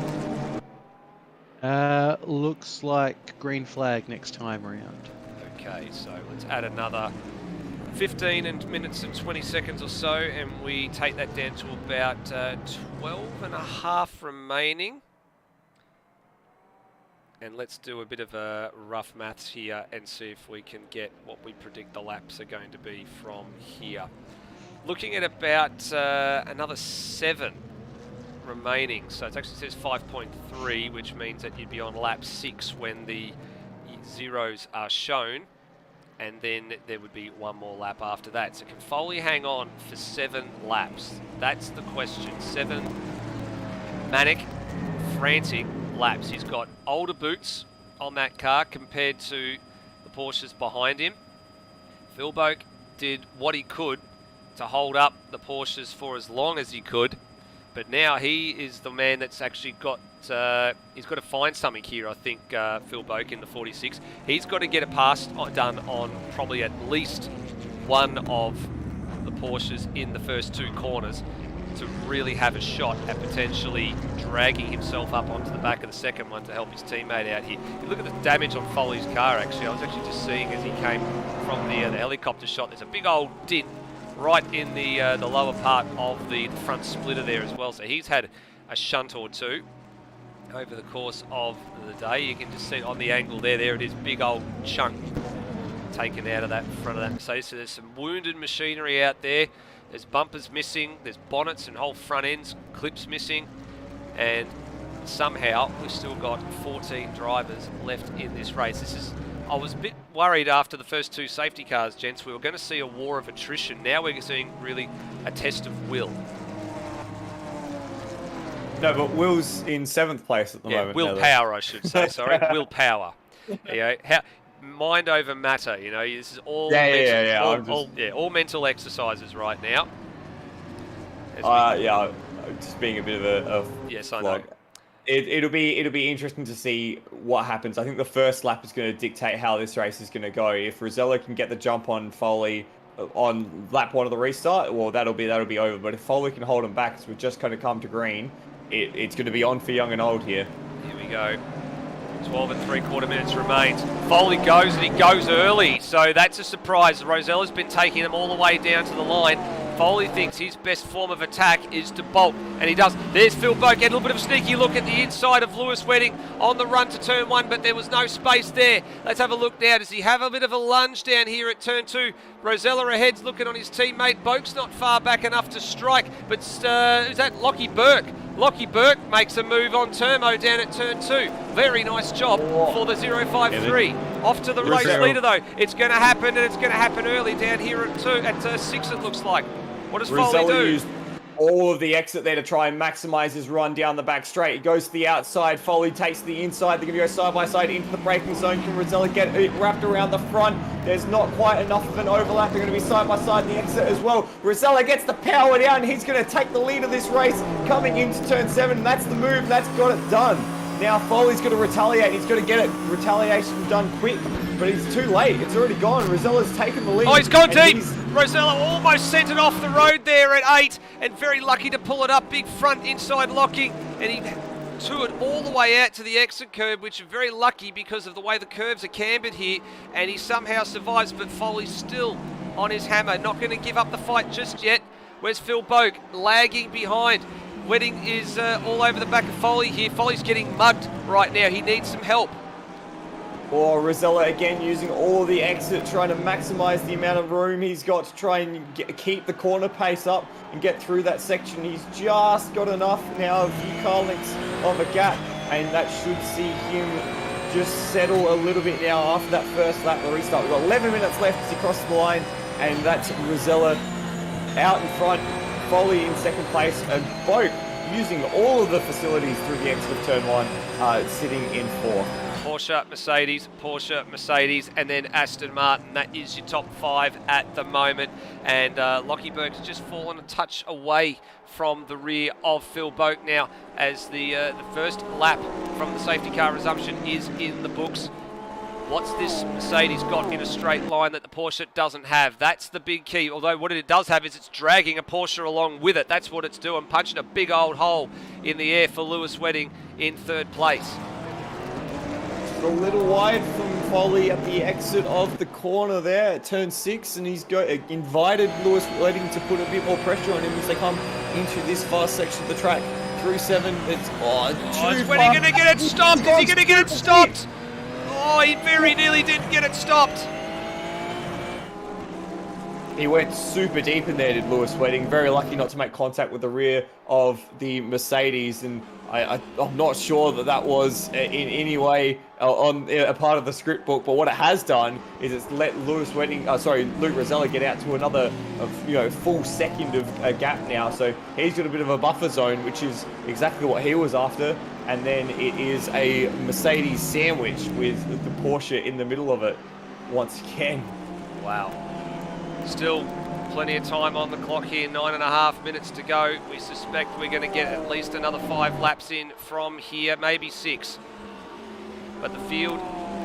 Looks like green flag next time around. Okay, so let's add another 15 minutes and 20 seconds or so, and we take that down to about 12.5 remaining. And let's do a bit of a rough maths here and see if we can get what we predict the laps are going to be from here. Looking at about another 7 remaining, so it actually says 5.3, which means that you'd be on lap 6 when the zeros are shown, and then there would be one more lap after that. So can Foley hang on for 7 laps? That's the question. 7 manic, frantic laps. He's got older boots on that car compared to the Porsches behind him. Phil Boak did what he could to hold up the Porsches for as long as he could. But now he is the man that's actually got, he's got to find something here, I think, Phil Boak in the 46. He's got to get a pass done on probably at least one of the Porsches in the first 2 corners to really have a shot at potentially dragging himself up onto the back of the second one to help his teammate out here. If you look at the damage on Foley's car, actually, I was actually just seeing as he came from the helicopter shot, there's a big old dint right in the lower part of the front splitter there as well. So he's had a shunt or two over the course of the day. You can just see it on the angle there. There it is, big old chunk taken out of that front of that Mercedes. So there's some wounded machinery out there. There's bumpers missing, there's bonnets and whole front ends, clips missing, and somehow we've still got 14 drivers left in this race. I was a bit worried after the first 2 safety cars, gents. We were going to see a war of attrition. Now we're seeing really a test of will. No, but Will's in 7th place at the moment. Willpower, I should say. Sorry, willpower. Mind over matter. You know, this is all all mental exercises right now. I'm just being a bit of a yes, I know. It'll be interesting to see what happens. I think the first lap is going to dictate how this race is going to go. If Rosella can get the jump on Foley on lap 1 of the restart, well, that'll be over. But if Foley can hold him back, as we've just kind of come to green, it's going to be on for young and old here. Here we go. 12 and 3/4 minutes remains. Foley goes, and he goes early, so that's a surprise. Rosella's been taking them all the way down to the line. Foley thinks his best form of attack is to bolt, and he does. There's Phil Boak, getting a little bit of a sneaky look at the inside of Lewis Wedding on the run to turn 1, but there was no space there. Let's have a look now. Does he have a bit of a lunge down here at turn 2? Rosella ahead's looking on his teammate. Boak's not far back enough to strike, but is that Lockie Burke? Lockie Burke makes a move on Turmo down at turn 2. Very nice job for the 053. Off to the race leader though. It's going to happen, and it's going to happen early down here at 6 it looks like. What does Foley do? Used all of the exit there to try and maximise his run down the back straight. He goes to the outside. Foley takes the inside. They're going to go side by side into the braking zone. Can Rosella get it wrapped around the front? There's not quite enough of an overlap. They're going to be side by side in the exit as well. Rosella gets the power down. He's going to take the lead of this race coming into turn 7. That's the move. That's got it done. Now Foley's going to retaliate. He's going to get it. Retaliation done quick, but it's too late. It's already gone. Rosella's taken the lead. Oh, he's gone deep. Rosella almost sent it off the road there at 8, and very lucky to pull it up. Big front inside locking, and he threw it all the way out to the exit curb, which is very lucky because of the way the curves are cambered here, and he somehow survives, but Foley's still on his hammer. Not going to give up the fight just yet. Where's Phil Boak? Lagging behind. Wedding is all over the back of Foley here. Foley's getting mugged right now. He needs some help. Or Rosella again using all the exit, trying to maximise the amount of room he's got to try and keep the corner pace up and get through that section. He's just got enough now, a few car lengths of a gap, and that should see him just settle a little bit now after that first lap of the restart. We've got 11 minutes left as he crosses the line, and that's Rosella out in front, Foley in 2nd place, and Boak using all of the facilities through the exit of turn 1, sitting in 4th. Porsche, Mercedes, and then Aston Martin. That is your top 5 at the moment. And Lockie Burke has just fallen a touch away from the rear of Phil Boak now, as the first lap from the safety car resumption is in the books. What's this Mercedes got in a straight line that the Porsche doesn't have? That's the big key. Although what it does have is it's dragging a Porsche along with it. That's what it's doing, punching a big old hole in the air for Lewis Wedding in 3rd place. A little wide from Foley at the exit of the corner there at turn 6, and he's invited Lewis Wedding to put a bit more pressure on him as they come into this fast section of the track. Through 7, it's is Wedding going to get it stopped? Is he going to get it stopped? Oh, he very nearly didn't get it stopped. He went super deep in there, did Lewis Wedding. Very lucky not to make contact with the rear of the Mercedes, and I'm not sure that was in any way on a part of the script book, but what it has done is it's let Luke Rosella get out to another full second of a gap now. So he's got a bit of a buffer zone, which is exactly what he was after. And then it is a Mercedes sandwich with the Porsche in the middle of it once again. Wow. Still plenty of time on the clock here, 9.5 minutes to go. We suspect we're going to get at least another 5 laps in from here, maybe 6. But the field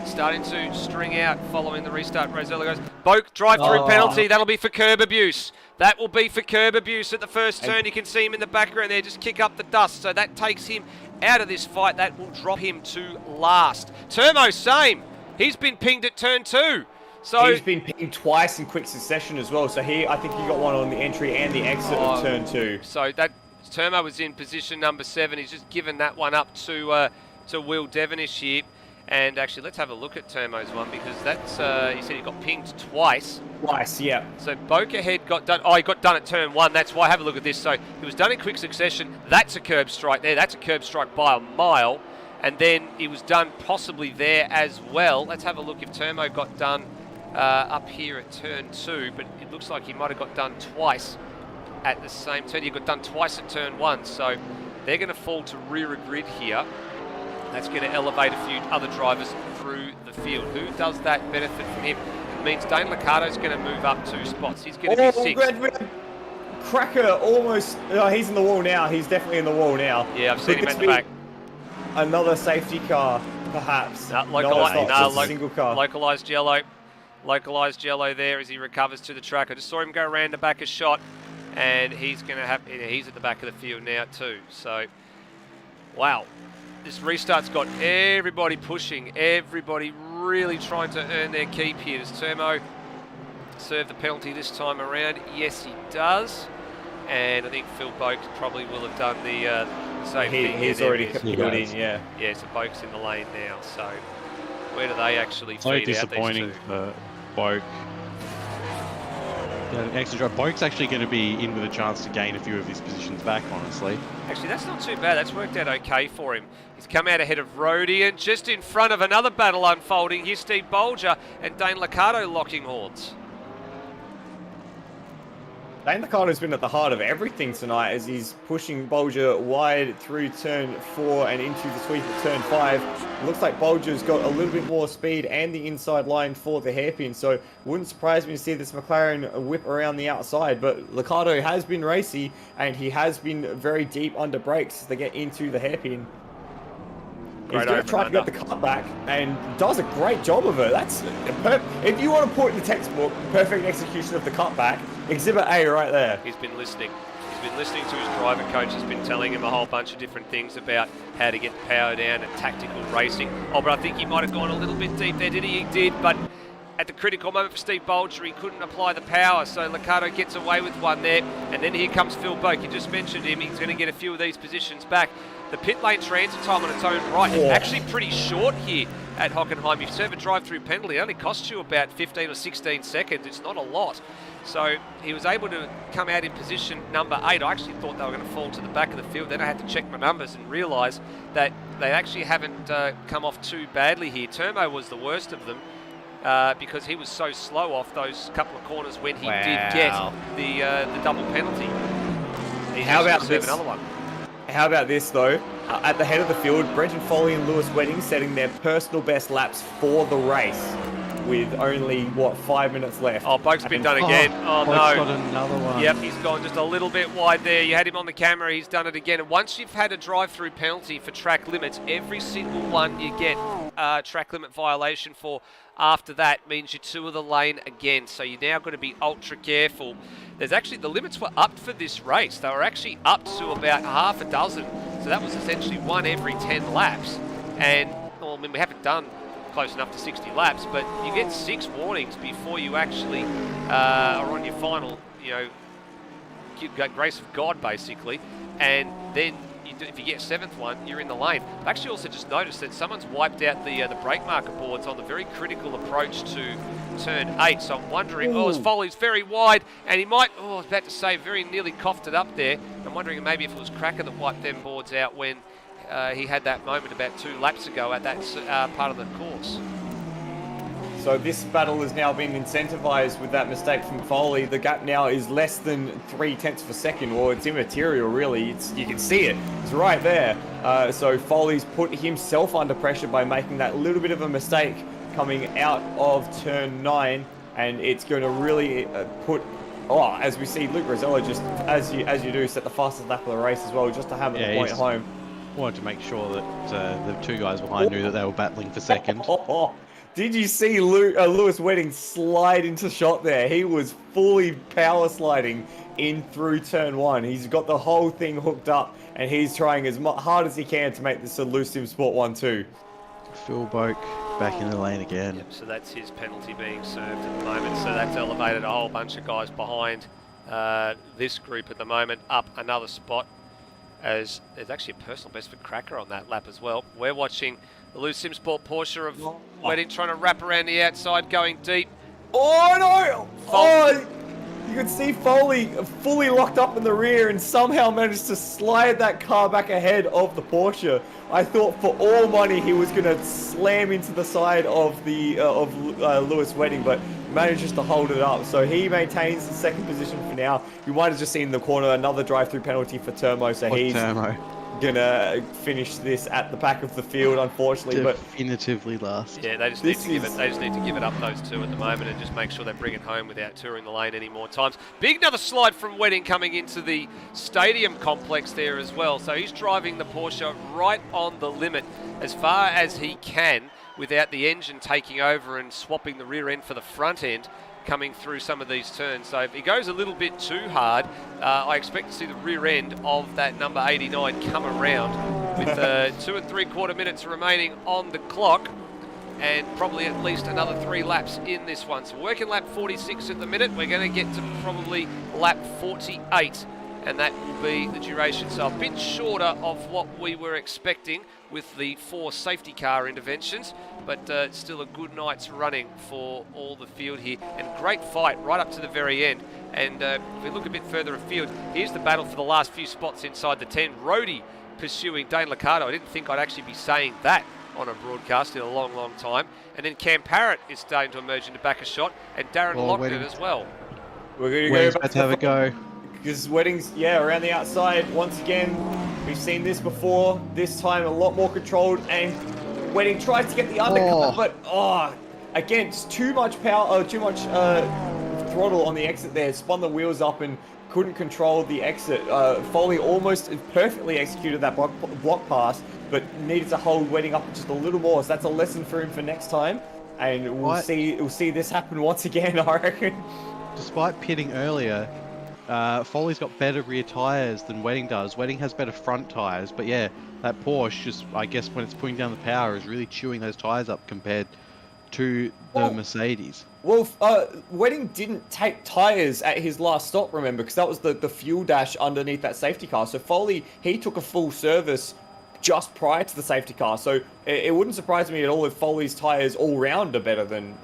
starting to string out following the restart. Rosella goes, Boak, drive-through penalty. That'll be for curb abuse. That will be for curb abuse at the first turn. You can see him in the background there, just kick up the dust. So that takes him out of this fight. That will drop him to last. Turmo, same. He's been pinged at turn 2. So he's been pinged twice in quick succession as well. So I think he got one on the entry and the exit of turn 2. So that Turmo was in position number 7. He's just given that one up to Will Devonish here. And actually, let's have a look at Turmo's one, because that's, he said he got pinged twice. Twice, yeah. So Bokerhead got done. Oh, he got done at turn 1. That's why. Have a look at this. So he was done in quick succession. That's a curb strike there. That's a curb strike by a mile. And then he was done possibly there as well. Let's have a look if Turmo got done up here at turn 2. But it looks like he might have got done twice at the same turn. He got done twice at turn 1. So they're going to fall to rear grid here. That's going to elevate a few other drivers through the field. Who does that benefit from him? It means Dane Liccardo's going to move up 2 spots. He's going to be 6th. Cracker almost... Oh, he's in the wall now. He's definitely in the wall now. Yeah, I've seen him at the back. Another safety car, perhaps. Single car. Localised yellow. Localised yellow there as he recovers to the track. I just saw him go around the back a shot, and he's going to have... He's at the back of the field now too. So, wow. This restart's got everybody pushing, everybody really trying to earn their keep here. Does Turmo serve the penalty this time around? Yes, he does. And I think Phil Boak probably will have done the same thing. He's already put in, yeah. Yeah, so Boak's in the lane now. So where do they actually feed out these two? Disappointing for Boak. Yeah, an extra drive. Boak's actually going to be in with a chance to gain a few of his positions back, honestly. Actually, that's not too bad. That's worked out okay for him. He's come out ahead of Rhodey, and just in front of another battle unfolding. Here's Steve Bolger and Dane Liccardo locking horns. Dane Liccardo's been at the heart of everything tonight as he's pushing Bolger wide through turn 4 and into the sweep at turn 5. Looks like Bolger's got a little bit more speed and the inside line for the hairpin, so wouldn't surprise me to see this McLaren whip around the outside. But Liccardo has been racy and he has been very deep under brakes as they get into the hairpin. He's going to try to get the cut back and does a great job of it. That's if you want to put in the textbook, perfect execution of the cutback. Exhibit A right there. He's been listening. He's been listening to his driver coach. Has been telling him a whole bunch of different things about how to get the power down and tactical racing. Oh, but I think he might have gone a little bit deep there, did he? He did, but at the critical moment for Steve Bolger, he couldn't apply the power, so Liccardo gets away with one there. And then here comes Phil Boak. You just mentioned him. He's going to get a few of these positions back. The pit lane transit time on its own right is actually pretty short here at Hockenheim. If you serve a drive-through penalty, it only costs you about 15 or 16 seconds. It's not a lot. So he was able to come out in position number 8. I actually thought they were going to fall to the back of the field. Then I had to check my numbers and realise that they actually haven't come off too badly here. Turmo was the worst of them because he was so slow off those couple of corners when he did get the double penalty. How about this? Another one. How about this, though? At the head of the field, Brenton, Foley and Lewis Wedding setting their personal best laps for the race with only, 5 minutes left. Oh, Boak's been done again. Oh, no. Boak's got another one. Yep, he's gone just a little bit wide there. You had him on the camera. He's done it again. And once you've had a drive-through penalty for track limits, every single one you get track limit violation for after that means you're two of the lane again. So you're now got to be ultra careful. There's actually, the limits were upped for this race. They were actually up to about half a dozen. So that was essentially one every 10 laps. And, well, I mean, we haven't done close enough to 60 laps, but you get 6 warnings before you actually are on your final, grace of God, basically. And then if you get 7th one, you're in the lane. I've actually also just noticed that someone's wiped out the brake marker boards on the very critical approach to turn 8. So I'm wondering, his Foley's very wide, and he might, I was about to say, very nearly coughed it up there. I'm wondering maybe if it was Cracker that wiped them boards out when he had that moment about 2 laps ago at that part of the course. So this battle has now been incentivized with that mistake from Foley. The gap now is less than 0.3 of a second. Well, it's immaterial, really. You can see it. It's right there. So Foley's put himself under pressure by making that little bit of a mistake coming out of turn 9. and it's going to really put. Oh, as we see, Luke Rosella just, as you do, set the fastest lap of the race as well, just to hammer the point home. Wanted to make sure that the two guys behind knew that they were battling for second. Did you see Lewis Wedding slide into shot there? He was fully power sliding in through turn 1. He's got the whole thing hooked up, and he's trying as hard as he can to make this a Loose Sim Sport 1-2. Phil Boak back in the lane again. Yep, so that's his penalty being served at the moment. So that's elevated a whole bunch of guys behind this group at the moment up another spot, as there's actually a personal best for Cracker on that lap as well. We're watching the Loose Sim Sport Porsche of Wedding trying to wrap around the outside, going deep. Oh no! Oh, you could see Foley fully locked up in the rear and somehow managed to slide that car back ahead of the Porsche. I thought for all money he was going to slam into the side of the Lewis Wedding, but manages to hold it up. So he maintains the second position for now. You might have just seen in the corner another drive-through penalty for Turmo, so he's gonna finish this at the back of the field, unfortunately. Definitively last. Yeah, they just need to give it up, those two at the moment, and just make sure they bring it home without touring the lane any more times. Another slide from Wedding coming into the stadium complex there as well. So he's driving the Porsche right on the limit as far as he can without the engine taking over and swapping the rear end for the front end coming through some of these turns. So if he goes a little bit too hard, I expect to see the rear end of that number 89 come around with 2 3/4 minutes remaining on the clock, and probably at least another 3 laps in this one. So working lap 46 at the minute. We're going to get to probably lap 48, and that will be the duration. So a bit shorter of what we were expecting with the 4 safety car interventions, but still a good night's running for all the field here, and great fight right up to the very end. And if we look a bit further afield, here's the battle for the last few spots inside the 10. Rhodey pursuing Dane Liccardo. I didn't think I'd actually be saying that on a broadcast in a long, long time. And then Cam Parrott is starting to emerge into back a shot, and Darren Lockton as well. We're going to go back to have a go. Because Wedding's, around the outside. Once again, we've seen this before. This time a lot more controlled, and Wedding tries to get the undercut, but again, it's too much power, too much throttle on the exit there. Spun the wheels up and couldn't control the exit. Foley almost perfectly executed that block pass, but needed to hold Wedding up just a little more. So that's a lesson for him for next time, and we'll see this happen once again, I reckon. Despite pitting earlier, Foley's got better rear tyres than Wedding does. Wedding has better front tyres, but yeah, that Porsche just, I guess, when it's putting down the power, is really chewing those tyres up compared to the Mercedes. Well, Wedding didn't take tyres at his last stop, remember, because that was the fuel dash underneath that safety car. So Foley, he took a full service just prior to the safety car. So it wouldn't surprise me at all if Foley's tyres all round are better than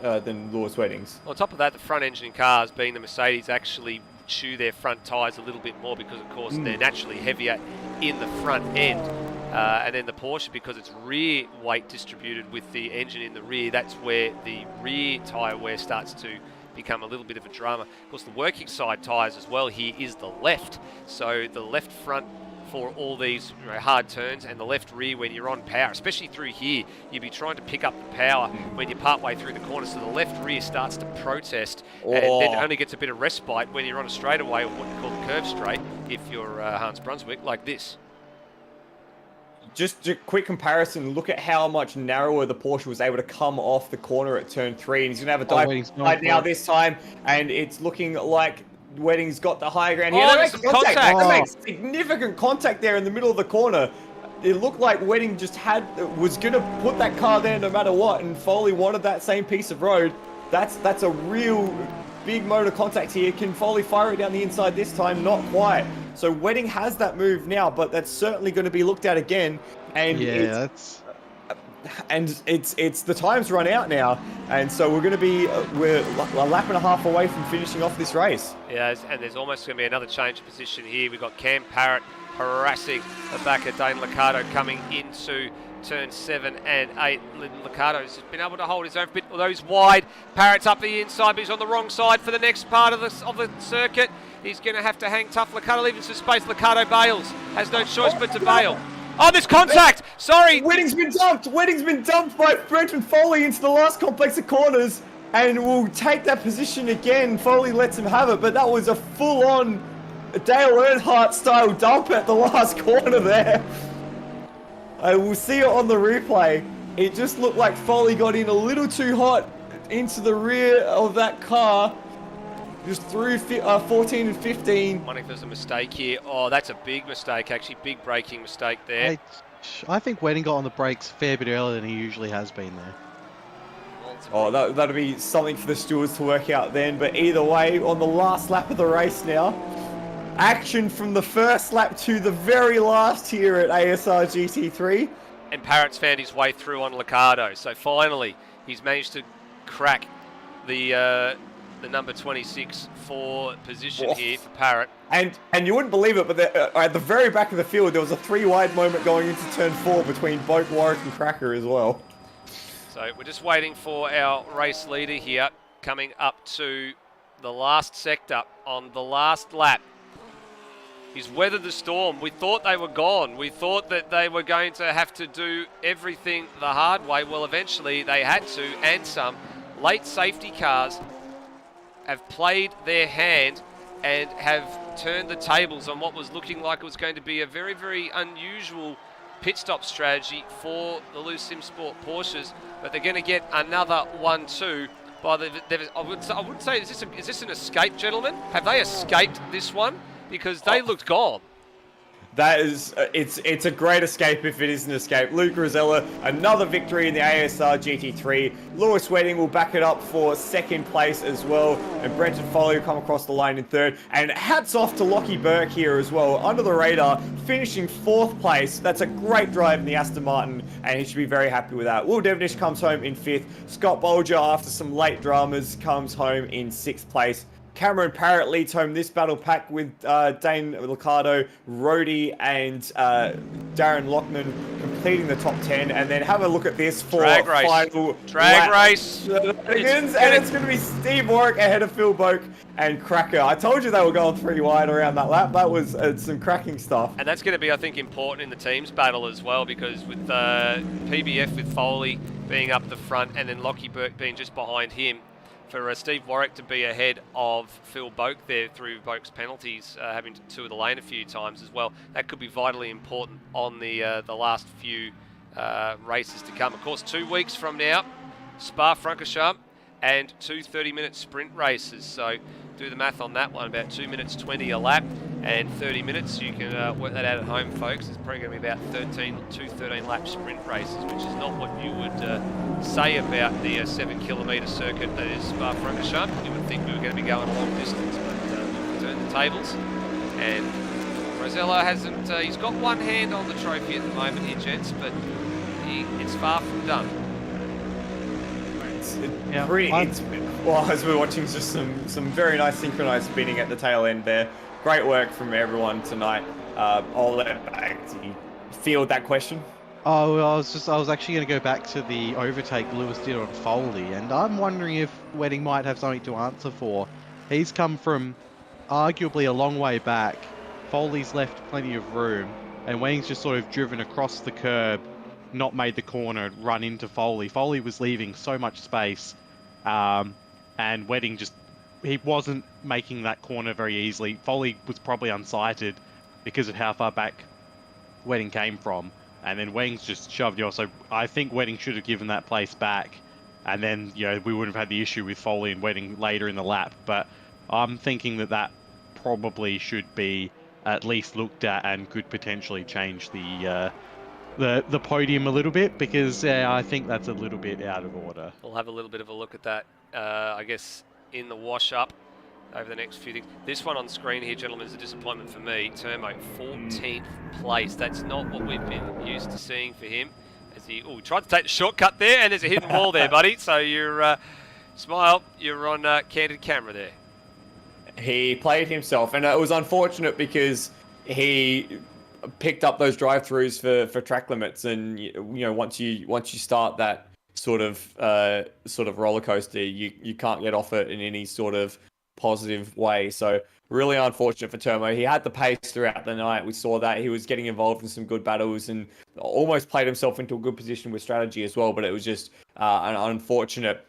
Lewis Wedding's. On top of that, the front engine cars, being the Mercedes, actually chew their front tyres a little bit more because, of course, they're naturally heavier in the front end. And then the Porsche, because it's rear weight distributed with the engine in the rear, that's where the rear tyre wear starts to become a little bit of a drama. Of course, the working side tyres as well here is the left. So the left front for all these hard turns, and the left rear when you're on power, especially through here, you'll be trying to pick up the power when you're part way through the corner, so the left rear starts to protest, and then only gets a bit of respite when you're on a straightaway, or what you call the curve straight, if you're Hans Brunswick, like this. Just a quick comparison, look at how much narrower the Porsche was able to come off the corner at turn 3, and he's going to have a dive now this time, and it's looking like Wedding's got the higher ground here. They make contact. They make significant contact there in the middle of the corner. It looked like Wedding was going to put that car there no matter what, and Foley wanted that same piece of road. That's a real big motor contact here. Can Foley fire it down the inside this time? Not quite. So Wedding has that move now, but that's certainly going to be looked at again. And it's the time's run out now, and so we're a lap and a half away from finishing off this race. Yeah, and there's almost going to be another change of position here. We've got Cam Parrott harassing the back of Dane Liccardo coming into turn 7 and 8. Liccardo's been able to hold his own bit, although he's wide. Parrott's up the inside, but he's on the wrong side for the next part of the circuit. He's going to have to hang tough. Liccardo leaving some space. Liccardo bails, has no choice but to bail. Oh, there's contact! Sorry! Wedding's been dumped! Wedding's been dumped by Brenton Foley into the last complex of corners. and will take that position again. Foley lets him have it, but that was a full-on Dale Earnhardt style dump at the last corner there. We'll see it on the replay. It just looked like Foley got in a little too hot into the rear of that car. Just through 14 and 15. I wonder if there's a mistake here. Oh, that's a big mistake, actually. Big braking mistake there. I think Wedding got on the brakes a fair bit earlier than he usually has been there. Oh, that'll be something for the stewards to work out then. But either way, on the last lap of the race now, action from the first lap to the very last here at ASR GT3. And Parrott's found his way through on Liccardo. So finally, he's managed to crack the number 26 for position here for Parrott. And you wouldn't believe it, but at the very back of the field, there was a 3-wide moment going into turn 4 between both Warwick and Cracker as well. So we're just waiting for our race leader here, coming up to the last sector on the last lap. He's weathered the storm. We thought they were gone. We thought that they were going to have to do everything the hard way. Well, eventually they had to, and some. Late safety cars have played their hand and have turned the tables on what was looking like it was going to be a very, very unusual pit stop strategy for the Loose Sim Sport Porsches, but they're going to get another 1-2 by the. I wouldn't say is this an escape, gentlemen? Have they escaped this one? Because they looked gone. That is, it's a great escape if it is an escape. Luke Rosella, another victory in the ASR GT3. Lewis Wedding will back it up for second place as well. And Brenton Foley will come across the line in third. And hats off to Lockie Burke here as well, under the radar, finishing fourth place. That's a great drive in the Aston Martin, and he should be very happy with that. Will Devenish comes home in fifth. Scott Bolger, after some late dramas, comes home in sixth place. Cameron Parrott leads home this battle pack with Dane Liccardo, Rhodey, and Darren Lockman completing the top 10. And then have a look at this for final drag race. It's going to be Steve Warwick ahead of Phil Boak and Cracker. I told you they were going 3 wide around that lap. That was some cracking stuff. And that's going to be, I think, important in the teams battle as well, because with PBF with Foley being up the front and then Lockie Burke being just behind him, for Steve Warwick to be ahead of Phil Boak there through Boak's penalties, having to tour the lane a few times as well. That could be vitally important on the last few races to come. Of course, 2 weeks from now, Spa-Francorchamps and 2 30-minute sprint races. So do the math on that one, about 2 minutes 20 a lap and 30 minutes. You can work that out at home, folks. It's probably going to be about 2 13-lap sprint races, which is not what you would say about the 7-kilometre circuit that is Spa-Francorchamps. You would think we were going to be going a long distance, but we've turned the tables. And Rosella hasn't, he's got one hand on the trophy at the moment here, gents, but it's far from done. Well, as we're watching, just some very nice synchronized spinning at the tail end there. Great work from everyone tonight. I'll let Bagsy field that question. Oh, well, I was actually going to go back to the overtake Lewis did on Foley, and I'm wondering if Wedding might have something to answer for. He's come from arguably a long way back. Foley's left plenty of room, and Wedding's just sort of driven across the curb, not made the corner, run into Foley. Foley was leaving so much space, and Wedding he wasn't making that corner very easily. Foley was probably unsighted because of how far back Wedding came from, and then Wedding's just shoved you off. So I think Wedding should have given that place back, and then we wouldn't have had the issue with Foley and Wedding later in the lap. But I'm thinking that probably should be at least looked at and could potentially change the podium a little bit, because I think that's a little bit out of order. We'll have a little bit of a look at that, I guess, in the wash-up over the next few things. This one on screen here, gentlemen, is a disappointment for me. Turmo, 14th place. That's not what we've been used to seeing for him. As he tried to take the shortcut there, and there's a hidden wall there, buddy. So you're, smile, you're on candid camera there. He played himself, and it was unfortunate because he picked up those drive-throughs for track limits, and once you start that sort of roller coaster, you can't get off it in any sort of positive way. So really unfortunate for Turmo. He had the pace throughout the night. We saw that he was getting involved in some good battles and almost played himself into a good position with strategy as well. But it was just an unfortunate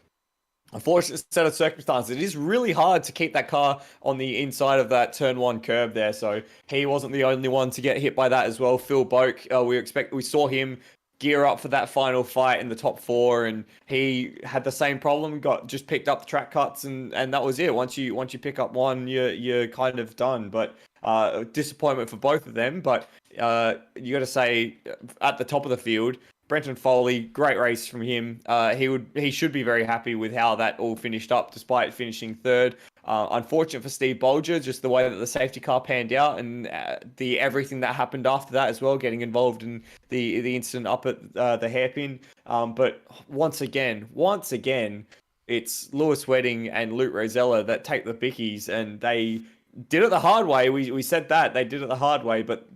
unfortunate set of circumstances. It is really hard to keep that car on the inside of that turn one curb there. So he wasn't the only one to get hit by that as well. Phil Boak, we saw him gear up for that final fight in the top four, and he had the same problem. Just picked up the track cuts, and that was it. Once you pick up one, you're kind of done. But disappointment for both of them. But you got to say, at the top of the field, Brenton Foley, great race from him. He should be very happy with how that all finished up, despite finishing third. Unfortunate for Steve Bolger, just the way that the safety car panned out, and the everything that happened after that as well, getting involved in the incident up at the hairpin. But once again, it's Lewis Wedding and Luke Rosella that take the bickies, and they did it the hard way. We said that they did it the hard way, but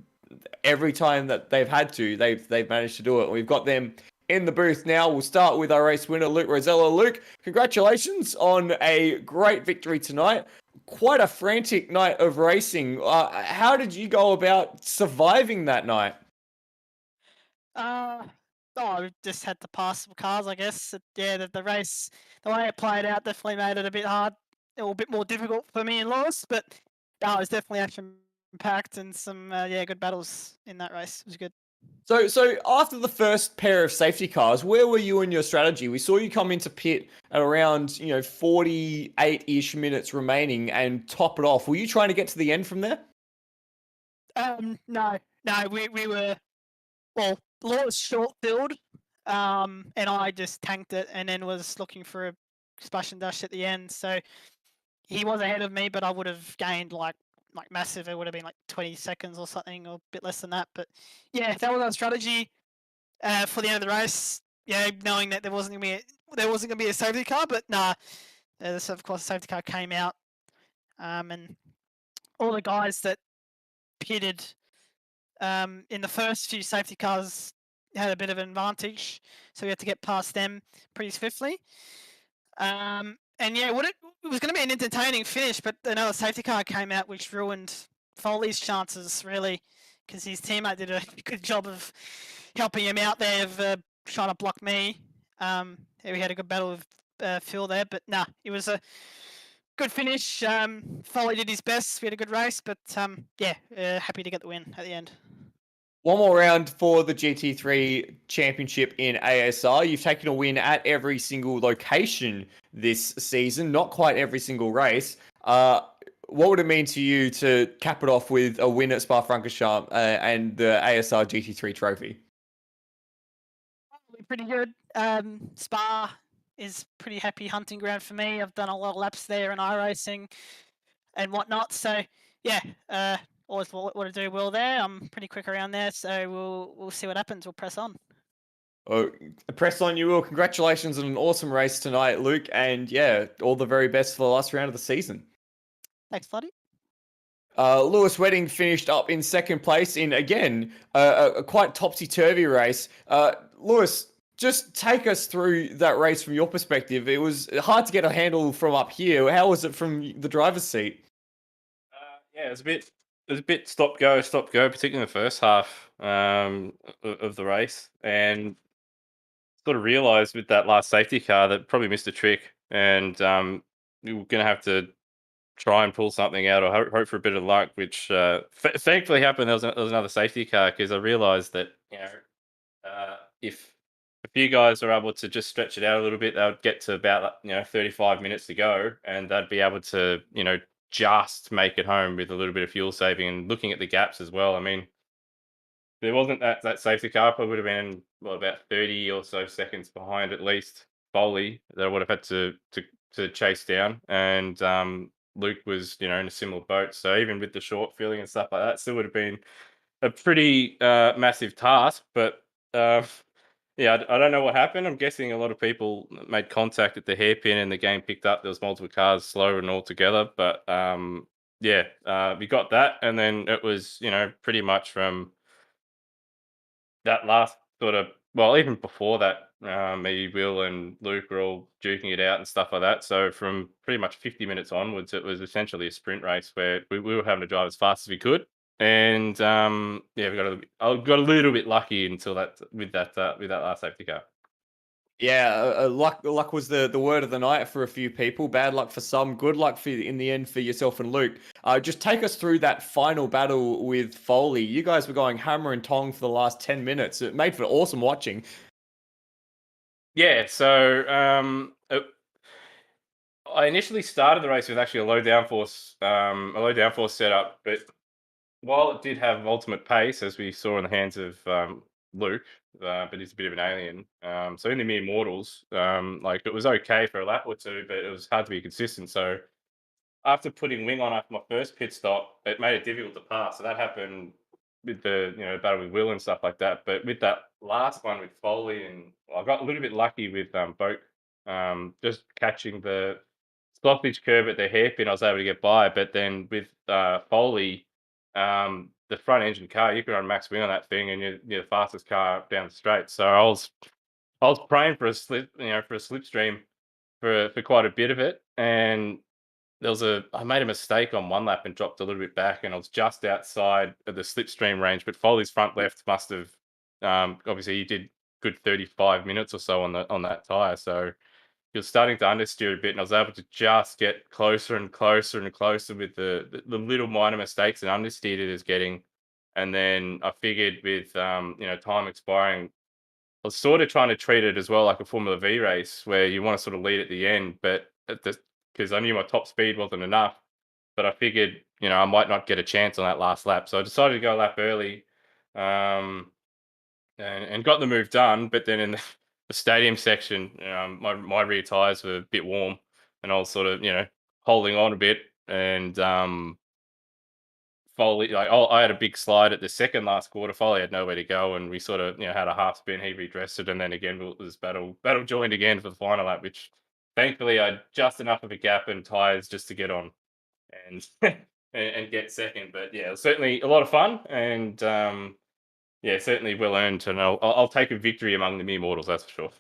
every time that they've had to, they've managed to do it. We've got them in the booth now. We'll start with our race winner, Luke Rosella. Luke, congratulations on a great victory tonight. Quite a frantic night of racing. How did you go about surviving that night? I just had to pass some cars, I guess. Yeah, the race, the way it played out, definitely made it a bit hard, or a bit more difficult for me and Lewis. But it was definitely action-packed and some good battles in that race. It was good. So after the first pair of safety cars, where were you in your strategy? We saw you come into pit at around 48-ish minutes remaining and top it off. Were you trying to get to the end from there? No, we were, well, Lewis short filled, and I just tanked it and then was looking for a splash and dash at the end. So he was ahead of me, but I would have gained like massive. It would have been like 20 seconds or something, or a bit less than that. But yeah, that was our strategy for the end of the race. Yeah, knowing that there wasn't gonna be a safety car, but nah, of course the safety car came out, and all the guys that pitted in the first few safety cars had a bit of an advantage, so we had to get past them pretty swiftly. And yeah, it was going to be an entertaining finish, but another safety car came out, which ruined Foley's chances, really, because his teammate did a good job of helping him out there, of trying to block me. We had a good battle with Phil there, but nah, it was a good finish. Foley did his best. We had a good race, but happy to get the win at the end. One more round for the GT3 championship in ASR. You've taken a win at every single location this season, not quite every single race. What would it mean to you to cap it off with a win at Spa-Francorchamps and the ASR GT3 trophy? Pretty good. Spa is pretty happy hunting ground for me. I've done a lot of laps there in iRacing and whatnot. So yeah, always want to do well there. I'm pretty quick around there, so we'll see what happens. We'll press on. Oh, press on, you will. Congratulations on an awesome race tonight, Luke, and yeah, all the very best for the last round of the season. Thanks, Floody. Lewis Wedding finished up in second place in, again, a quite topsy-turvy race. Lewis, just take us through that race from your perspective. It was hard to get a handle from up here. How was it from the driver's seat? Yeah, it was a bit stop go, particularly in the first half of the race, and sort of realised with that last safety car that probably missed a trick, and we were going to have to try and pull something out or hope for a bit of luck, which thankfully happened. There was another safety car, because I realised that if a few guys are able to just stretch it out a little bit, they would get to about 35 minutes to go, and they'd be able to just make it home with a little bit of fuel saving. And looking at the gaps as well, I mean, there wasn't that safety car, probably would have been about 30 or so seconds behind at least Foley that I would have had to chase down. And Luke was in a similar boat, so even with the short filling and stuff like that, still would have been a pretty massive task. But yeah, I don't know what happened. I'm guessing a lot of people made contact at the hairpin and the game picked up. There was multiple cars slower and all together. But we got that. And then it was, pretty much from that last sort of, well, even before that, me, Will and Luke were all duking it out and stuff like that. So from pretty much 50 minutes onwards, it was essentially a sprint race where we were having to drive as fast as we could. And I got a little bit lucky until with that last safety car. Yeah, luck was the word of the night for a few people. Bad luck for some. Good luck for in the end for yourself and Luke. Just take us through that final battle with Foley. You guys were going hammer and tong for the last 10 minutes. It made for awesome watching. Yeah, so I initially started the race with actually a low downforce setup, but while it did have ultimate pace, as we saw in the hands of Luke, but he's a bit of an alien. So in the mere mortals, like it was okay for a lap or two, but it was hard to be consistent. So after putting wing on after my first pit stop, it made it difficult to pass. So that happened with the battle with Will and stuff like that. But with that last one with Foley, and I got a little bit lucky with Boat, just catching the stoppage curve at the hairpin. I was able to get by, but then with Foley, the front engine car, you can run max wing on that thing, and you're the fastest car down the straight. So I was praying for a slipstream for quite a bit of it, and I made a mistake on one lap and dropped a little bit back, and I was just outside of the slipstream range. But Foley's front left must have, obviously, he did good 35 minutes or so on that tire, so he was starting to understeer a bit, and I was able to just get closer and closer and closer with the little minor mistakes and understeer it is getting. And then I figured with time expiring, I was sort of trying to treat it as well like a Formula V race where you want to sort of lead at the end, but because I knew my top speed wasn't enough, but I figured I might not get a chance on that last lap, so I decided to go a lap early, and got the move done. But then in the stadium section, my rear tires were a bit warm, and I was sort of holding on a bit, and Foley, like, I had a big slide at the second last quarter. Foley had nowhere to go, and we sort of had a half spin. He redressed it, and then again it was battle joined again for the final lap, which thankfully I had just enough of a gap and tires just to get on and and get second. But yeah, it was certainly a lot of fun, and yeah, certainly well earned. And I'll take a victory among the mere mortals, that's for sure.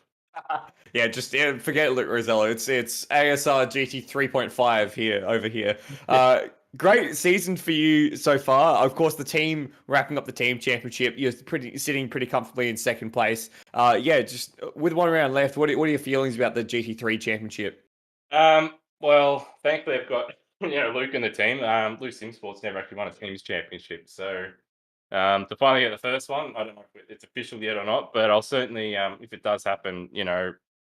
Yeah, just forget Luke Rosella. It's ASR GT 3.5 over here. Great season for you so far. Of course, the team wrapping up the team championship. You're sitting pretty comfortably in second place. Yeah, just with one round left, what are your feelings about the GT3 championship? Well, thankfully I've got Luke in the team. Luke Simsport's never actually won a team's championship, so to finally get the first one, I don't know if it's official yet or not, but I'll certainly, if it does happen,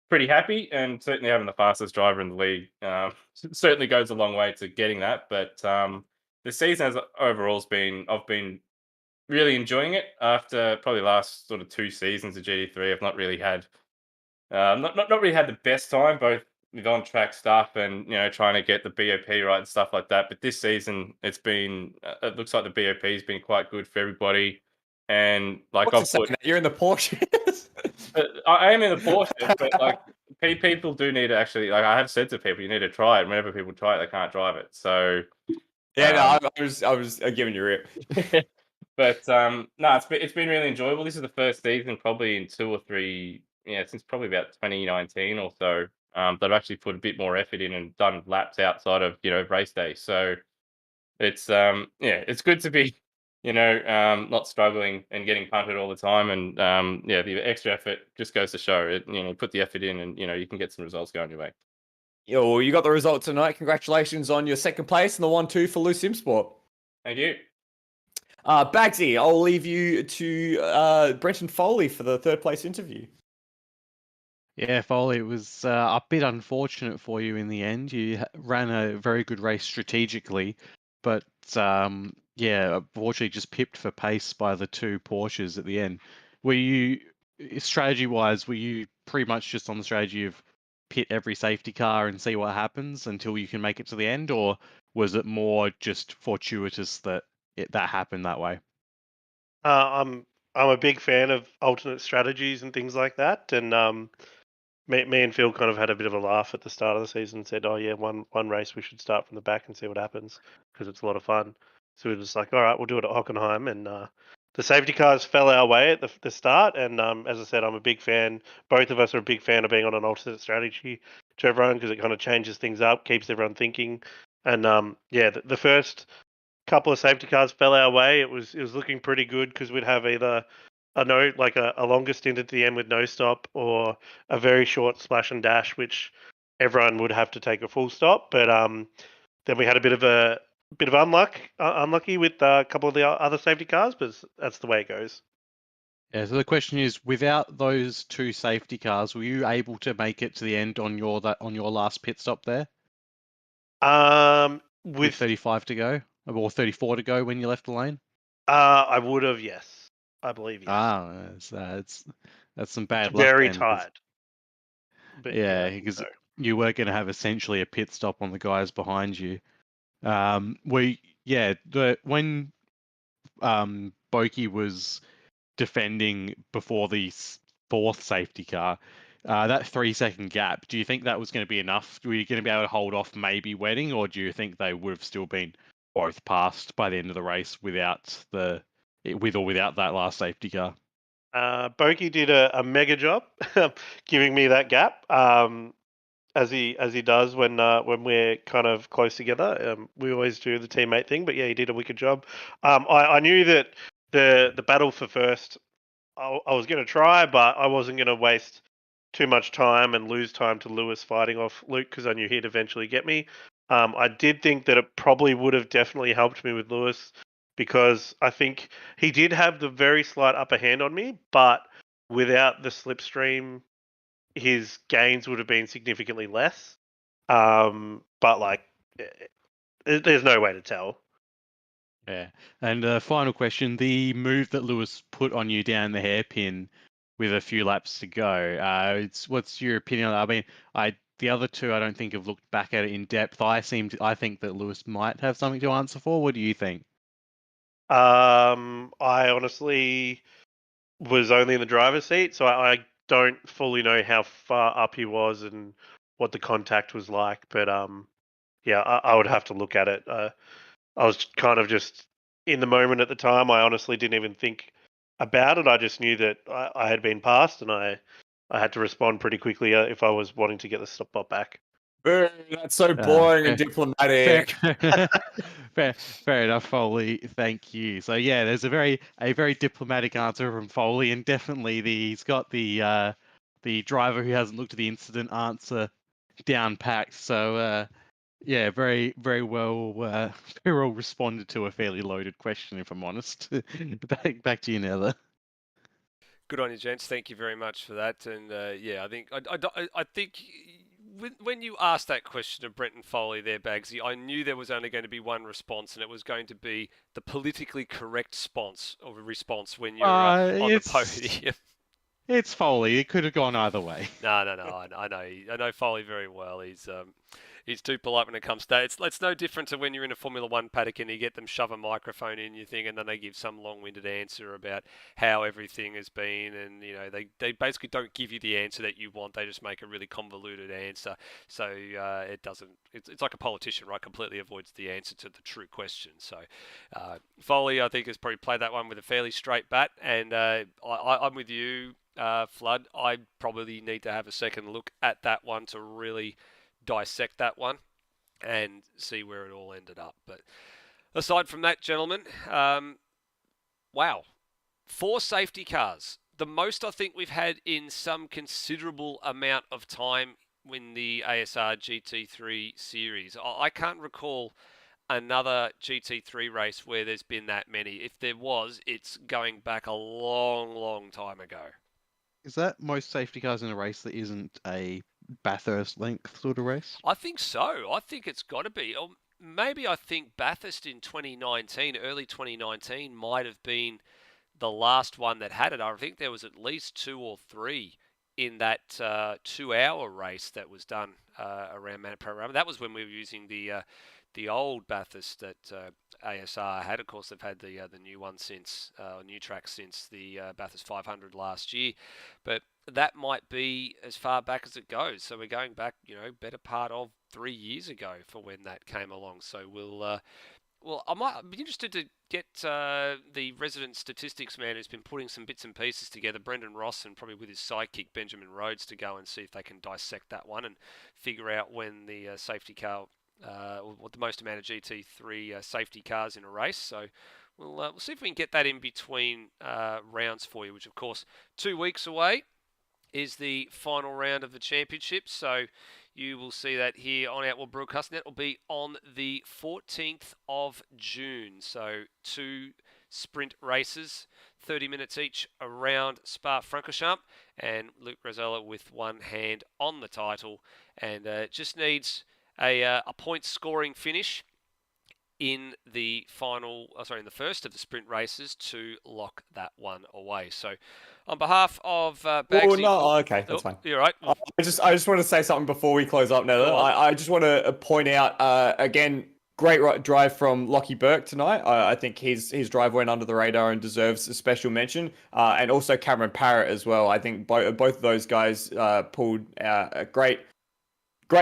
pretty happy, and certainly having the fastest driver in the league certainly goes a long way to getting that. But the season as overall's I've been really enjoying it after probably last sort of 2 seasons of GT3. I've not really had not really had the best time, both with on track stuff and trying to get the BOP right and stuff like that. But this season, it looks like the BOP has been quite good for everybody. And like You're in the Porsche. I am in the Porsche, but like people do need to actually, like, I have said to people, you need to try it. Whenever people try it, they can't drive it. So yeah, no, I was giving you a rip. But no, it's been really enjoyable. This is the first season, probably in 2 or 3, since probably about 2019 or so, that I've actually put a bit more effort in and done laps outside of race day. So it's it's good to be not struggling and getting punted all the time. And the extra effort just goes to show it. Put the effort in, and you can get some results going your way. Yo, you got the result tonight. Congratulations on your second place and the 1-2 for Luke Simsport. Thank you. Bagsy, I'll leave you to Brenton Foley for the third place interview. Yeah, Foley, it was a bit unfortunate for you in the end. You ran a very good race strategically, but unfortunately just pipped for pace by the 2 Porsches at the end. Were you, strategy-wise, pretty much just on the strategy of pit every safety car and see what happens until you can make it to the end, or was it more just fortuitous that that happened that way? I'm a big fan of alternate strategies and things like that, and me and Phil kind of had a bit of a laugh at the start of the season and said, "Oh yeah, one race we should start from the back and see what happens because it's a lot of fun." So we were just like, "All right, we'll do it at Hockenheim," and the safety cars fell our way at the start. And as I said, I'm a big fan. Both of us are a big fan of being on an alternate strategy to everyone because it kind of changes things up, keeps everyone thinking. And the first couple of safety cars fell our way. It was looking pretty good because we'd have either like a longer stint at the end with no stop, or a very short splash and dash, which everyone would have to take a full stop. But then we had a bit of unlucky with a couple of the other safety cars, but that's the way it goes. Yeah, so the question is, without those 2 safety cars, were you able to make it to the end on your last pit stop there with With 35 to go, or 34 to go when you left the lane? I would have, yes, I believe yes. That's some bad It's luck very then, 'cause- tight. But yeah, I think because so. you were going to have essentially a pit stop on the guys behind you. When Boki was defending before the 4th safety car, that 3-second gap, do you think that was going to be enough? Were you going to be able to hold off maybe Wedding, or do you think they would have still been both passed by the end of the race with or without that last safety car? Boki did a mega job giving me that gap, as he does when we're kind of close together. We always do the teammate thing, but yeah, he did a wicked job. I knew that the battle for first, I was going to try, but I wasn't going to waste too much time and lose time to Lewis fighting off Luke, because I knew he'd eventually get me. I did think that it probably would have definitely helped me with Lewis, because I think he did have the very slight upper hand on me, but without the slipstream, his gains would have been significantly less. But like, there's no way to tell. Yeah. And final question, the move that Lewis put on you down the hairpin with a few laps to go, what's your opinion on that? I mean, the other 2 I don't think have looked back at it in depth. I think that Lewis might have something to answer for. What do you think? I honestly was only in the driver's seat, so I don't fully know how far up he was and what the contact was like. But yeah, I would have to look at it. I was kind of just in the moment at the time. I honestly didn't even think about it. I just knew that I had been passed, and I had to respond pretty quickly if I was wanting to get the spot back. Boo, that's so boring and diplomatic. Fair enough, Foley. Thank you. So yeah, there's a very diplomatic answer from Foley, and definitely he's got the driver who hasn't looked at the incident answer down packed. So yeah, very well very well responded to a fairly loaded question, if I'm honest. back to you, Nether. Good on you, gents. Thank you very much for that. And yeah, I think I think when you asked that question of Brenton Foley there, Bagsy, I knew there was only going to be one response, and it was going to be the politically correct response when you're on the podium. It's Foley. It could have gone either way. No. I know Foley very well. He's too polite when it comes to that. It's no different to when you're in a Formula One paddock and you get them shove a microphone in your thing, and then they give some long-winded answer about how everything has been, and they basically don't give you the answer that you want. They just make a really convoluted answer. So it doesn't. It's like a politician, right? Completely avoids the answer to the true question. So Foley, I think, has probably played that one with a fairly straight bat, and I'm with you. Flood, I probably need to have a second look at that one to really dissect that one and see where it all ended up. But aside from that, gentlemen, wow, 4 safety cars. The most I think we've had in some considerable amount of time in the ASR GT3 series. I can't recall another GT3 race where there's been that many. If there was, it's going back a long time ago. Is that most safety cars in a race that isn't a Bathurst length sort of race? I think so. I think it's got to be. Or maybe I think Bathurst in 2019, early 2019, might have been the last one that had it. I think there was at least 2 or 3 in that 2-hour race that was done around Manapara. That was when we were using the old Bathurst that ASR had. Of course, they've had the new one since, new track since the Bathurst 500 last year. But that might be as far back as it goes. So we're going back, better part of 3 years ago for when that came along. So I might be interested to get the resident statistics man who's been putting some bits and pieces together, Brendan Ross, and probably with his sidekick Benjamin Rhodes, to go and see if they can dissect that one and figure out when the safety car, or the most amount of GT3 safety cars in a race. So we'll see if we can get that in between rounds for you, which of course 2 weeks away is the final round of the championship. So you will see that here on Outlaw Broadcasting. That will be on the 14th of June. So 2 sprint races, 30 minutes each around Spa-Francorchamps, and Luke Rosella with one hand on the title, and just needs a point scoring finish in the in the first of the sprint races to lock that one away. So, on behalf of Bagsy, okay, that's fine. You're right. I just want to say something before we close up. Now, I just want to point out again. Great drive from Lockie Burke tonight. I think his drive went under the radar and deserves a special mention. And also Cameron Parrott as well. I think both of those guys pulled a great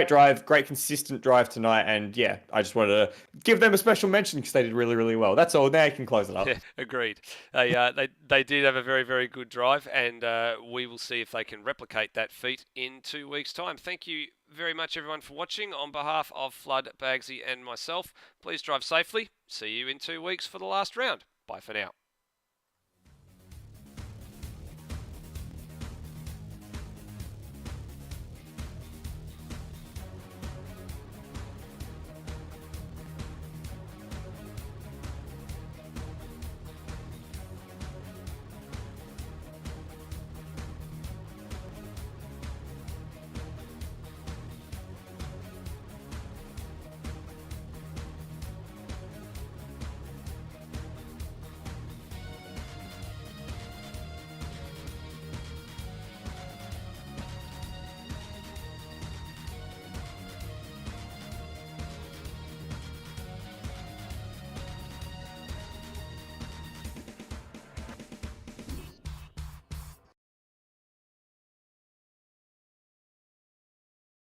drive, great consistent drive tonight. And yeah, I just wanted to give them a special mention because they did really, really well. That's all. Now you can close it up. Yeah, agreed. They did have a very, very good drive, and we will see if they can replicate that feat in 2 weeks' time. Thank you very much, everyone, for watching. On behalf of Flood, Bagsy, and myself, please drive safely. See you in 2 weeks for the last round. Bye for now.